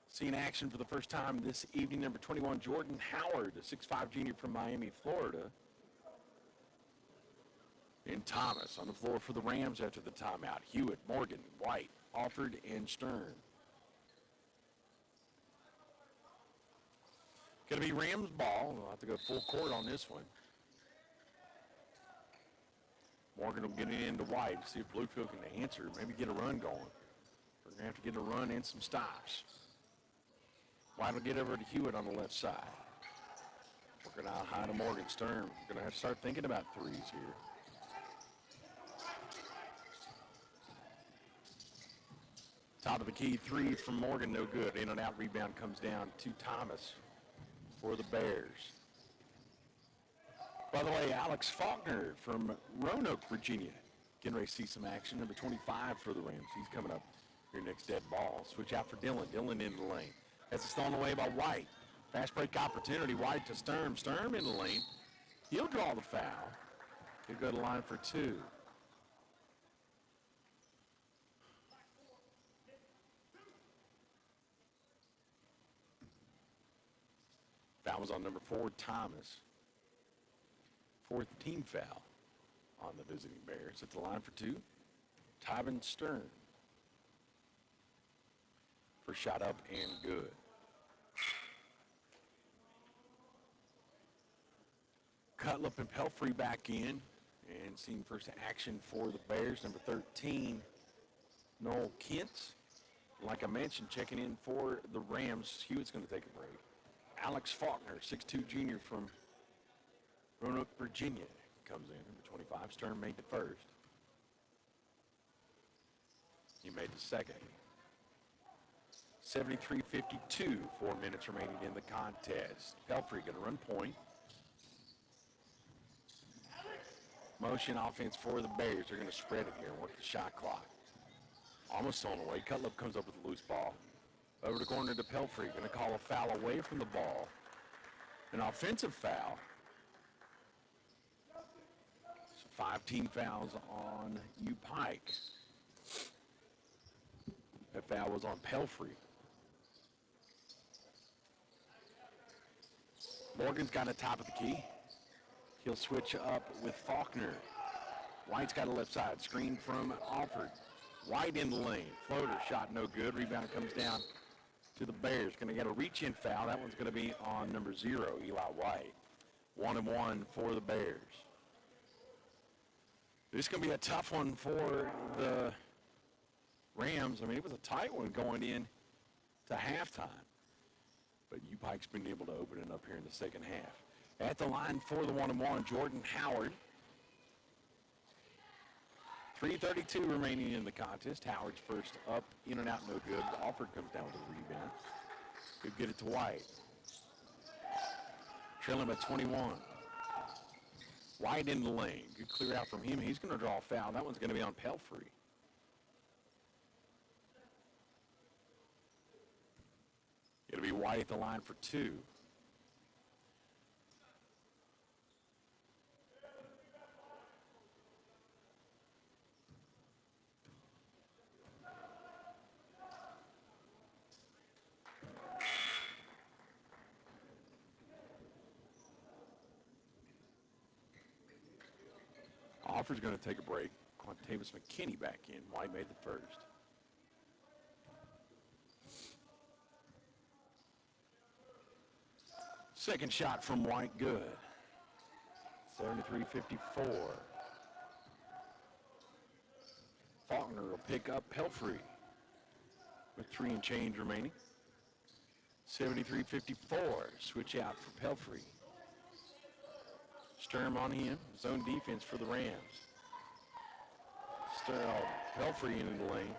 Seeing action for the first time this evening, number 21, Jordan Howard, a 6'5 junior from Miami, Florida. And Thomas on the floor for the Rams after the timeout. Hewitt, Morgan, White, Alford, and Stern. Going to be Rams ball. We'll have to go full court on this one. Morgan will get it into White. See if Bluefield can answer. Maybe get a run going. We're going to have to get a run and some stops. White will get over to Hewitt on the left side. Working out high to Morgan. Stern. We're going to have to start thinking about threes here. Top of the key, 3 from Morgan, no good. In and out rebound comes down to Thomas for the Bears. By the way, Alex Faulkner from Roanoke, Virginia. Getting ready to see some action. Number 25 for the Rams. He's coming up here next dead ball. Switch out for Dylan. Dylan into the lane. That's stolen away by White. Fast break opportunity. White to Sturm. Sturm in the lane. He'll draw the foul. He'll go to line for 2. Foul was on number 4, Thomas. 4th team foul on the visiting Bears. At the line for 2, Tyven Stern. First shot up and good. Cutlip and Pelfrey back in and seeing first action for the Bears. Number 13, Noel Kent. Like I mentioned, checking in for the Rams. Hewitt's going to take a break. Alex Faulkner, 6'2 junior from Roanoke, Virginia, comes in. Number 25, Stern made the first. He made the second. 73-52, 4 minutes remaining in the contest. Pelfrey going to run point. Motion offense for the Bears. They're going to spread it here and work the shot clock. Almost thrown away. Cutlip comes up with a loose ball. Over the corner to Pelfrey. Going to call a foul away from the ball. An offensive foul. So 5 team fouls on UPIKE. That foul was on Pelfrey. Morgan's got a top of the key. He'll switch up with Faulkner. White's got a left side. Screen from Alford. White in the lane. Floater shot no good. Rebound comes down to the Bears. Going to get a reach-in foul. That one's going to be on number 0, Eli White. 1-1 for the Bears. This is going to be a tough one for the Rams. I mean, it was a tight one going in to halftime. But UPIKE's been able to open it up here in the second half. At the line for the 1-1, Jordan Howard. 3:32 remaining in the contest. Howard's first up, in and out, no good. Alford comes down with a rebound. Could get it to White. Trailing by 21. White in the lane. Good clear out from him. He's going to draw a foul. That one's going to be on Pelfrey. It'll be White at the line for 2. Alford's going to take a break. Quantavis McKinney back in. White made the first. Second shot from White, good. 73-54. Faulkner will pick up Pelfrey with 3 and change remaining. 73-54. Switch out for Pelfrey. Sturm on him. Zone defense for the Rams. Pelfrey into the lane.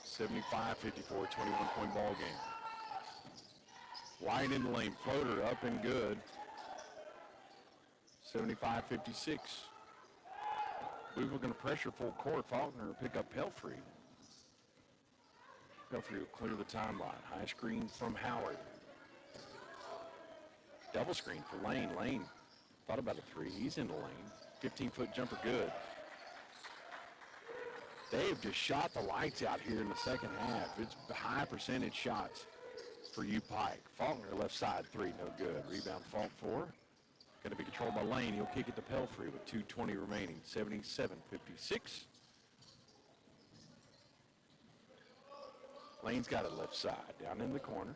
75-54, 21-point ball game. Wide in the lane, floater up and good. 75-56. Louisville going to pressure full court. Faulkner will pick up Pelfrey. Pelfrey will clear the timeline. High screen from Howard. Double screen for Lane. Lane thought about a three. He's in the lane. 15-foot jumper good. They've just shot the lights out here in the second half. It's high percentage shots for UPIKE. Faulkner left side three, no good. Rebound Fault four. Going to be controlled by Lane. He'll kick it to Pelfrey with 2:20 remaining. 77-56. Lane's got it left side, down in the corner.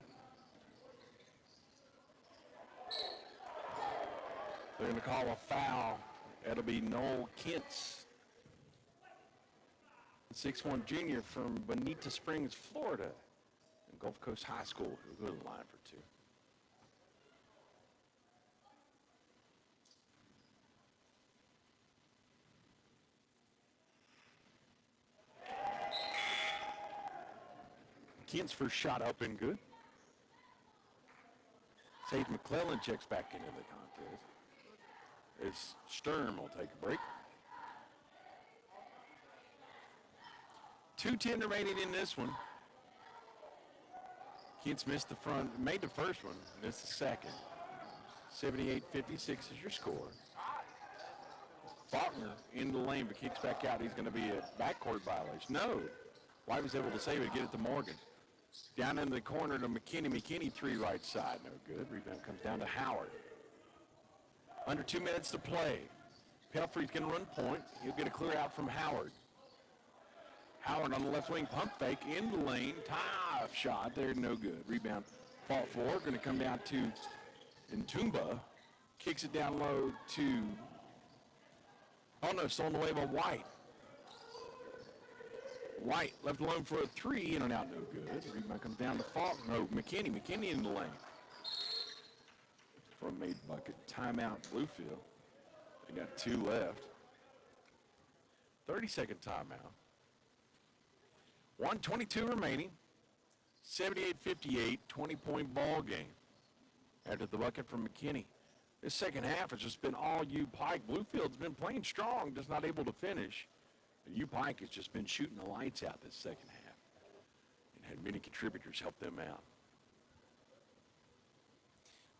They're going to call a foul. That'll be Noel Kentz, 6'1" junior from Bonita Springs, Florida, and Gulf Coast High School. He'll go to the line for two. Kent's first shot up and good. Sage McClellan checks back into the contest as Sturm will take a break. 2:10 remaining in this one. Kent's missed the front, made the first one, missed the second. 78-56 is your score. Faulkner in the lane but kicks back out. He's going to be a backcourt violation. No. White was able to save it, get it to Morgan. Down in the corner to McKinney. McKinney three right side, no good. Rebound comes down to Howard. Under 2 minutes to play. Pelfrey's going to run point. He'll get a clear out from Howard. Howard on the left wing, pump fake in the lane. Tough shot there, no good. Rebound, Fault four, going to come down to Ntumba. Kicks it down low to, oh no, stolen away by White. White left alone for a three, in and out, no good. Rebound comes down to Faulkner. No, McKinney. McKinney in the lane. For a made bucket. Timeout, Bluefield. They got two left. 30-second timeout. 1:22 remaining. 78-58, 20-point ball game. After the bucket from McKinney. This second half has just been all UPIKE. Bluefield's been playing strong, just not able to finish. UPIKE has just been shooting the lights out this second half and had many contributors help them out.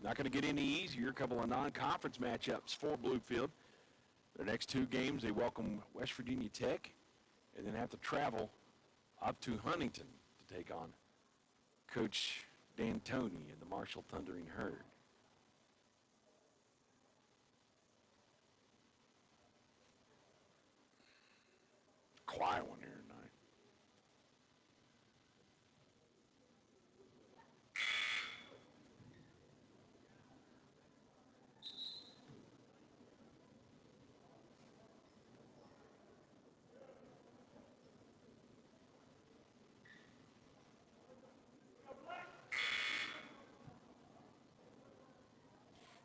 Not going to get any easier. A couple of non-conference matchups for Bluefield. Their next two games, they welcome West Virginia Tech and then have to travel up to Huntington to take on Coach D'Antoni and the Marshall Thundering Herd. Quiet one here tonight.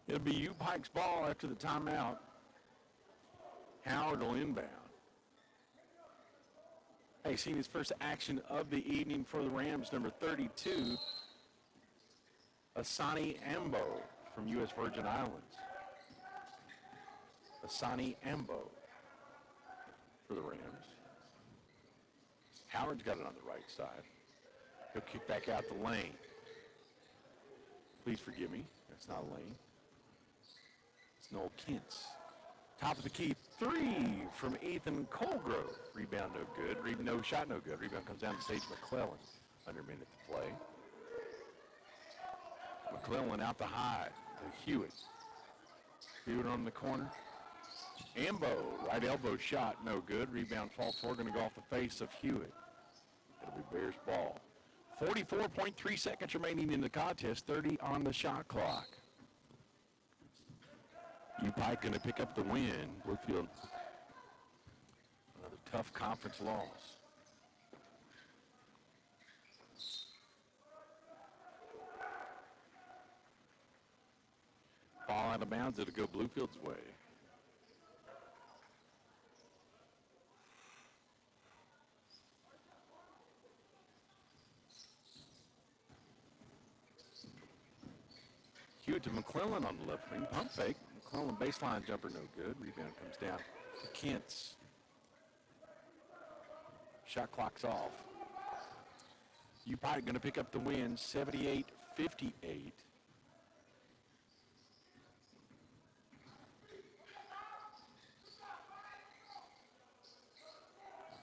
It'll be UPIKE's ball after the timeout. Howard will inbound. Hey, seen his first action of the evening for the Rams, number 32, Asani Ambo from U.S. Virgin Islands. Asani Ambo for the Rams. Howard's got it on the right side. He'll kick back out the lane. Please forgive me, that's not a lane. It's Noel Kentz. Top of the key, three from Ethan Colgrove. Rebound no good. No shot no good. Rebound comes down to Sage McClellan. Under a minute to play. McClellan out the high to Hewitt. Hewitt on the corner. Ambo, right elbow shot, no good. Rebound Fault four, going to go off the face of Hewitt. It'll be Bears ball. 44.3 seconds remaining in the contest. 30 on the shot clock. UPIKE going to pick up the win. Bluefield, another tough conference loss. Ball out of bounds, it'll go Bluefield's way. Cue to McClellan on the left wing. Pump fake. McClellan baseline jumper no good. Rebound comes down to Kentz. Shot clock's off. UPIKE going to pick up the win, 78-58.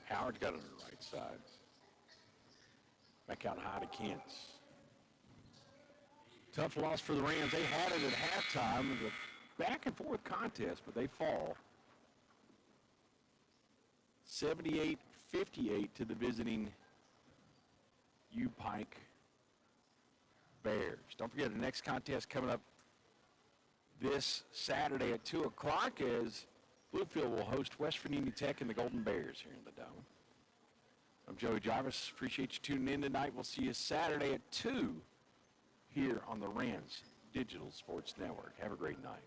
Howard's got it on the right side. Back out high to Kentz. Tough loss for the Rams. They had it at halftime. It was a back and forth contest, but they fall. 78-58 to the visiting UPIKE Bears. Don't forget the next contest coming up this Saturday at 2 o'clock as Bluefield will host West Virginia Tech and the Golden Bears here in the Dome. I'm Joey Jarvis. Appreciate you tuning in tonight. We'll see you Saturday at 2 here on the Rams Digital Sports Network. Have a great night.